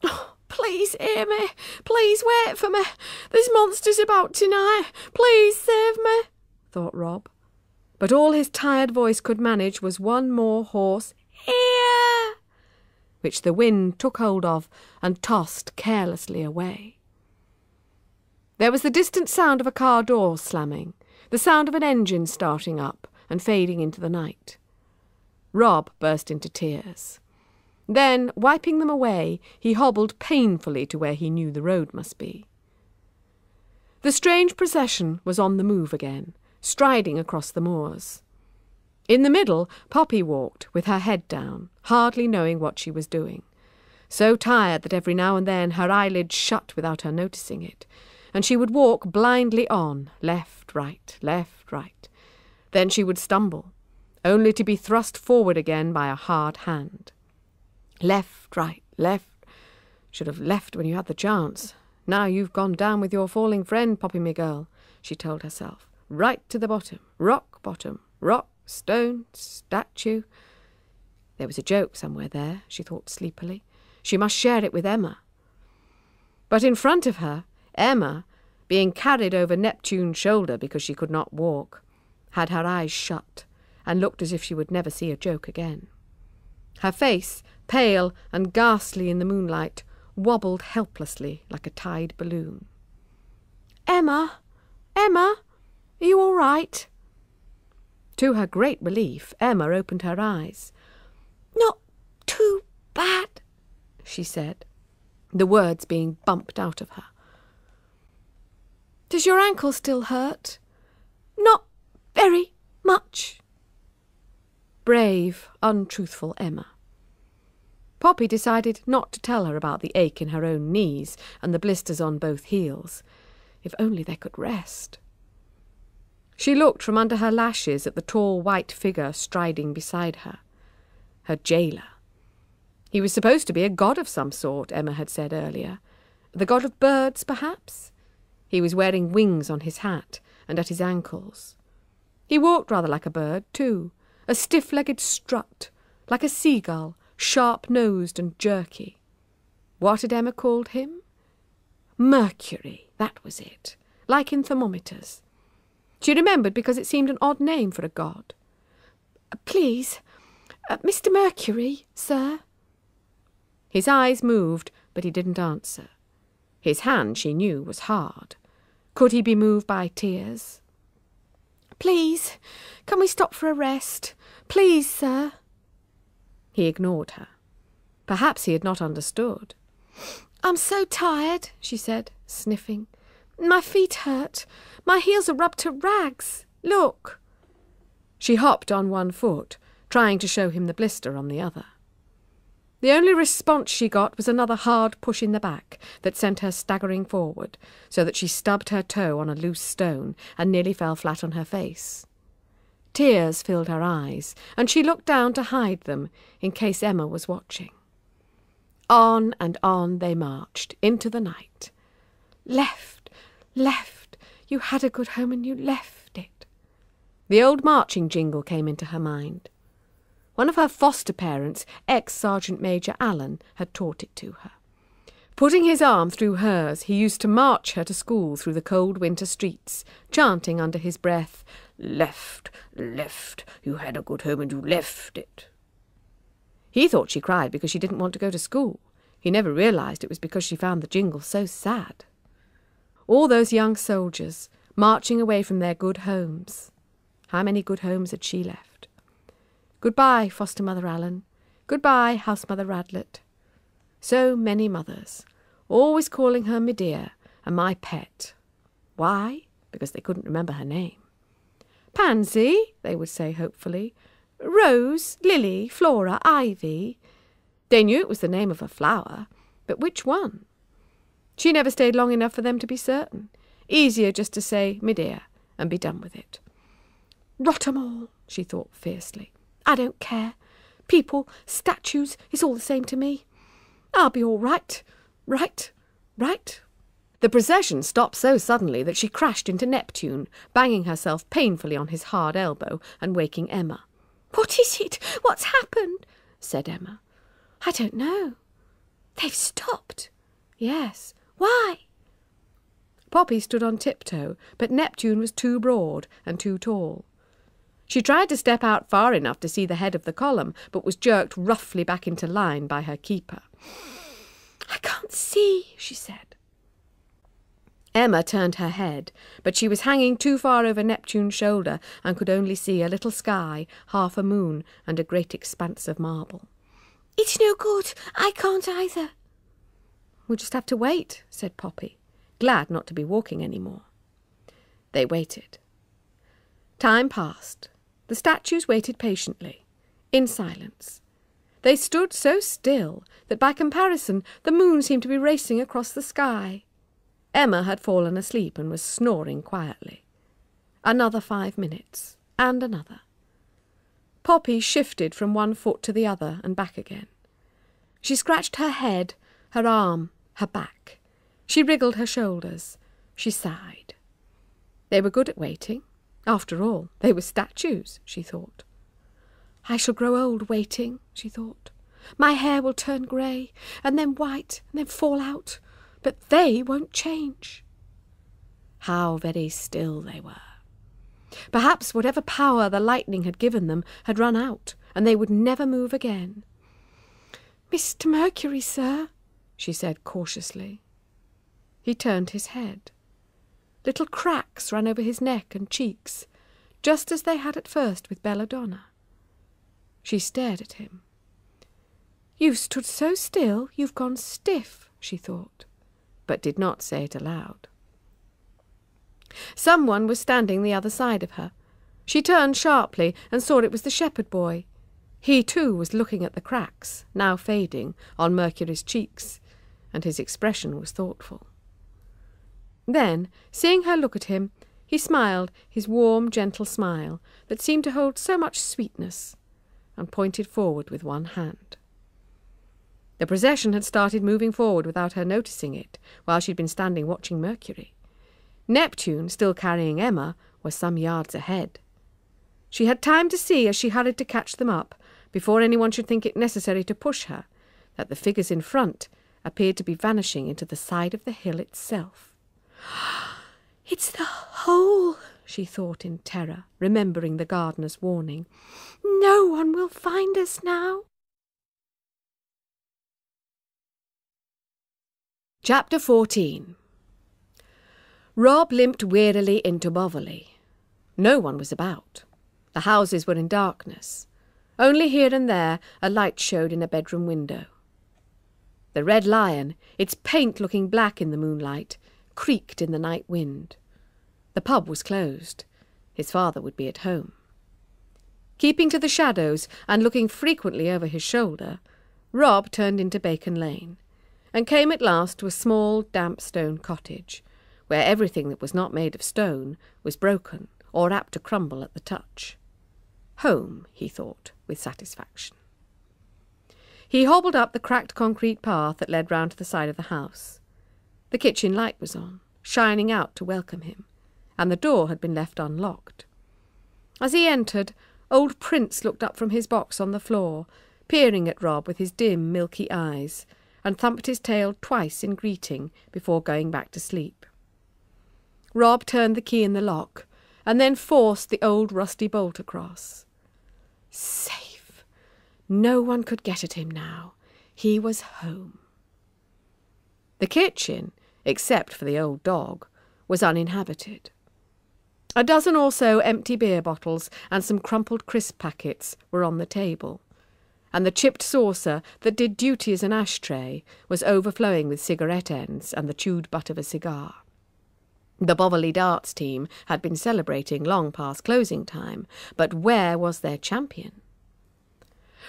"Oh, please hear me. Please wait for me. There's monsters about tonight. Please save me,"
thought Rob. But all his tired voice could manage was one more hoarse "Here!" which the wind took hold of and tossed carelessly away. There was the distant sound of a car door slamming, the sound of an engine starting up and fading into the night. Rob burst into tears. Then, wiping them away, he hobbled painfully to where he knew the road must be. The strange procession was on the move again, striding across the moors. In the middle, Poppy walked, with her head down, hardly knowing what she was doing, so tired that every now and then her eyelids shut without her noticing it, and she would walk blindly on, left, right, left, right. Then she would stumble, only to be thrust forward again by a hard hand. Left, right, left. Should have left when you had the chance. Now you've gone down with your falling friend, Poppy, me girl, she told herself. Right to the bottom, rock, stone, statue. There was a joke somewhere there, she thought sleepily. She must share it with Emma. But in front of her, Emma, being carried over Neptune's shoulder because she could not walk, had her eyes shut and looked as if she would never see a joke again. Her face, pale and ghastly in the moonlight, wobbled helplessly like a tied balloon. "Emma! Emma! Are you all right?" To her great relief, Emma opened her eyes.
"Not too bad,"
she said, the words being bumped out of her. "Does your ankle still hurt?"
"Not very much."
Brave, untruthful Emma. Poppy decided not to tell her about the ache in her own knees and the blisters on both heels. If only they could rest. She looked from under her lashes at the tall white figure striding beside her. Her jailer. He was supposed to be a god of some sort, Emma had said earlier. The god of birds, perhaps? He was wearing wings on his hat and at his ankles. He walked rather like a bird, too, a stiff-legged strut, like a seagull, sharp-nosed and jerky. What had Emma called him? Mercury, that was it, like in thermometers. She remembered because it seemed an odd name for a god. Please, Mr. Mercury, sir. His eyes moved, but he didn't answer. His hand, she knew, was hard. Could he be moved by tears? Please, can we stop for a rest? Please, sir. He ignored her. Perhaps he had not understood. I'm so tired, she said, sniffing. My feet hurt. My heels are rubbed to rags. Look. She hopped on one foot, trying to show him the blister on the other. The only response she got was another hard push in the back that sent her staggering forward, so that she stubbed her toe on a loose stone and nearly fell flat on her face. Tears filled her eyes, and she looked down to hide them in case Emma was watching. On and on they marched, into the night. Left, left, you had a good home and you left it. The old marching jingle came into her mind. One of her foster parents, ex-Sergeant Major Allen, had taught it to her. Putting his arm through hers, he used to march her to school through the cold winter streets, chanting under his breath, "Left, left, you had a good home and you left it." He thought she cried because she didn't want to go to school. He never realised it was because she found the jingle so sad. All those young soldiers, marching away from their good homes. How many good homes had she left? Goodbye, Foster Mother Allen. Goodbye, House Mother Radlett. So many mothers, always calling her me dear and my pet. Why? Because they couldn't remember her name. Pansy, they would say hopefully. Rose, Lily, Flora, Ivy. They knew it was the name of a flower, but which one? She never stayed long enough for them to be certain. Easier just to say me dear and be done with it. Rot 'em all, she thought fiercely. I don't care. People, statues, it's all the same to me. I'll be all right. Right. The procession stopped so suddenly that she crashed into Neptune, banging herself painfully on his hard elbow and waking Emma. What is it? What's happened? Said Emma. I don't know. They've stopped. Yes. Why? Poppy stood on tiptoe, but Neptune was too broad and too tall. She tried to step out far enough to see the head of the column, but was jerked roughly back into line by her keeper. I can't see, she said. Emma turned her head, but she was hanging too far over Neptune's shoulder and could only see a little sky, half a moon, and a great expanse of marble. It's no good. I can't either. We'll just have to wait, said Poppy, glad not to be walking any more. They waited. Time passed. The statues waited patiently, in silence. They stood so still that by comparison the moon seemed to be racing across the sky. Emma had fallen asleep and was snoring quietly. Another 5 minutes, and another. Poppy shifted from one foot to the other and back again. She scratched her head, her arm, her back. She wriggled her shoulders. She sighed. They were good at waiting. After all, they were statues, she thought. I shall grow old waiting, she thought. My hair will turn grey, and then white, and then fall out. But they won't change. How very still they were. Perhaps whatever power the lightning had given them had run out, and they would never move again. Mr. Mercury, sir, she said cautiously. He turned his head. Little cracks ran over his neck and cheeks, just as they had at first with Belladonna. She stared at him. You've stood so still, you've gone stiff, she thought, but did not say it aloud. Someone was standing the other side of her. She turned sharply and saw it was the shepherd boy. He too was looking at the cracks, now fading, on Mercury's cheeks, and his expression was thoughtful. Then, seeing her look at him, he smiled his warm, gentle smile that seemed to hold so much sweetness, and pointed forward with one hand. The procession had started moving forward without her noticing it, while she'd been standing watching Mercury. Neptune, still carrying Emma, was some yards ahead. She had time to see, as she hurried to catch them up, before anyone should think it necessary to push her, that the figures in front appeared to be vanishing into the side of the hill itself. "It's the hole," she thought in terror, remembering the gardener's warning. "No one will find us now." Chapter 14. Rob limped wearily into Boverley. No one was about. The houses were in darkness. Only here and there a light showed in a bedroom window. The Red Lion, its paint looking black in the moonlight, creaked in the night wind. The pub was closed. His father would be at home. Keeping to the shadows and looking frequently over his shoulder, Rob turned into Bacon Lane, and came at last to a small, damp stone cottage, where everything that was not made of stone was broken or apt to crumble at the touch. Home, he thought, with satisfaction. He hobbled up the cracked concrete path that led round to the side of the house. The kitchen light was on, shining out to welcome him, and the door had been left unlocked. As he entered, old Prince looked up from his box on the floor, peering at Rob with his dim, milky eyes, and thumped his tail twice in greeting before going back to sleep. Rob turned the key in the lock, and then forced the old rusty bolt across. Safe. No one could get at him now. He was home. The kitchen, except for the old dog, was uninhabited. A dozen or so empty beer bottles and some crumpled crisp packets were on the table, and the chipped saucer that did duty as an ashtray was overflowing with cigarette ends and the chewed butt of a cigar. The Boverley darts team had been celebrating long past closing time, but where was their champion?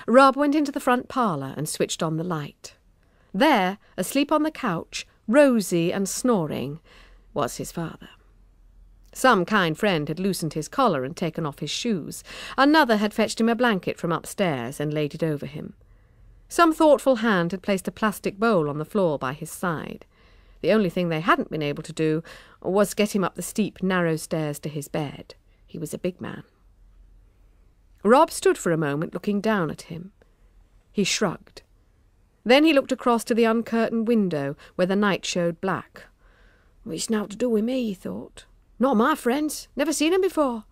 Rob went into the front parlour and switched on the light. There, asleep on the couch, rosy and snoring, was his father. Some kind friend had loosened his collar and taken off his shoes. Another had fetched him a blanket from upstairs and laid it over him. Some thoughtful hand had placed a plastic bowl on the floor by his side. The only thing they hadn't been able to do was get him up the steep, narrow stairs to his bed. He was a big man. Rob stood for a moment looking down at him. He shrugged. Then he looked across to the uncurtained window where the night showed black. "It's naught to do with me," he thought. "Not my friends. Never seen 'em before."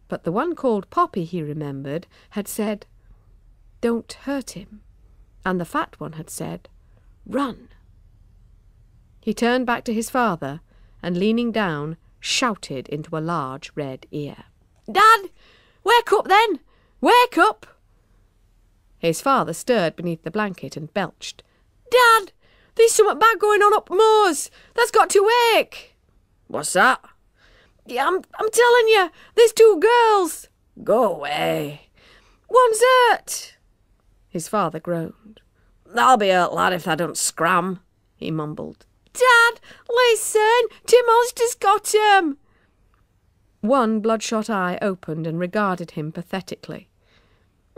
But the one called Poppy, he remembered, had said, "Don't hurt him," and the fat one had said, "Run." He turned back to his father and, leaning down, shouted into a large red ear. "Dad! Wake up, then! Wake up!" His father stirred beneath the blanket and belched. "Dad! There's something bad going on up moors! That's got to wake!" "What's that?" "Yeah, I'm telling you, there's two girls." "Go away." "One's hurt." His father groaned. "They'll be hurt, lad, if they don't scram," he mumbled. "Dad, listen! Tim Hollister's got 'em." One bloodshot eye opened and regarded him pathetically.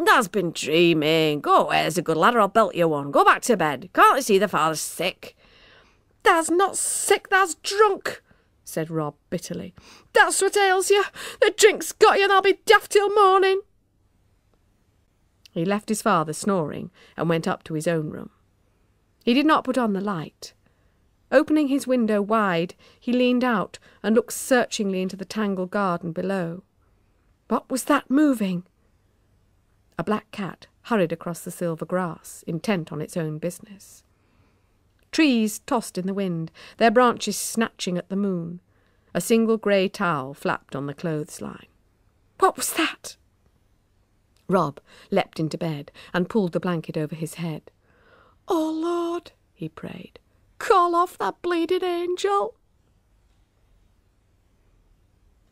"Dad's been dreaming. Go away, there's a good lad, or I'll belt you one. Go back to bed. Can't you see the father's sick?" "Dad's not sick, dad's drunk," said Rob bitterly. "That's what ails you. The drink's got you and I'll be daft till morning." He left his father snoring and went up to his own room. He did not put on the light. Opening his window wide, he leaned out and looked searchingly into the tangled garden below. What was that moving? A black cat hurried across the silver grass, intent on its own business. Trees tossed in the wind, their branches snatching at the moon. A single grey towel flapped on the clothesline. What was that? Rob leapt into bed and pulled the blanket over his head. "Oh, Lord," he prayed, "call off that bleeding angel."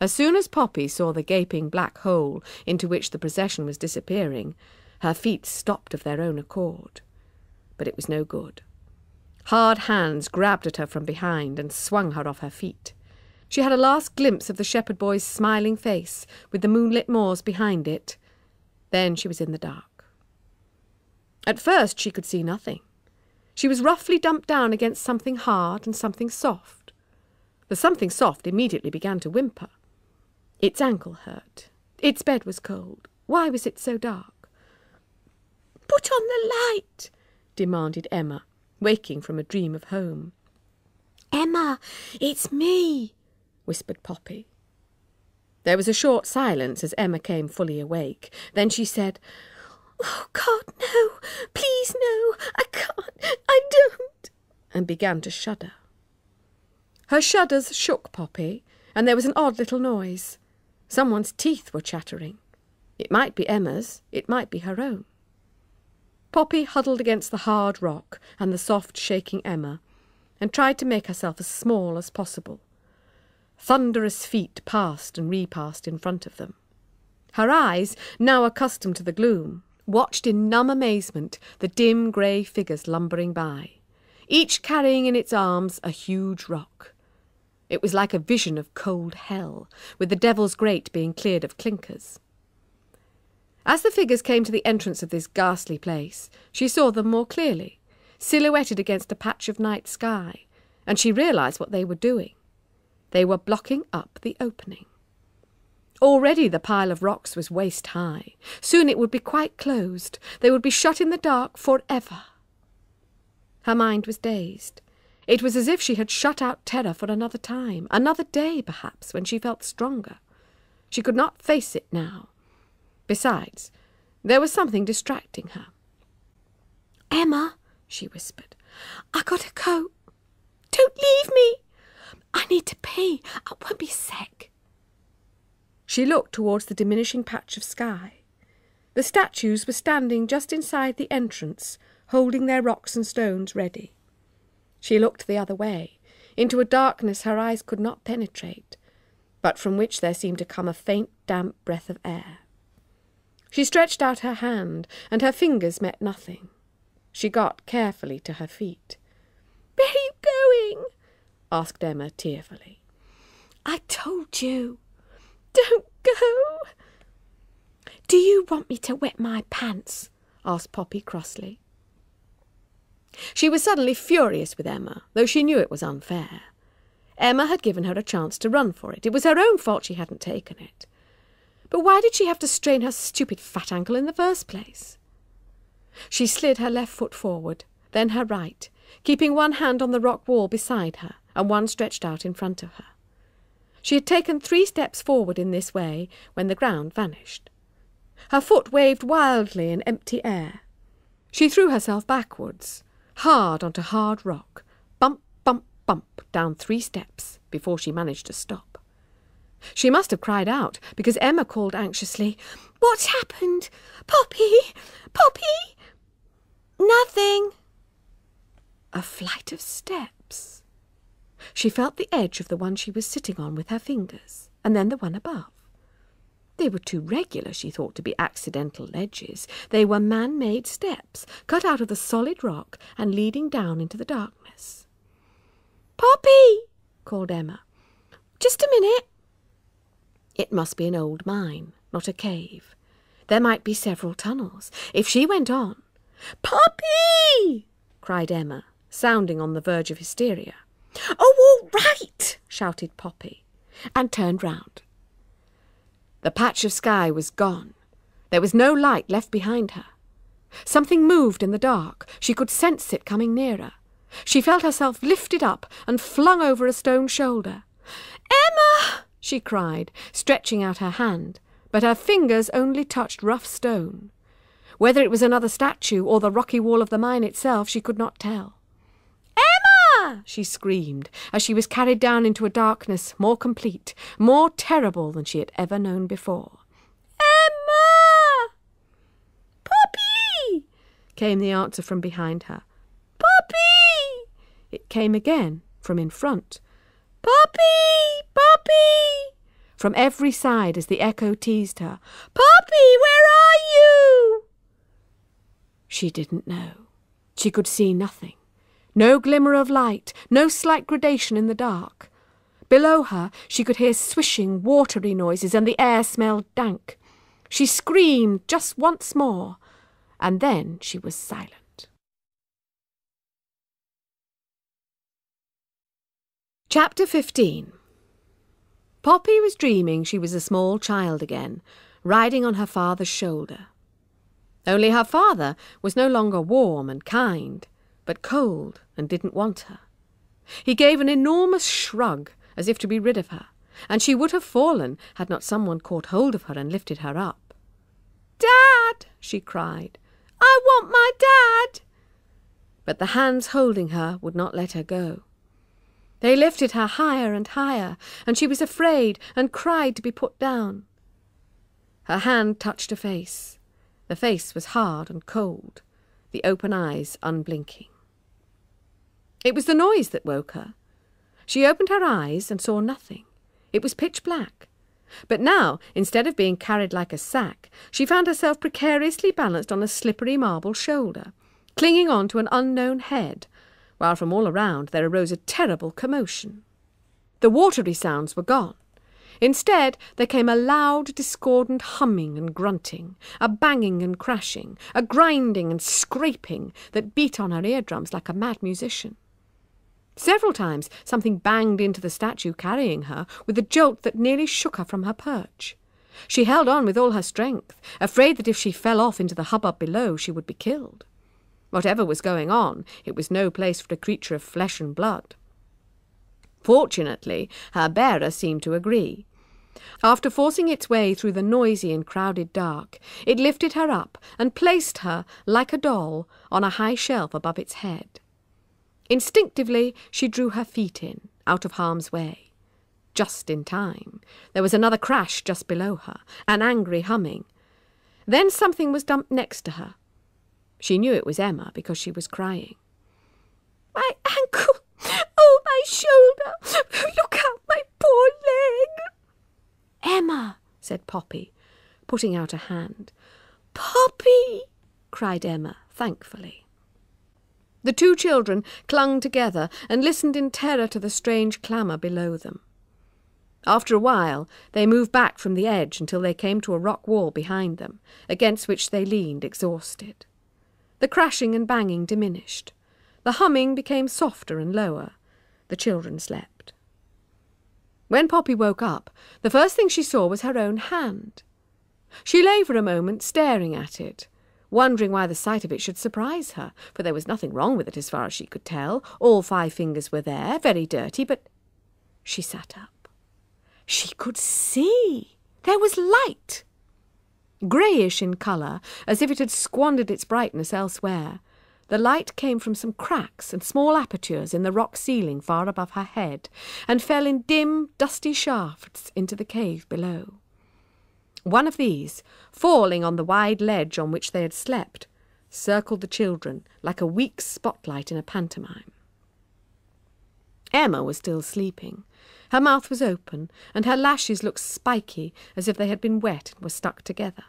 As soon as Poppy saw the gaping black hole into which the procession was disappearing, her feet stopped of their own accord. But it was no good. Hard hands grabbed at her from behind and swung her off her feet. She had a last glimpse of the shepherd boy's smiling face, with the moonlit moors behind it. Then she was in the dark. At first she could see nothing. She was roughly dumped down against something hard and something soft. The something soft immediately began to whimper. Its ankle hurt. Its bed was cold. Why was it so dark?
"Put on the light,"
demanded Emma, waking from a dream of home.
"Emma, it's me,"
whispered Poppy. There was a short silence as Emma came fully awake. Then she said,
"Oh, God, no, please no, I can't, I don't,"
and began to shudder. Her shudders shook Poppy, and there was an odd little noise. Someone's teeth were chattering. It might be Emma's, it might be her own. Poppy huddled against the hard rock and the soft, shaking Emma, and tried to make herself as small as possible. Thunderous feet passed and repassed in front of them. Her eyes, now accustomed to the gloom, watched in numb amazement the dim grey figures lumbering by, each carrying in its arms a huge rock. It was like a vision of cold hell, with the devil's grate being cleared of clinkers. As the figures came to the entrance of this ghastly place, she saw them more clearly, silhouetted against a patch of night sky, and she realised what they were doing. They were blocking up the opening. Already the pile of rocks was waist high. Soon it would be quite closed. They would be shut in the dark forever. Her mind was dazed. It was as if she had shut out terror for another time, another day perhaps, when she felt stronger. She could not face it now. Besides, there was something distracting her.
"Emma," she whispered, "I gotta go. Don't leave me. I need to pee. I won't be a sec."
She looked towards the diminishing patch of sky. The statues were standing just inside the entrance, holding their rocks and stones ready. She looked the other way, into a darkness her eyes could not penetrate, but from which there seemed to come a faint, damp breath of air. She stretched out her hand, and her fingers met nothing. She got carefully to her feet.
"Where are you going?"
asked Emma tearfully.
"I told you. Don't go." "Do you want me to wet my pants?"
asked Poppy crossly. She was suddenly furious with Emma, though she knew it was unfair. Emma had given her a chance to run for it. It was her own fault she hadn't taken it. But why did she have to strain her stupid fat ankle in the first place? She slid her left foot forward, then her right, keeping one hand on the rock wall beside her and one stretched out in front of her. She had taken 3 steps forward in this way when the ground vanished. Her foot waved wildly in empty air. She threw herself backwards, hard onto hard rock, bump, bump, bump, down 3 steps before she managed to stop. She must have cried out, because Emma called anxiously,
"What's happened? Poppy! Poppy!" "Nothing."
A flight of steps. She felt the edge of the one she was sitting on with her fingers, and then the one above. They were too regular, she thought, to be accidental ledges. They were man-made steps, cut out of the solid rock and leading down into the darkness.
"Poppy!"
called Emma.
"Just a minute."
It must be an old mine, not a cave. There might be several tunnels. If she went on...
"Poppy!"
cried Emma, sounding on the verge of hysteria.
"Oh, all right!"
shouted Poppy, and turned round. The patch of sky was gone. There was no light left behind her. Something moved in the dark. She could sense it coming nearer. She felt herself lifted up and flung over a stone shoulder.
"Emma!"
she cried, stretching out her hand, but her fingers only touched rough stone. Whether it was another statue or the rocky wall of the mine itself, she could not tell.
"Emma!"
she screamed, as she was carried down into a darkness more complete, more terrible than she had ever known before.
"Emma!" "Poppy!"
came the answer from behind her.
"Poppy!"
It came again from in front.
"Poppy! Poppy!"
from every side as the echo teased her.
"Poppy, where are you?"
She didn't know. She could see nothing. No glimmer of light, no slight gradation in the dark. Below her she could hear swishing, watery noises, and the air smelled dank. She screamed just once more, and then she was silent. Chapter 15. Poppy was dreaming she was a small child again, riding on her father's shoulder. Only her father was no longer warm and kind, but cold and didn't want her. He gave an enormous shrug as if to be rid of her, and she would have fallen had not someone caught hold of her and lifted her up. "Dad!" she cried. "I want my dad!" But the hands holding her would not let her go. They lifted her higher and higher, and she was afraid and cried to be put down. Her hand touched a face. The face was hard and cold, the open eyes unblinking. It was the noise that woke her. She opened her eyes and saw nothing. It was pitch black. But now, instead of being carried like a sack, she found herself precariously balanced on a slippery marble shoulder, clinging on to an unknown head, while from all around there arose a terrible commotion. The watery sounds were gone. Instead, there came a loud, discordant humming and grunting, a banging and crashing, a grinding and scraping that beat on her eardrums like a mad musician. Several times something banged into the statue carrying her with a jolt that nearly shook her from her perch. She held on with all her strength, afraid that if she fell off into the hubbub below she would be killed. Whatever was going on, it was no place for a creature of flesh and blood. Fortunately, her bearer seemed to agree. After forcing its way through the noisy and crowded dark, it lifted her up and placed her, like a doll, on a high shelf above its head. Instinctively, she drew her feet in, out of harm's way. Just in time. There was another crash just below her, an angry humming. Then something was dumped next to her. She knew it was Emma because she was crying. "My ankle! Oh, my shoulder! Look out, my poor leg!" "Emma," said Poppy, putting out a hand. "Poppy!" cried Emma, thankfully. The two children clung together and listened in terror to the strange clamour below them. After a while, they moved back from the edge until they came to a rock wall behind them, against which they leaned, exhausted. The crashing and banging diminished. The humming became softer and lower. The children slept. When Poppy woke up, the first thing she saw was her own hand. She lay for a moment staring at it, wondering why the sight of it should surprise her, for there was nothing wrong with it as far as she could tell. All 5 fingers were there, very dirty, but she sat up. She could see. There was light. Greyish in colour, as if it had squandered its brightness elsewhere, the light came from some cracks and small apertures in the rock ceiling far above her head, and fell in dim, dusty shafts into the cave below. One of these, falling on the wide ledge on which they had slept, circled the children like a weak spotlight in a pantomime. Emma was still sleeping. Her mouth was open, and her lashes looked spiky, as if they had been wet and were stuck together.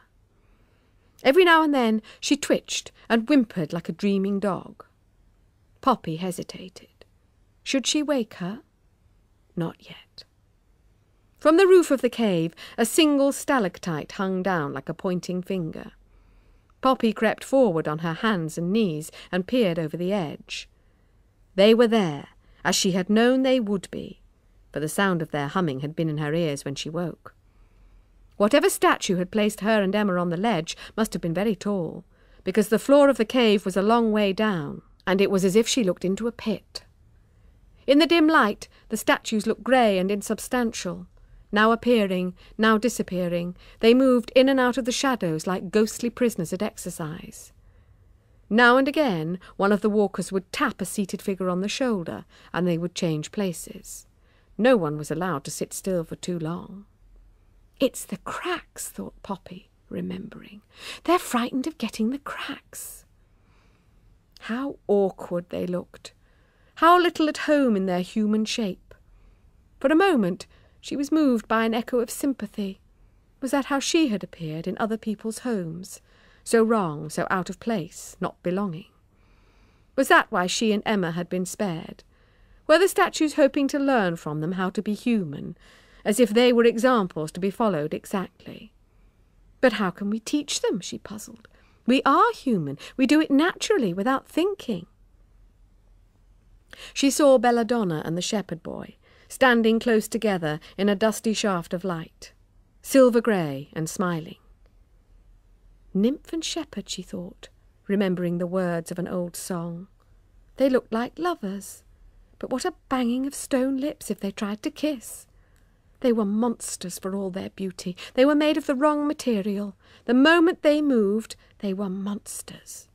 Every now and then she twitched and whimpered like a dreaming dog. Poppy hesitated. Should she wake her? Not yet. From the roof of the cave, a single stalactite hung down like a pointing finger. Poppy crept forward on her hands and knees and peered over the edge. They were there, as she had known they would be, for the sound of their humming had been in her ears when she woke. Whatever statue had placed her and Emma on the ledge must have been very tall, because the floor of the cave was a long way down, and it was as if she looked into a pit. In the dim light, the statues looked grey and insubstantial. Now appearing, now disappearing, they moved in and out of the shadows like ghostly prisoners at exercise. Now and again, one of the walkers would tap a seated figure on the shoulder, and they would change places. No one was allowed to sit still for too long. "It's the cracks," thought Poppy, remembering. "They're frightened of getting the cracks." How awkward they looked. How little at home in their human shape. For a moment, she was moved by an echo of sympathy. Was that how she had appeared in other people's homes? So wrong, so out of place, not belonging. Was that why she and Emma had been spared? Were the statues hoping to learn from them how to be human, as if they were examples to be followed exactly? But how can we teach them, she puzzled. We are human. We do it naturally, without thinking. She saw Belladonna and the shepherd boy, standing close together in a dusty shaft of light, silver grey and smiling. Nymph and shepherd, she thought, remembering the words of an old song. They looked like lovers, but what a banging of stone lips if they tried to kiss. They were monsters for all their beauty. They were made of the wrong material. The moment they moved, they were monsters.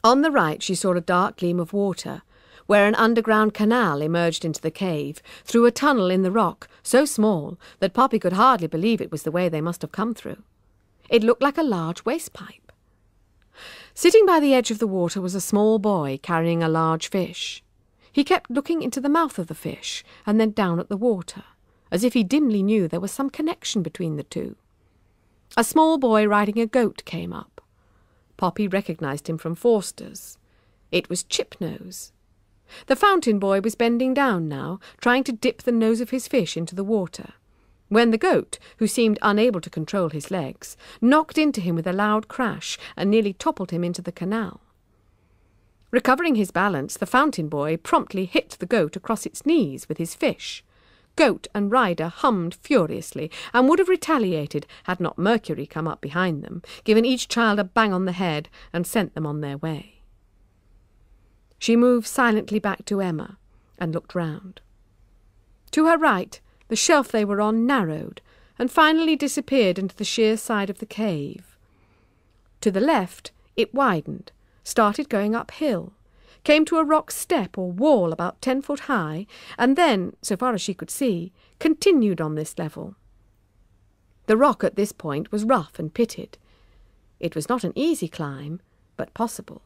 On the right she saw a dark gleam of water, where an underground canal emerged into the cave, through a tunnel in the rock, so small that Poppy could hardly believe it was the way they must have come through. It looked like a large waste pipe. Sitting by the edge of the water was a small boy carrying a large fish. He kept looking into the mouth of the fish and then down at the water, as if he dimly knew there was some connection between the two. A small boy riding a goat came up. Poppy recognised him from Forster's. It was Chipnose. The fountain boy was bending down now, trying to dip the nose of his fish into the water, when the goat, who seemed unable to control his legs, knocked into him with a loud crash and nearly toppled him into the canal. Recovering his balance, the fountain boy promptly hit the goat across its knees with his fish. Goat and rider hummed furiously and would have retaliated had not Mercury come up behind them, given each child a bang on the head and sent them on their way. She moved silently back to Emma and looked round. To her right, the shelf they were on narrowed and finally disappeared into the sheer side of the cave. To the left, it widened, started going uphill, came to a rock step or wall about 10 foot high, and then, so far as she could see, continued on this level. The rock at this point was rough and pitted. It was not an easy climb, but possible,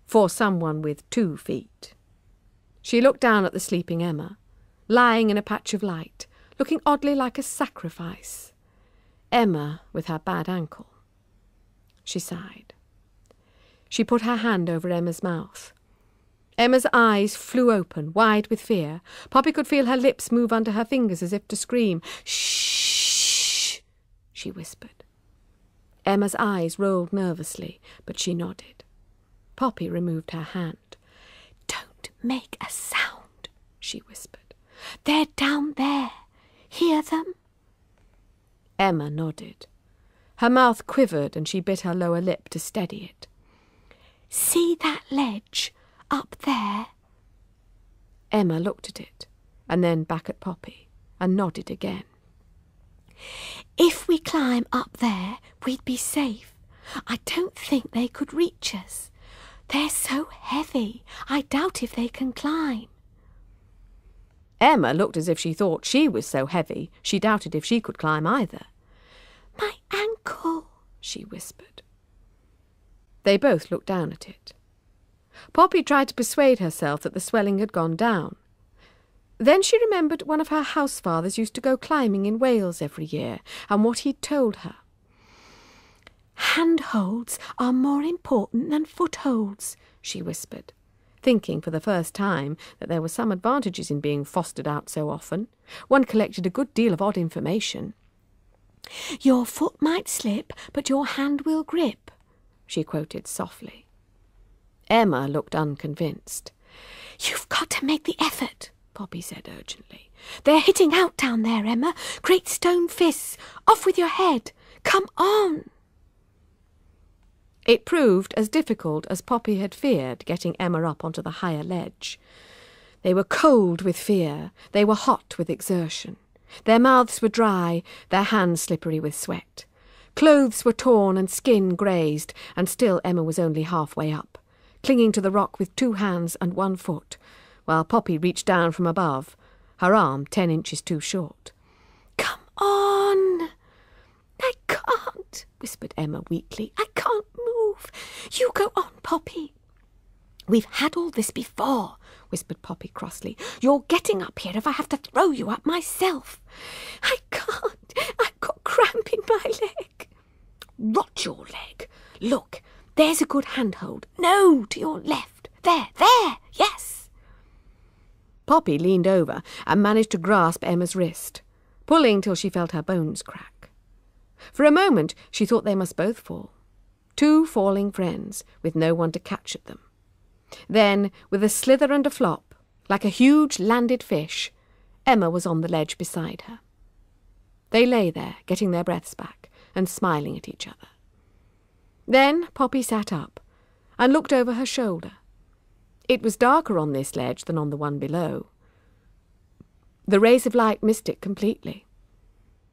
for someone with 2 feet. She looked down at the sleeping Emma, lying in a patch of light, looking oddly like a sacrifice. Emma with her bad ankle. She sighed. She put her hand over Emma's mouth. Emma's eyes flew open, wide with fear. Poppy could feel her lips move under her fingers as if to scream. "Shh!" she whispered. Emma's eyes rolled nervously, but she nodded. Poppy removed her hand. "Don't make a sound," she whispered. "They're down there. Hear them?" Emma nodded. Her mouth quivered and she bit her lower lip to steady it. "See that ledge up there?" Emma looked at it, and then back at Poppy, and nodded again. "If we climb up there, we'd be safe. I don't think they could reach us. They're so heavy, I doubt if they can climb." Emma looked as if she thought she was so heavy she doubted if she could climb either. "My ankle," she whispered. They both looked down at it. Poppy tried to persuade herself that the swelling had gone down. Then she remembered one of her housefathers used to go climbing in Wales every year, and what he'd told her. "Handholds are more important than footholds," she whispered, thinking for the first time that there were some advantages in being fostered out so often. One collected a good deal of odd information. "Your foot might slip, but your hand will grip," she quoted softly. Emma looked unconvinced. "You've got to make the effort," Poppy said urgently. "They're hitting out down there, Emma. Great stone fists. Off with your head. Come on." It proved as difficult as Poppy had feared, getting Emma up onto the higher ledge. They were cold with fear. They were hot with exertion. Their mouths were dry, their hands slippery with sweat. Clothes were torn and skin grazed, and still Emma was only halfway up, clinging to the rock with 2 hands and 1 foot, while Poppy reached down from above, her arm 10 inches too short. "Come on!" "I can't," whispered Emma weakly. "I can't move. You go on, Poppy." "We've had all this before," whispered Poppy crossly. "You're getting up here if I have to throw you up myself." "I can't. I've got cramp in my leg." "Rot your leg. Look, there's a good handhold. No, to your left. There, yes." Poppy leaned over and managed to grasp Emma's wrist, pulling till she felt her bones crack. For a moment she thought they must both fall. 2 falling friends with no one to catch at them. Then, with a slither and a flop, like a huge landed fish, Emma was on the ledge beside her. They lay there, getting their breaths back and smiling at each other. Then Poppy sat up and looked over her shoulder. It was darker on this ledge than on the one below. The rays of light missed it completely.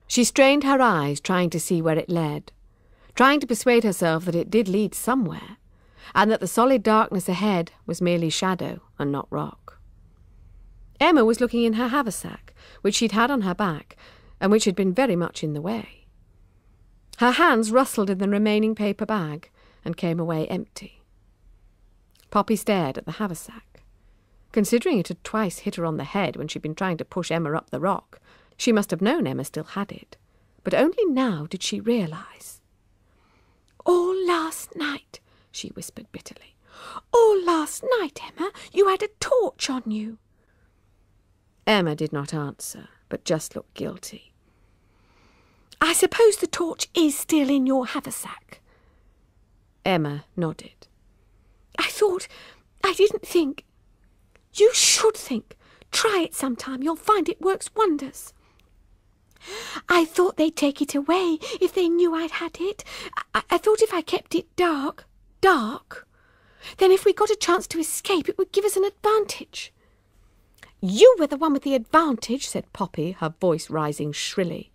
She strained her eyes, trying to see where it led, trying to persuade herself that it did lead somewhere, and that the solid darkness ahead was merely shadow and not rock. Emma was looking in her haversack, which she'd had on her back, and which had been very much in the way. Her hands rustled in the remaining paper bag and came away empty. Poppy stared at the haversack. Considering it had twice hit her on the head when she'd been trying to push Emma up the rock, she must have known Emma still had it, but only now did she realise. "All last night," she whispered bitterly. "All last night, Emma, you had a torch on you." Emma did not answer, but just looked guilty. "I suppose the torch is still in your haversack?" Emma nodded. I didn't think. You should think. Try it sometime. You'll find it works wonders. I thought they'd take it away if they knew I'd had it. I thought if I kept it dark, then if we got a chance to escape, it would give us an advantage." "You were the one with the advantage," said Poppy, her voice rising shrilly.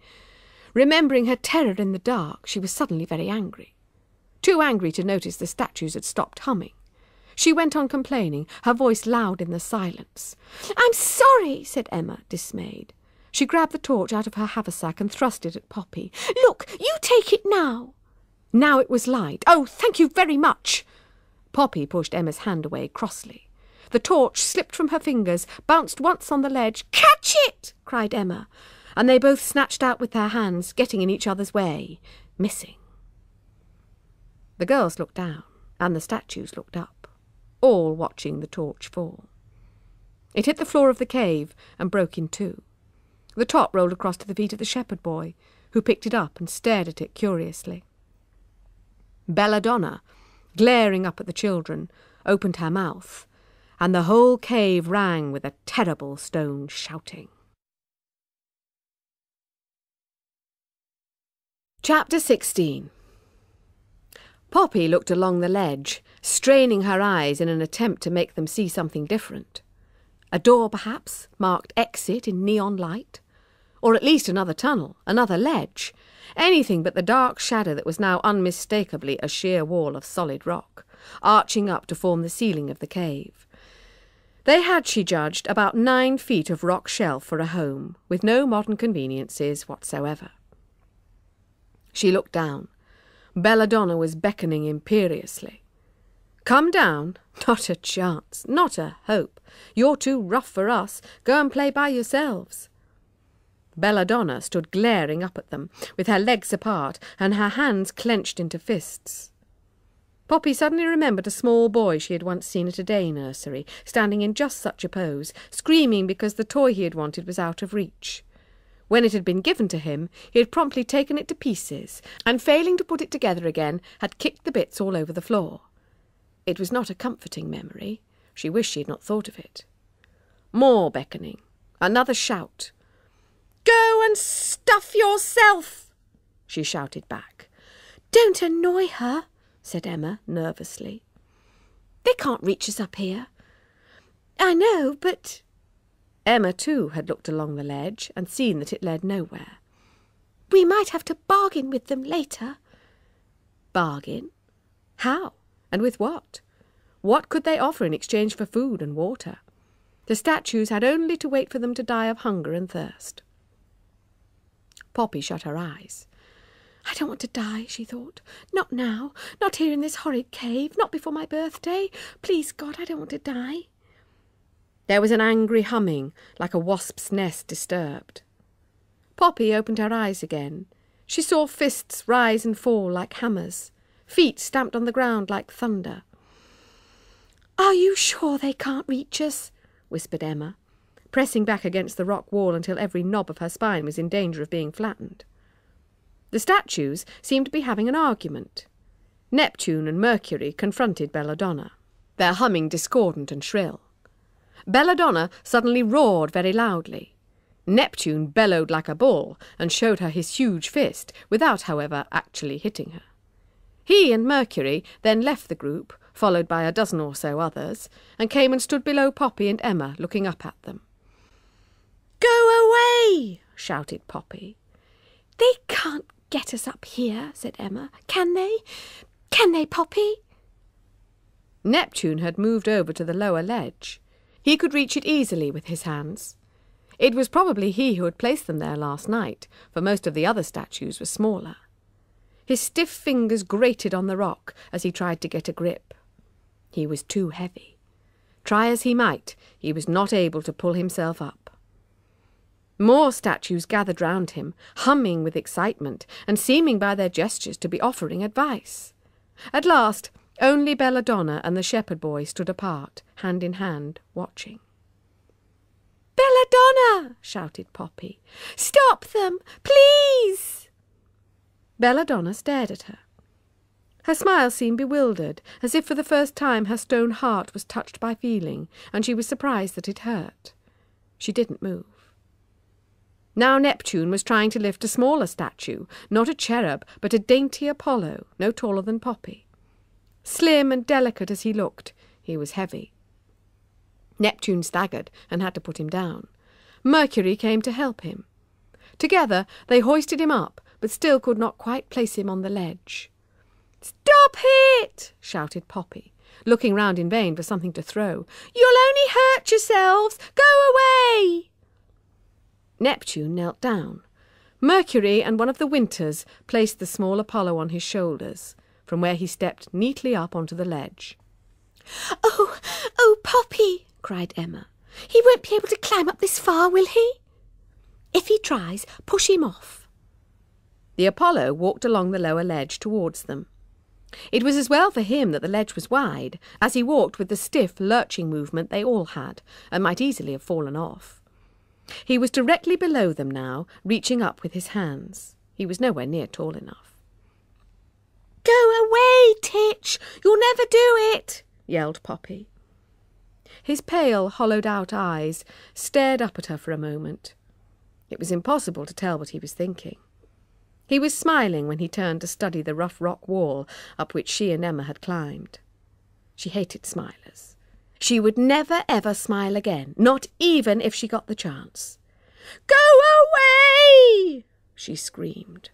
Remembering her terror in the dark, she was suddenly very angry. Too angry to notice the statues had stopped humming. She went on complaining, her voice loud in the silence. "I'm sorry," said Emma, dismayed. She grabbed the torch out of her haversack and thrust it at Poppy. "Look, you take it now." Now it was light. "Oh, thank you very much." Poppy pushed Emma's hand away crossly. The torch slipped from her fingers, bounced once on the ledge. "Catch it!" cried Emma, and they both snatched out with their hands, getting in each other's way, missing. The girls looked down, and the statues looked up, all watching the torch fall. It hit the floor of the cave and broke in two. The top rolled across to the feet of the shepherd boy, who picked it up and stared at it curiously. Belladonna, glaring up at the children, opened her mouth, and the whole cave rang with a terrible stone shouting. Chapter 16. Poppy looked along the ledge, straining her eyes in an attempt to make them see something different. A door, perhaps, marked exit in neon light. Or at least another tunnel, another ledge. Anything but the dark shadow that was now unmistakably a sheer wall of solid rock, arching up to form the ceiling of the cave. They had, she judged, about 9 feet of rock shelf for a home, with no modern conveniences whatsoever. She looked down. Belladonna was beckoning imperiously. "Come down? Not a chance, not a hope. You're too rough for us. Go and play by yourselves." Belladonna stood glaring up at them, with her legs apart and her hands clenched into fists. Poppy suddenly remembered a small boy she had once seen at a day nursery, standing in just such a pose, screaming because the toy he had wanted was out of reach. When it had been given to him, he had promptly taken it to pieces, and failing to put it together again, had kicked the bits all over the floor. It was not a comforting memory. She wished she had not thought of it. More beckoning. Another shout. "Go and stuff yourself!" she shouted back. "Don't annoy her," said Emma nervously. "They can't reach us up here." "I know, but—" Emma, too, had looked along the ledge and seen that it led nowhere. "We might have to bargain with them later." Bargain? How? And with what? What could they offer in exchange for food and water? The statues had only to wait for them to die of hunger and thirst. Poppy shut her eyes. "I don't want to die," she thought. "Not now. Not here in this horrid cave. Not before my birthday. Please, God, I don't want to die." There was an angry humming, like a wasp's nest disturbed. Poppy opened her eyes again. She saw fists rise and fall like hammers, feet stamped on the ground like thunder. "Are you sure they can't reach us?" whispered Emma, pressing back against the rock wall until every knob of her spine was in danger of being flattened. The statues seemed to be having an argument. Neptune and Mercury confronted Belladonna, their humming discordant and shrill. Belladonna suddenly roared very loudly. Neptune bellowed like a bull and showed her his huge fist, without, however, actually hitting her. He and Mercury then left the group, followed by a dozen or so others, and came and stood below Poppy and Emma, looking up at them.
"Go away!" shouted Poppy.
"They can't get us up here," said Emma. "Can they? Can they, Poppy?" Neptune had moved over to the lower ledge. He could reach it easily with his hands. It was probably he who had placed them there last night, for most of the other statues were smaller. His stiff fingers grated on the rock as he tried to get a grip. He was too heavy. Try as he might, he was not able to pull himself up. More statues gathered round him, humming with excitement, and seeming by their gestures to be offering advice. At last, only Belladonna and the shepherd boy stood apart, hand in hand, watching.
"Belladonna!" shouted Poppy. "Stop them, please!"
Belladonna stared at her. Her smile seemed bewildered, as if for the first time her stone heart was touched by feeling, and she was surprised that it hurt. She didn't move. Now Neptune was trying to lift a smaller statue, not a cherub, but a dainty Apollo, no taller than Poppy. Slim and delicate as he looked, he was heavy. Neptune staggered and had to put him down. Mercury came to help him. Together they hoisted him up, but still could not quite place him on the ledge.
"Stop it!"
shouted Poppy, looking round in vain for something to throw.
"You'll only hurt yourselves! Go away!"
Neptune knelt down. Mercury and one of the Winters placed the small Apollo on his shoulders, from where he stepped neatly up onto the ledge.
Oh, Poppy!" cried Emma. "He won't be able to climb up this far, will he?" "If he tries, push him off."
The Apollo walked along the lower ledge towards them. It was as well for him that the ledge was wide, as he walked with the stiff, lurching movement they all had, and might easily have fallen off. He was directly below them now, reaching up with his hands. He was nowhere near tall enough.
"Go away, Titch! You'll never do it!"
yelled Poppy. His pale, hollowed-out eyes stared up at her for a moment. It was impossible to tell what he was thinking. He was smiling when he turned to study the rough rock wall up which she and Emma had climbed. She hated smilers. She would never ever smile again, not even if she got the chance.
"Go away!"
she screamed.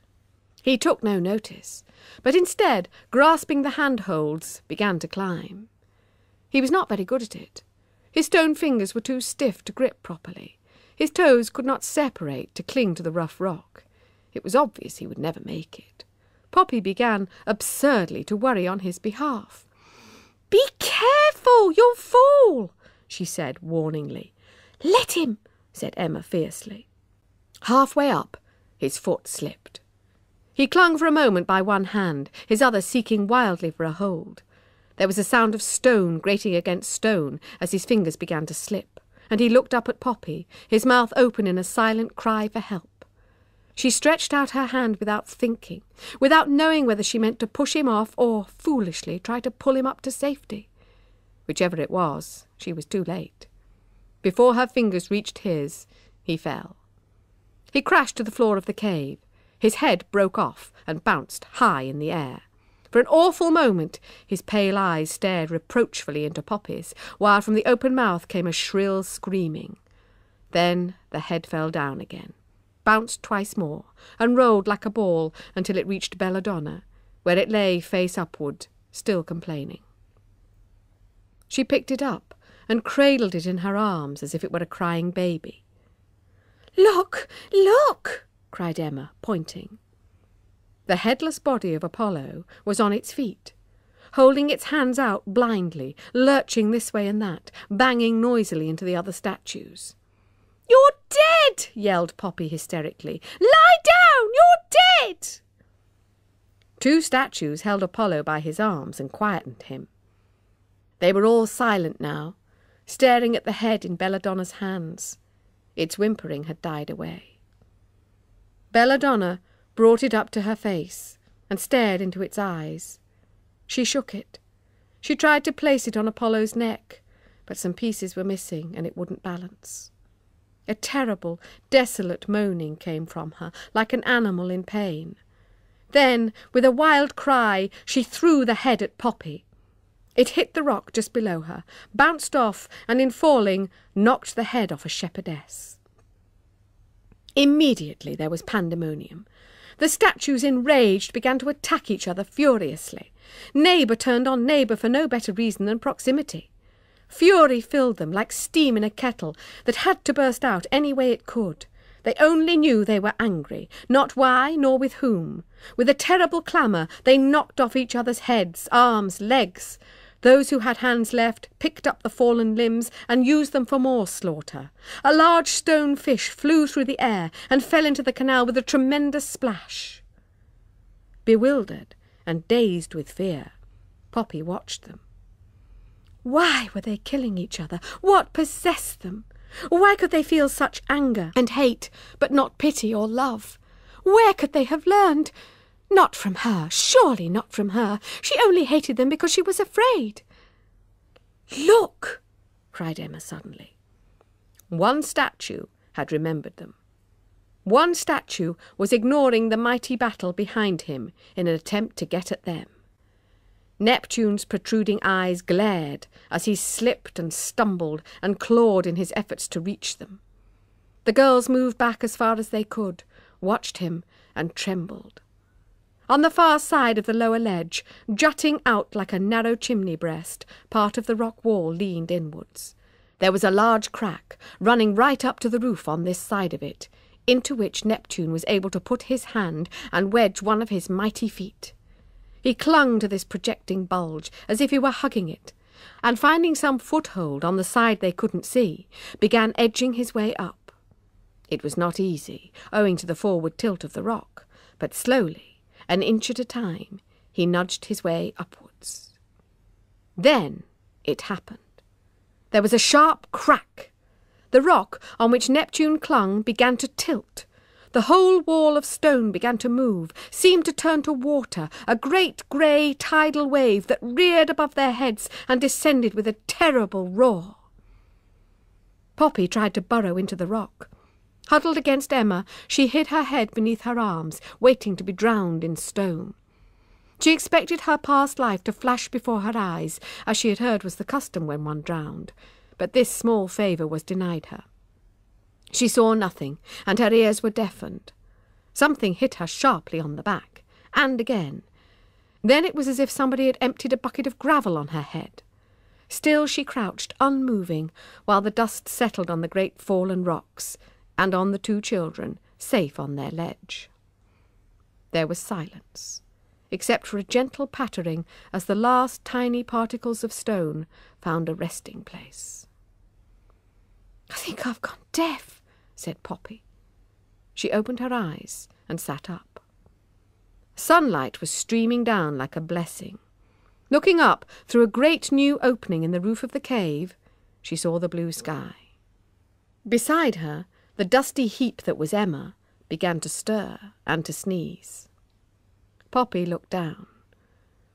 He took no notice, but instead, grasping the handholds, began to climb. He was not very good at it. His stone fingers were too stiff to grip properly. His toes could not separate to cling to the rough rock. It was obvious he would never make it. Poppy began absurdly to worry on his behalf.
"Be careful, you'll fall,"
she said warningly.
"Let him,"
said Emma fiercely. Halfway up, his foot slipped. He clung for a moment by one hand, his other seeking wildly for a hold. There was a sound of stone grating against stone as his fingers began to slip, and he looked up at Poppy, his mouth open in a silent cry for help. She stretched out her hand without thinking, without knowing whether she meant to push him off or, foolishly, try to pull him up to safety. Whichever it was, she was too late. Before her fingers reached his, he fell. He crashed to the floor of the cave. His head broke off and bounced high in the air. For an awful moment his pale eyes stared reproachfully into Poppy's, while from the open mouth came a shrill screaming. Then the head fell down again, bounced twice more, and rolled like a ball until it reached Belladonna, where it lay face upward, still complaining. She picked it up and cradled it in her arms as if it were a crying baby.
"Look, look!"
cried Emma, pointing. The headless body of Apollo was on its feet, holding its hands out blindly, lurching this way and that, banging noisily into the other statues.
"You're dead!"
yelled Poppy hysterically.
"Lie down! You're dead!"
Two statues held Apollo by his arms and quietened him. They were all silent now, staring at the head in Belladonna's hands. Its whimpering had died away. Belladonna brought it up to her face and stared into its eyes. She shook it. She tried to place it on Apollo's neck, but some pieces were missing and it wouldn't balance. A terrible, desolate moaning came from her, like an animal in pain. Then, with a wild cry, she threw the head at Poppy. It hit the rock just below her, bounced off, and in falling, knocked the head off a shepherdess. Immediately there was pandemonium. The statues, enraged, began to attack each other furiously. Neighbour turned on neighbour for no better reason than proximity. Fury filled them like steam in a kettle that had to burst out any way it could. They only knew they were angry, not why nor with whom. With a terrible clamour they knocked off each other's heads, arms, legs. Those who had hands left picked up the fallen limbs and used them for more slaughter. A large stone fish flew through the air and fell into the canal with a tremendous splash. Bewildered and dazed with fear, Poppy watched them. Why were they killing each other? What possessed them? Why could they feel such anger and hate, but not pity or love? Where could they have learned? Not from her, surely not from her. She only hated them because she was afraid. "Look!" cried Emma suddenly. One statue had remembered them. One statue was ignoring the mighty battle behind him in an attempt to get at them. Neptune's protruding eyes glared as he slipped and stumbled and clawed in his efforts to reach them. The girls moved back as far as they could, watched him, and trembled. On the far side of the lower ledge, jutting out like a narrow chimney breast, part of the rock wall leaned inwards. There was a large crack, running right up to the roof on this side of it, into which Neptune was able to put his hand and wedge one of his mighty feet. He clung to this projecting bulge as if he were hugging it, and finding some foothold on the side they couldn't see, began edging his way up. It was not easy, owing to the forward tilt of the rock, but slowly, an inch at a time, he nudged his way upwards. Then it happened. There was a sharp crack. The rock on which Neptune clung began to tilt. The whole wall of stone began to move, seemed to turn to water, a great grey tidal wave that reared above their heads and descended with a terrible roar. Poppy tried to burrow into the rock. Huddled against Emma, she hid her head beneath her arms, waiting to be drowned in stone. She expected her past life to flash before her eyes, as she had heard was the custom when one drowned, but this small favour was denied her. She saw nothing, and her ears were deafened. Something hit her sharply on the back, and again. Then it was as if somebody had emptied a bucket of gravel on her head. Still she crouched, unmoving, while the dust settled on the great fallen rocks, and on the two children, safe on their ledge. There was silence, except for a gentle pattering as the last tiny particles of stone found a resting place. "I think I've gone deaf," said Poppy. She opened her eyes and sat up. Sunlight was streaming down like a blessing. Looking up through a great new opening in the roof of the cave, she saw the blue sky. Beside her, the dusty heap that was Emma began to stir and to sneeze. Poppy looked down.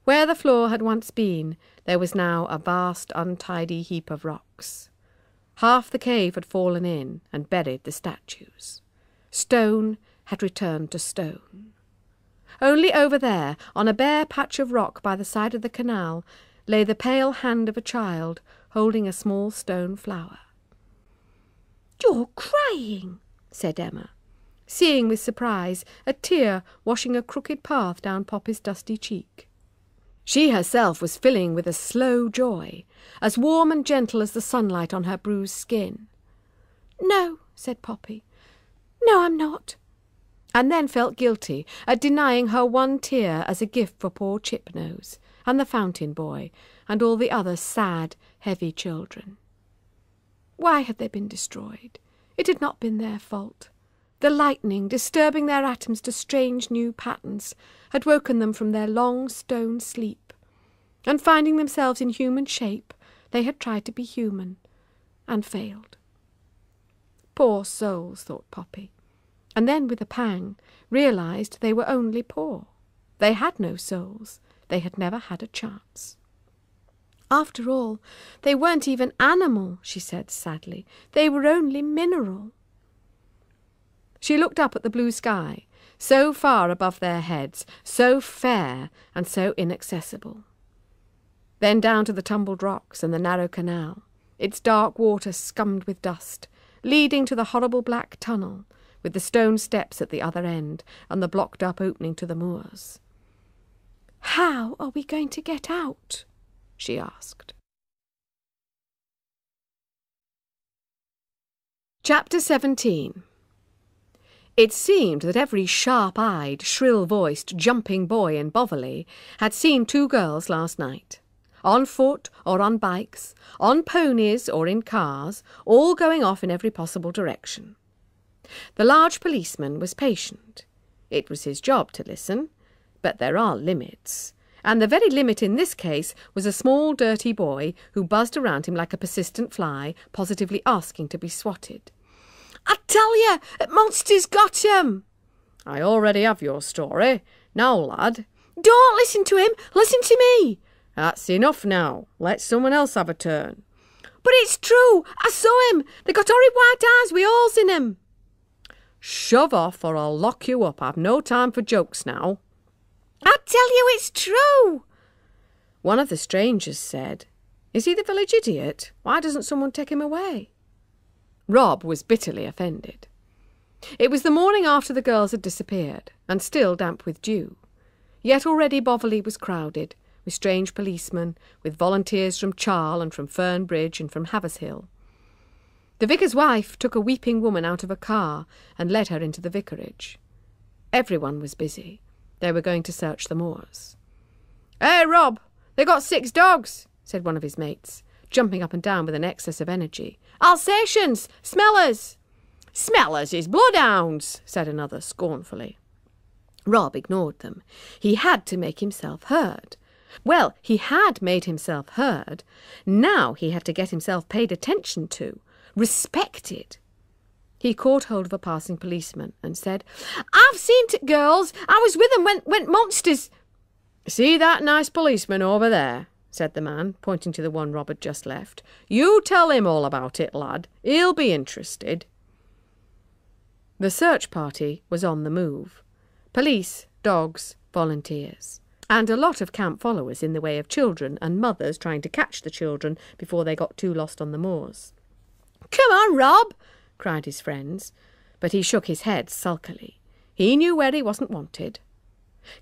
Where the floor had once been, there was now a vast, untidy heap of rocks. Half the cave had fallen in and buried the statues. Stone had returned to stone. Only over there, on a bare patch of rock by the side of the canal, lay the pale hand of a child holding a small stone flower. "You're crying," said Emma, seeing with surprise a tear washing a crooked path down Poppy's dusty cheek. She herself was filling with a slow joy, as warm and gentle as the sunlight on her bruised skin. "No," said Poppy. "No, I'm not." And then felt guilty at denying her one tear as a gift for poor Chipnose, and the fountain boy, and all the other sad, heavy children. Why had they been destroyed? It had not been their fault. The lightning, disturbing their atoms to strange new patterns, had woken them from their long stone sleep, and finding themselves in human shape, they had tried to be human, and failed. Poor souls, thought Poppy, and then with a pang realised they were only poor. They had no souls. They had never had a chance. After all, they weren't even animal, she said sadly. They were only mineral. She looked up at the blue sky, so far above their heads, so fair and so inaccessible. Then down to the tumbled rocks and the narrow canal, its dark water scummed with dust, leading to the horrible black tunnel, with the stone steps at the other end and the blocked-up opening to the moors. "How are we going to get out?" she asked. Chapter 17. It seemed that every sharp-eyed, shrill-voiced, jumping boy in Boverley had seen two girls last night, on foot or on bikes, on ponies or in cars, all going off in every possible direction. The large policeman was patient. It was his job to listen, but there are limits, and the very limit in this case was a small dirty boy who buzzed around him like a persistent fly, positively asking to be swatted. "I tell you, monster's got him!" "I already have your story. Now, lad—" "Don't listen to him, listen to me!" "That's enough now. Let someone else have a turn." "But it's true, I saw him. They got horrid white eyes with holes in them." "Shove off or I'll lock you up. I've no time for jokes now." "I tell you it's true." One of the strangers said, "Is he the village idiot? Why doesn't someone take him away?" Rob was bitterly offended. It was the morning after the girls had disappeared, and still damp with dew. Yet already Boverley was crowded, with strange policemen, with volunteers from Charle and from Fernbridge and from Havershill. The vicar's wife took a weeping woman out of a car and led her into the vicarage. Everyone was busy. They were going to search the moors. "Hey, Rob, they got 6 dogs," said one of his mates, jumping up and down with an excess of energy. "Alsatians! Smellers!" "Smellers is bloodhounds," said another scornfully. Rob ignored them. He had to make himself heard. Well, he had made himself heard. Now he had to get himself paid attention to, respected. He caught hold of a passing policeman and said, "I've seen it, girls. I was with them when monsters—" "See that nice policeman over there?" said the man, pointing to the one Rob had just left. "You tell him all about it, lad. He'll be interested." The search party was on the move. Police, dogs, volunteers, and a lot of camp followers in the way of children and mothers trying to catch the children before they got too lost on the moors. "Come on, Rob!" cried his friends, but he shook his head sulkily. He knew where he wasn't wanted.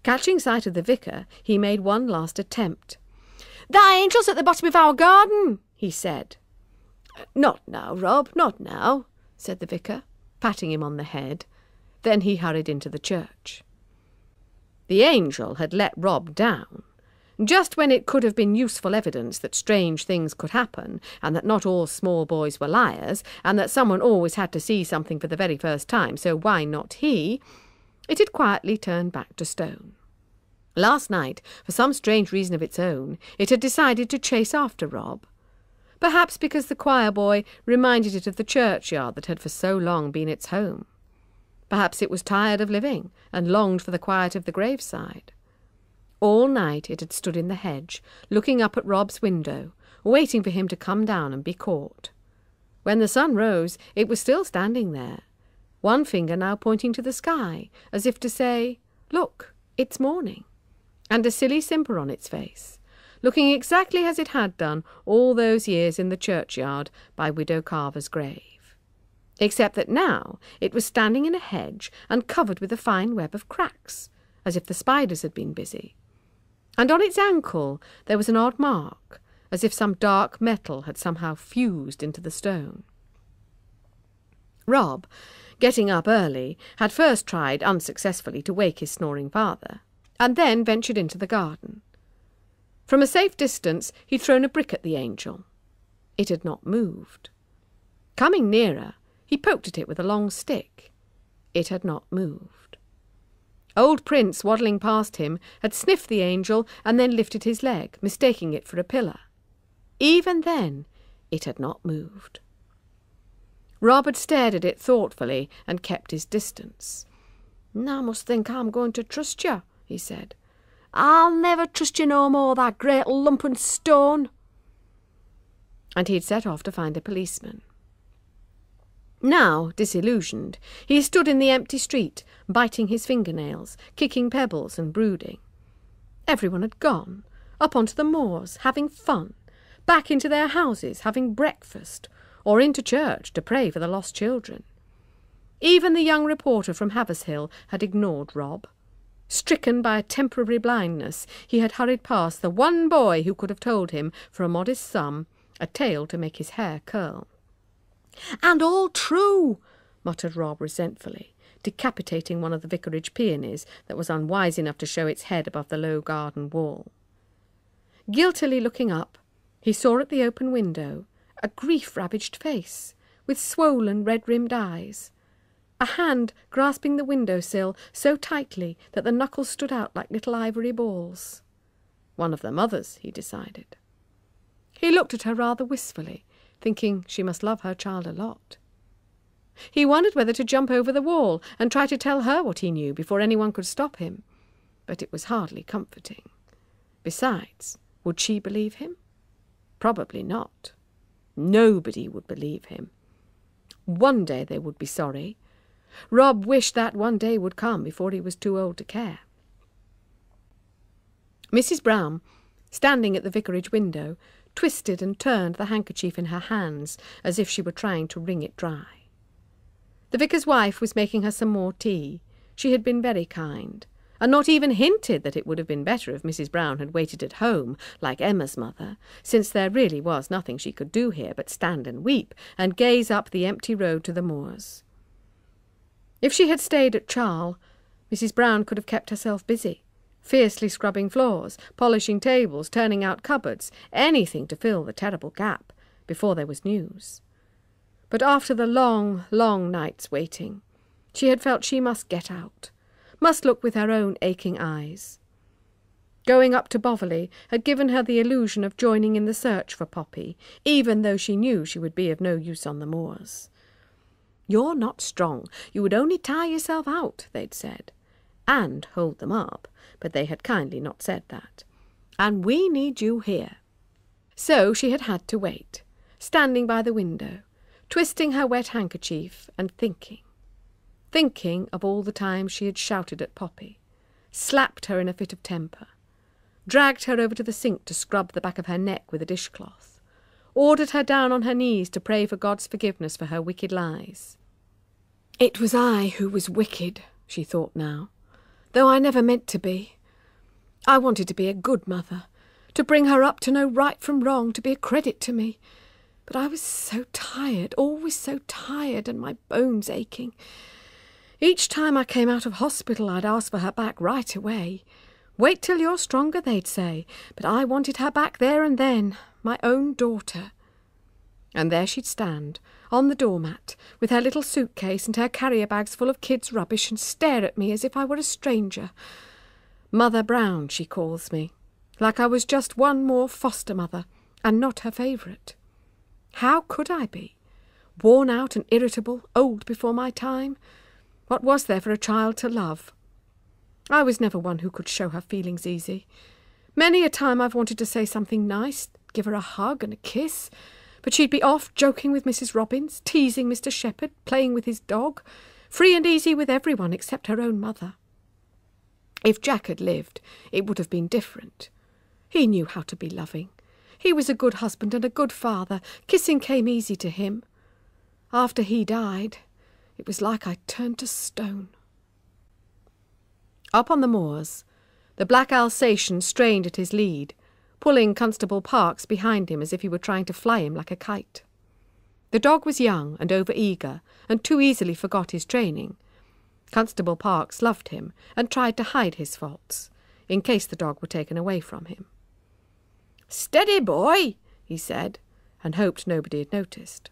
Catching sight of the vicar, he made one last attempt. "That angel's at the bottom of our garden," he said. "Not now, Rob, not now," said the vicar, patting him on the head. Then he hurried into the church. The angel had let Rob down, just when it could have been useful evidence that strange things could happen, and that not all small boys were liars, and that someone always had to see something for the very first time, so why not he? It had quietly turned back to stone. Last night, for some strange reason of its own, it had decided to chase after Rob. Perhaps because the choir boy reminded it of the churchyard that had for so long been its home. Perhaps it was tired of living and longed for the quiet of the graveside. All night it had stood in the hedge, looking up at Rob's window, waiting for him to come down and be caught. When the sun rose, it was still standing there, one finger now pointing to the sky, as if to say, "Look, it's morning," and a silly simper on its face, looking exactly as it had done all those years in the churchyard by Widow Carver's grave, except that now it was standing in a hedge and covered with a fine web of cracks, as if the spiders had been busy. And on its ankle there was an odd mark, as if some dark metal had somehow fused into the stone. Rob, getting up early, had first tried unsuccessfully to wake his snoring father, and then ventured into the garden. From a safe distance he'd thrown a brick at the angel. It had not moved. Coming nearer, he poked at it with a long stick. It had not moved. Old Prince, waddling past him, had sniffed the angel and then lifted his leg, mistaking it for a pillar. Even then, it had not moved. Rob had stared at it thoughtfully and kept his distance. "I must think I'm going to trust you," he said. "I'll never trust you no more, that great lumpen stone." And he'd set off to find a policeman. Now, disillusioned, he stood in the empty street, biting his fingernails, kicking pebbles and brooding. Everyone had gone, up onto the moors, having fun, back into their houses, having breakfast, or into church to pray for the lost children. Even the young reporter from Havershill had ignored Rob. Stricken by a temporary blindness, he had hurried past the one boy who could have told him, for a modest sum, a tale to make his hair curl. "And all true," muttered Rob resentfully, decapitating one of the vicarage peonies that was unwise enough to show its head above the low garden wall. Guiltily looking up, he saw at the open window a grief-ravaged face, with swollen red-rimmed eyes, a hand grasping the window-sill so tightly that the knuckles stood out like little ivory balls. One of the mother's, he decided. He looked at her rather wistfully, thinking she must love her child a lot. He wondered whether to jump over the wall and try to tell her what he knew before anyone could stop him, but it was hardly comforting. Besides, would she believe him? Probably not. Nobody would believe him. One day they would be sorry. Rob wished that one day would come before he was too old to care. Mrs. Brown, standing at the vicarage window, twisted and turned the handkerchief in her hands as if she were trying to wring it dry. The vicar's wife was making her some more tea. She had been very kind, and not even hinted that it would have been better if Mrs. Brown had waited at home, like Emma's mother, since there really was nothing she could do here but stand and weep and gaze up the empty road to the moors. If she had stayed at Charle, Mrs. Brown could have kept herself busy, fiercely scrubbing floors, polishing tables, turning out cupboards, anything to fill the terrible gap before there was news. But after the long, long nights waiting, she had felt she must get out, must look with her own aching eyes. Going up to Boverley had given her the illusion of joining in the search for Poppy, even though she knew she would be of no use on the moors. "You're not strong. You would only tire yourself out," they'd said, and hold them up, but they had kindly not said that. "And we need you here." So she had had to wait, standing by the window, twisting her wet handkerchief and thinking of all the times she had shouted at Poppy, slapped her in a fit of temper, dragged her over to the sink to scrub the back of her neck with a dishcloth, ordered her down on her knees to pray for God's forgiveness for her wicked lies. "It was I who was wicked," she thought now, "though I never meant to be. I wanted to be a good mother, to bring her up to know right from wrong, to be a credit to me. But I was so tired, always so tired, and my bones aching. Each time I came out of hospital, I'd ask for her back right away. 'Wait till you're stronger,' they'd say, but I wanted her back there and then, my own daughter. And there she'd stand, on the doormat, with her little suitcase and her carrier bags full of kids' rubbish, and stare at me as if I were a stranger. Mother Brown, she calls me, like I was just one more foster mother, and not her favourite. How could I be? Worn out and irritable, old before my time? What was there for a child to love? I was never one who could show her feelings easy. Many a time I've wanted to say something nice, give her a hug and a kiss, but she'd be off joking with Mrs. Robbins, teasing Mr. Shepherd, playing with his dog, free and easy with everyone except her own mother. If Jack had lived, it would have been different. He knew how to be loving. He was a good husband and a good father. Kissing came easy to him. After he died, it was like I turned to stone. Up on the moors, the black Alsatian strained at his lead, pulling Constable Parks behind him as if he were trying to fly him like a kite. The dog was young and over-eager, and too easily forgot his training. Constable Parks loved him and tried to hide his faults, in case the dog were taken away from him. "Steady, boy," he said, and hoped nobody had noticed.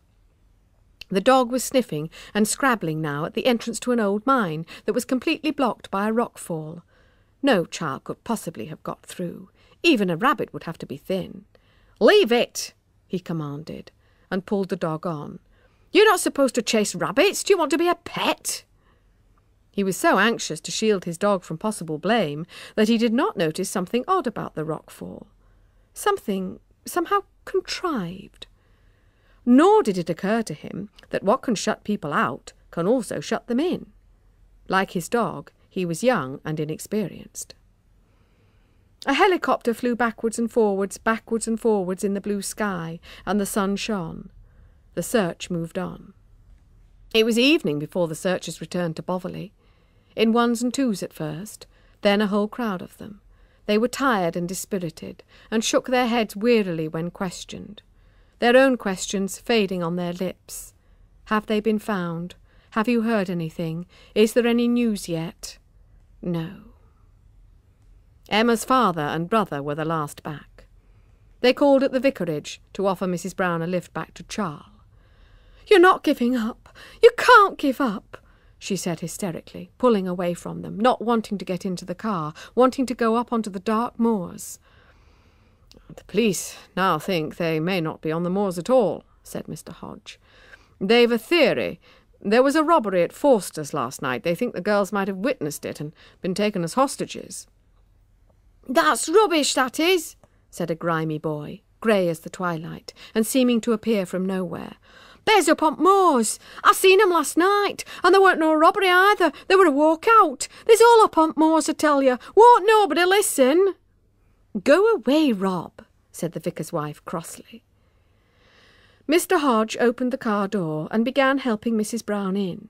The dog was sniffing and scrabbling now at the entrance to an old mine that was completely blocked by a rock fall. No child could possibly have got through. Even a rabbit would have to be thin. "Leave it," he commanded, and pulled the dog on. "You're not supposed to chase rabbits. Do you want to be a pet?" He was so anxious to shield his dog from possible blame that he did not notice something odd about the rock fall. Something somehow contrived. Nor did it occur to him that what can shut people out can also shut them in. Like his dog, he was young and inexperienced. A helicopter flew backwards and forwards in the blue sky, and the sun shone. The search moved on. It was evening before the searchers returned to Boverley. In ones and twos at first, then a whole crowd of them. They were tired and dispirited, and shook their heads wearily when questioned. Their own questions fading on their lips. Have they been found? Have you heard anything? Is there any news yet? No. Emma's father and brother were the last back. They called at the vicarage to offer Mrs. Brown a lift back to Charles. "You're not giving up. You can't give up," she said hysterically, pulling away from them, not wanting to get into the car, wanting to go up onto the dark moors. "The police now think they may not be on the moors at all," said Mr. Hodge. "They've a theory. There was a robbery at Forster's last night. They think the girls might have witnessed it and been taken as hostages." "That's rubbish, that is," said a grimy boy, grey as the twilight, and seeming to appear from nowhere. "There's up on moors. I seen 'em last night, and there weren't no robbery either. They were a walk out. There's all up on moors, I tell you. Won't nobody listen?" "Go away, Rob," said the vicar's wife crossly. Mr. Hodge opened the car door and began helping Mrs. Brown in.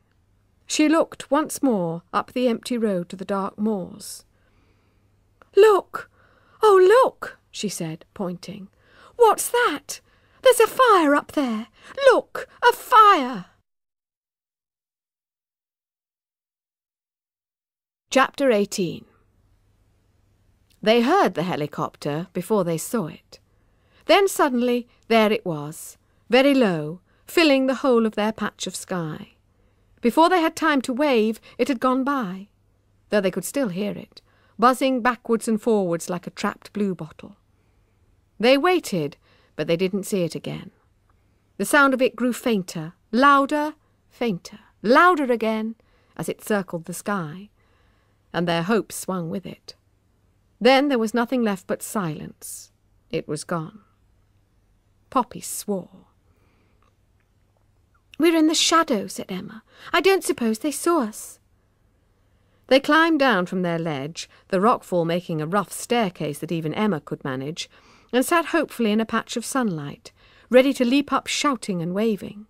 She looked once more up the empty road to the dark moors. "Look! Oh, look!" she said, pointing. "What's that? There's a fire up there. Look, a fire!" Chapter 18. They heard the helicopter before they saw it. Then suddenly there it was, very low, filling the whole of their patch of sky. Before they had time to wave, it had gone by, though they could still hear it, buzzing backwards and forwards like a trapped bluebottle. They waited, but they didn't see it again. The sound of it grew fainter, louder, fainter, louder again, as it circled the sky, and their hopes swung with it. Then there was nothing left but silence. It was gone. Poppy swore. "We're in the shadow," said Emma. "I don't suppose they saw us." They climbed down from their ledge, the rockfall making a rough staircase that even Emma could manage, and sat hopefully in a patch of sunlight, ready to leap up shouting and waving.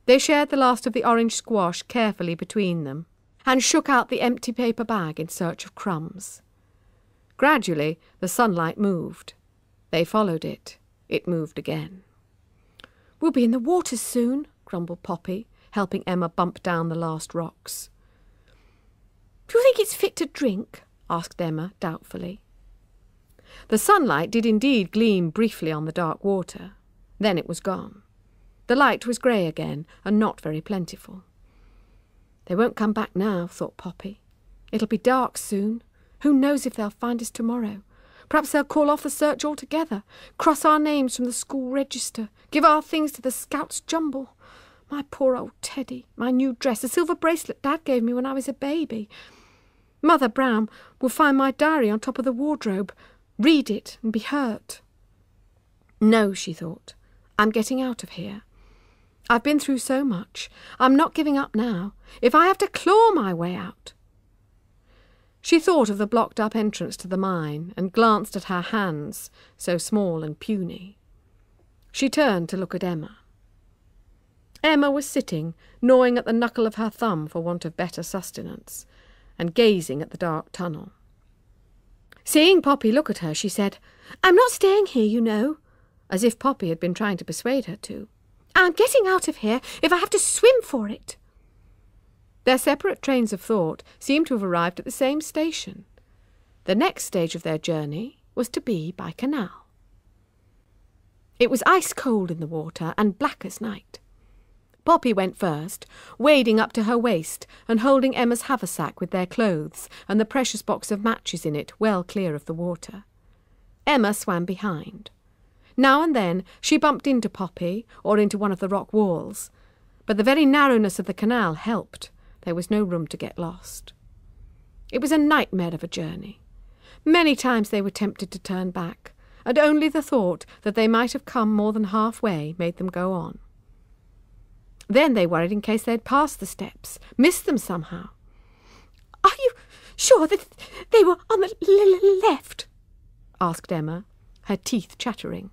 They shared the last of the orange squash carefully between them, and shook out the empty paper bag in search of crumbs. Gradually the sunlight moved. They followed it. It moved again. "We'll be in the water soon," grumbled Poppy, helping Emma bump down the last rocks. "Do you think it's fit to drink?" asked Emma doubtfully. The sunlight did indeed gleam briefly on the dark water. Then it was gone. The light was grey again, and not very plentiful. "They won't come back now," thought Poppy. "It'll be dark soon. Who knows if they'll find us tomorrow? Perhaps they'll call off the search altogether, cross our names from the school register, give our things to the Scouts' jumble. My poor old Teddy, my new dress, the silver bracelet Dad gave me when I was a baby. Mother Brown will find my diary on top of the wardrobe, read it and be hurt. No, she thought, I'm getting out of here. I've been through so much. I'm not giving up now, if I have to claw my way out. She thought of the blocked-up entrance to the mine and glanced at her hands, so small and puny. She turned to look at Emma. Emma was sitting, gnawing at the knuckle of her thumb for want of better sustenance, and gazing at the dark tunnel. Seeing Poppy look at her, she said, I'm not staying here, you know, as if Poppy had been trying to persuade her to. I'm getting out of here if I have to swim for it. Their separate trains of thought seemed to have arrived at the same station. The next stage of their journey was to be by canal. It was ice cold in the water and black as night. Poppy went first, wading up to her waist and holding Emma's haversack with their clothes and the precious box of matches in it well clear of the water. Emma swam behind. Now and then she bumped into Poppy or into one of the rock walls, but the very narrowness of the canal helped. There was no room to get lost. It was a nightmare of a journey. Many times they were tempted to turn back, and only the thought that they might have come more than halfway made them go on. Then they worried in case they'd passed the steps, missed them somehow.
"Are you sure that they were on the left?"
asked Emma, her teeth chattering.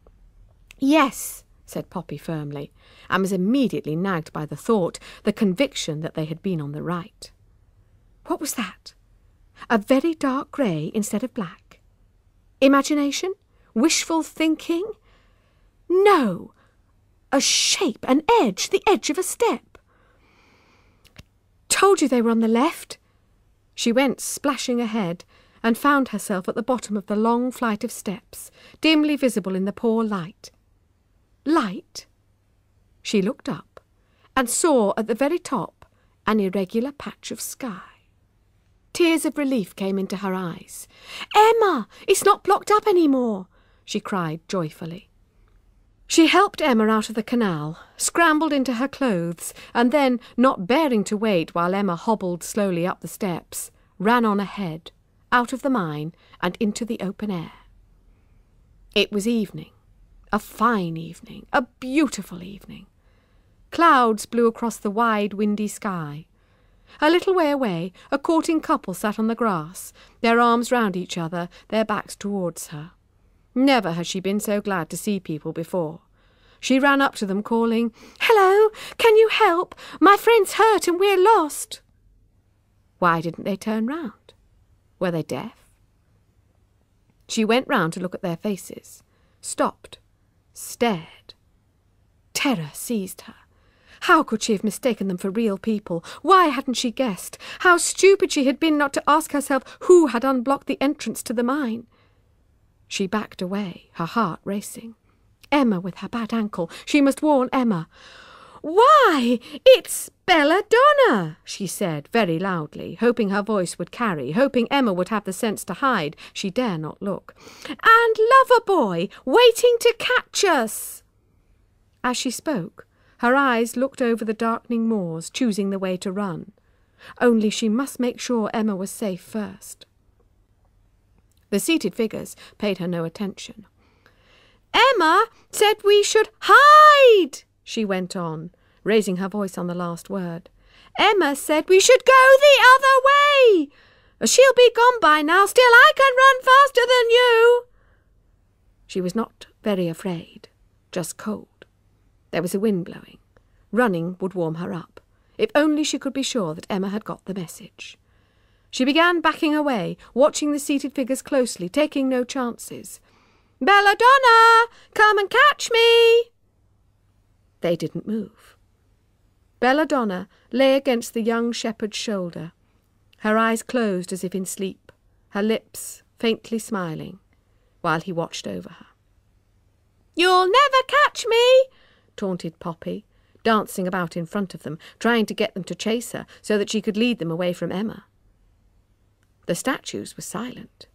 "Yes,"
said Poppy firmly, and was immediately nagged by the thought, the conviction that they had been on the right. What was that? A very dark grey instead of black? Imagination? Wishful thinking? No! A shape, an edge, the edge of a step. "Told you they were on the left." She went splashing ahead and found herself at the bottom of the long flight of steps, dimly visible in the poor light. Light? She looked up and saw at the very top an irregular patch of sky. Tears of relief came into her eyes. "Emma, it's not blocked up any more," she cried joyfully. She helped Emma out of the canal, scrambled into her clothes, and then, not bearing to wait while Emma hobbled slowly up the steps, ran on ahead, out of the mine and into the open air. It was evening, a fine evening, a beautiful evening. Clouds blew across the wide, windy sky. A little way away, a courting couple sat on the grass, their arms round each other, their backs towards her. Never had she been so glad to see people before. She ran up to them, calling, "Hello, can you help? My friend's hurt and we're lost." Why didn't they turn round? Were they deaf? She went round to look at their faces, stopped, stared. Terror seized her. How could she have mistaken them for real people? Why hadn't she guessed? How stupid she had been not to ask herself who had unblocked the entrance to the mine. She backed away, her heart racing. Emma with her bad ankle. She must warn Emma. "Why, it's Belladonna," she said very loudly, hoping her voice would carry, hoping Emma would have the sense to hide. She dare not look. "And Loverboy, waiting to catch us." As she spoke, her eyes looked over the darkening moors, choosing the way to run. Only she must make sure Emma was safe first. The seated figures paid her no attention. "Emma said we should hide," she went on, raising her voice on the last word. "Emma said we should go the other way. She'll be gone by now, still I can run faster than you." She was not very afraid, just cold. There was a wind blowing. Running would warm her up, if only she could be sure that Emma had got the message. She began backing away, watching the seated figures closely, taking no chances. "Belladonna, come and catch me!" They didn't move. Belladonna lay against the young shepherd's shoulder, her eyes closed as if in sleep, her lips faintly smiling, while he watched over her. "You'll never catch me!" taunted Poppy, dancing about in front of them, trying to get them to chase her so that she could lead them away from Emma. The statues were silent.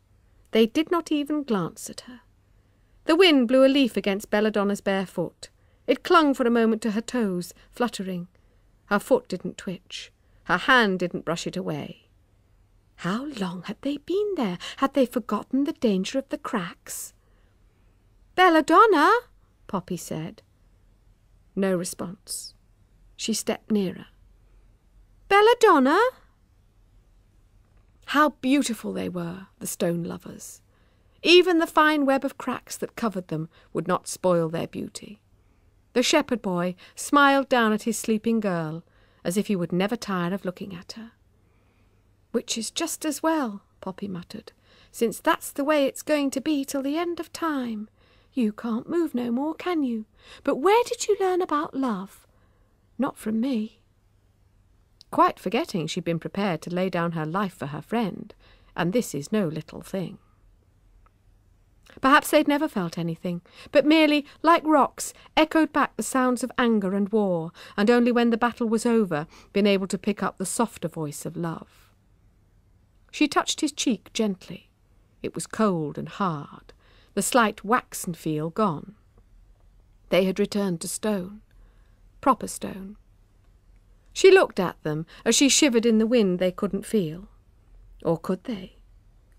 They did not even glance at her. The wind blew a leaf against Belladonna's bare foot. It clung for a moment to her toes, fluttering. Her foot didn't twitch. Her hand didn't brush it away. How long had they been there? Had they forgotten the danger of the cracks? "Belladonna," Poppy said. No response. She stepped nearer. "Belladonna?" How beautiful they were, the stone lovers. Even the fine web of cracks that covered them would not spoil their beauty. The shepherd boy smiled down at his sleeping girl, as if he would never tire of looking at her. "Which is just as well," Poppy muttered, "since that's the way it's going to be till the end of time. You can't move no more, can you? But where did you learn about love? Not from me." Quite forgetting she'd been prepared to lay down her life for her friend, and this is no little thing. Perhaps they'd never felt anything, but merely, like rocks, echoed back the sounds of anger and war, and only when the battle was over been able to pick up the softer voice of love. She touched his cheek gently. It was cold and hard, the slight waxen feel gone. They had returned to stone, proper stone. She looked at them as she shivered in the wind they couldn't feel. Or could they?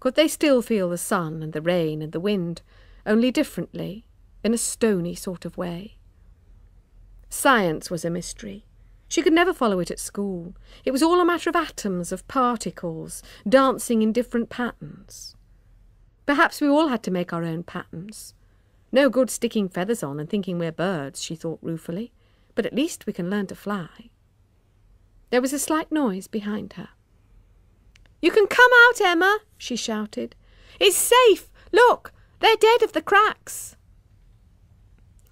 Could they still feel the sun and the rain and the wind, only differently, in a stony sort of way. Science was a mystery. She could never follow it at school. It was all a matter of atoms, of particles, dancing in different patterns. Perhaps we all had to make our own patterns. No good sticking feathers on and thinking we're birds, she thought ruefully, but at least we can learn to fly. There was a slight noise behind her. "You can come out, Emma," she shouted. "It's safe. Look, they're dead of the cracks."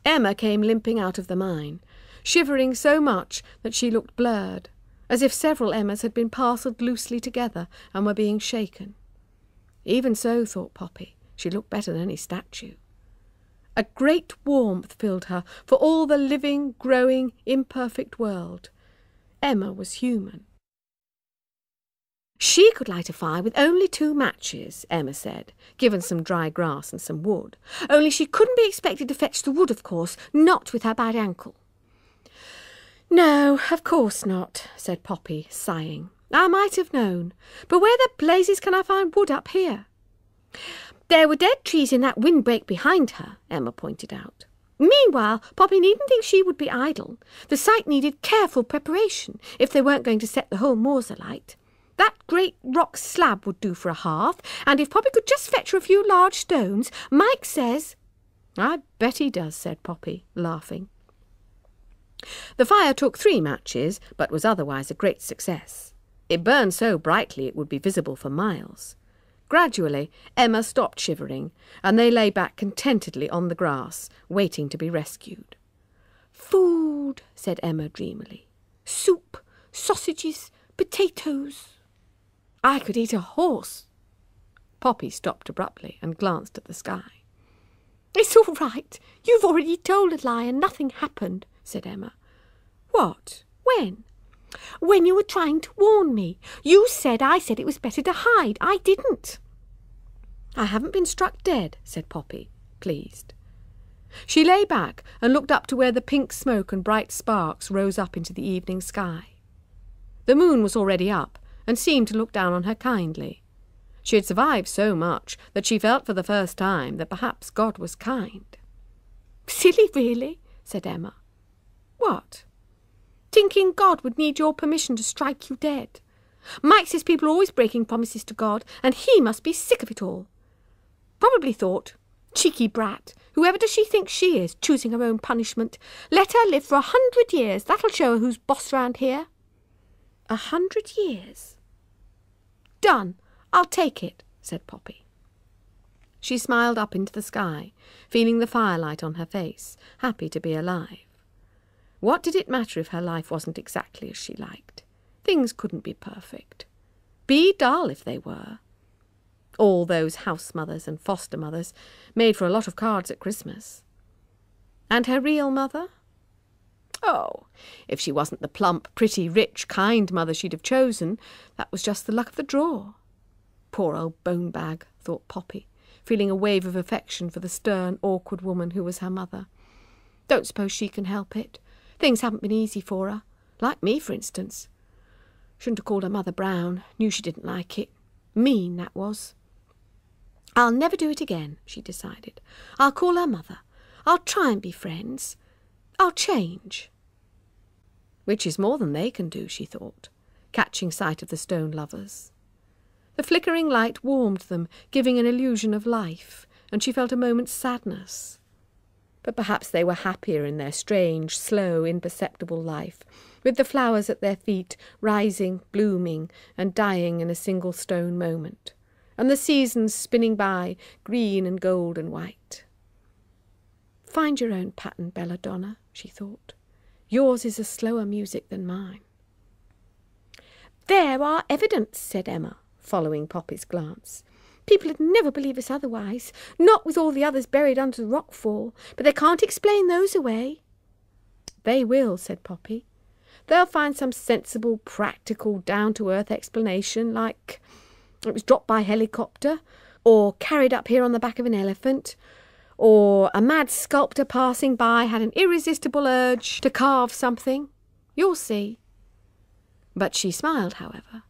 Emma came limping out of the mine, shivering so much that she looked blurred, as if several Emmas had been parcelled loosely together and were being shaken. Even so, thought Poppy, she looked better than any statue. A great warmth filled her for all the living, growing, imperfect world. Emma was human. "She could light a fire with only 2 matches, Emma said, given some dry grass and some wood. Only she couldn't be expected to fetch the wood, of course, not with her bad ankle." "No, of course not," said Poppy, sighing. "I might have known. But where the blazes can I find wood up here?" "There were dead trees in that windbreak behind her," Emma pointed out. "Meanwhile, Poppy needn't think she would be idle. The site needed careful preparation if they weren't going to set the whole moors alight. That great rock slab would do for a hearth, and if Poppy could just fetch her a few large stones, Mike says—" "I bet he does," said Poppy, laughing. The fire took 3 matches, but was otherwise a great success. It burned so brightly it would be visible for miles. Gradually, Emma stopped shivering, and they lay back contentedly on the grass, waiting to be rescued. "Food," said Emma dreamily. "Soup, sausages, potatoes. I could eat a horse." Poppy stopped abruptly and glanced at the sky. "It's all right. You've already told a lie and nothing happened," said Emma. "What? When?" "When you were trying to warn me. You said I said it was better to hide. I didn't." "I haven't been struck dead," said Poppy, pleased. She lay back and looked up to where the pink smoke and bright sparks rose up into the evening sky. The moon was already up and seemed to look down on her kindly. She had survived so much that she felt for the first time that perhaps God was kind. "Silly, really," said Emma. "What?" "Thinking God would need your permission to strike you dead. Mike says people are always breaking promises to God, and he must be sick of it all. Probably thought, cheeky brat, whoever does she think she is, choosing her own punishment? Let her live for 100 years. That'll show her who's boss round here." 100 years? "Done. I'll take it," said Poppy. She smiled up into the sky, feeling the firelight on her face, happy to be alive. What did it matter if her life wasn't exactly as she liked? Things couldn't be perfect. Be dull if they were. All those house mothers and foster mothers made for a lot of cards at Christmas. And her real mother? Oh, if she wasn't the plump, pretty, rich, kind mother she'd have chosen, that was just the luck of the draw. Poor old bone bag, thought Poppy, feeling a wave of affection for the stern, awkward woman who was her mother. Don't suppose she can help it. Things haven't been easy for her. Like me, for instance. Shouldn't have called her mother Brown. Knew she didn't like it. Mean, that was. I'll never do it again, she decided. I'll call her mother. I'll try and be friends. I'll change. Which is more than they can do, she thought, catching sight of the stone lovers. The flickering light warmed them, giving an illusion of life, and she felt a moment's sadness. But perhaps they were happier in their strange, slow, imperceptible life, with the flowers at their feet rising, blooming, and dying in a single stone moment, and the seasons spinning by, green and gold and white. Find your own pattern, Belladonna, she thought. Yours is a slower music than mine. There are evidence, said Emma, following Poppy's glance. People would never believe us otherwise, not with all the others buried under the rockfall, but they can't explain those away. They will, said Poppy. They'll find some sensible, practical, down-to-earth explanation, like it was dropped by helicopter, or carried up here on the back of an elephant, or a mad sculptor passing by had an irresistible urge to carve something. You'll see. But she smiled, however,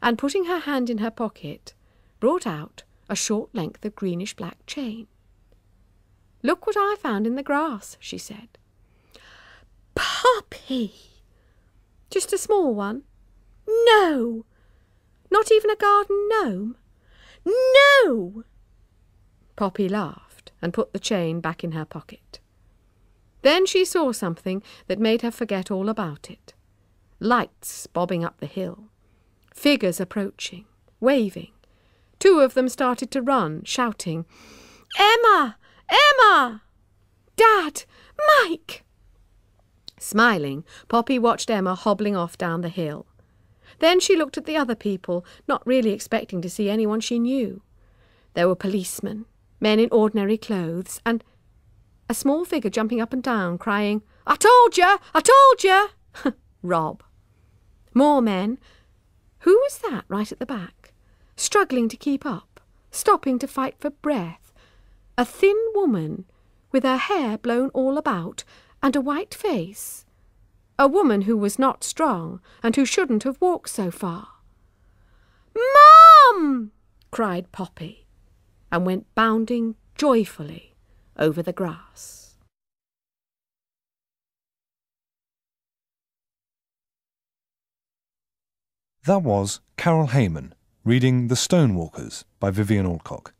and putting her hand in her pocket, brought out a short length of greenish-black chain. "Look what I found in the grass," she said.
"Poppy!"
"Just a small one?
"No!"
Not even a garden gnome?"
"No!"
Poppy laughed and put the chain back in her pocket. Then she saw something that made her forget all about it. Lights bobbing up the hill. Figures approaching, waving. 2 of them started to run, shouting, "Emma! Emma! Dad! Mike!" Smiling, Poppy watched Emma hobbling off down the hill. Then she looked at the other people, not really expecting to see anyone she knew. There were policemen, men in ordinary clothes, and a small figure jumping up and down, crying, "I told you! I told you!" Rob. More men. Who was that right at the back? Struggling to keep up, stopping to fight for breath. A thin woman, with her hair blown all about, and a white face. A woman who was not strong, and who shouldn't have walked so far. "Mum!" cried Poppy, and went bounding joyfully over the grass.
That was Carole Hayman reading The Stonewalkers by Vivien Alcock.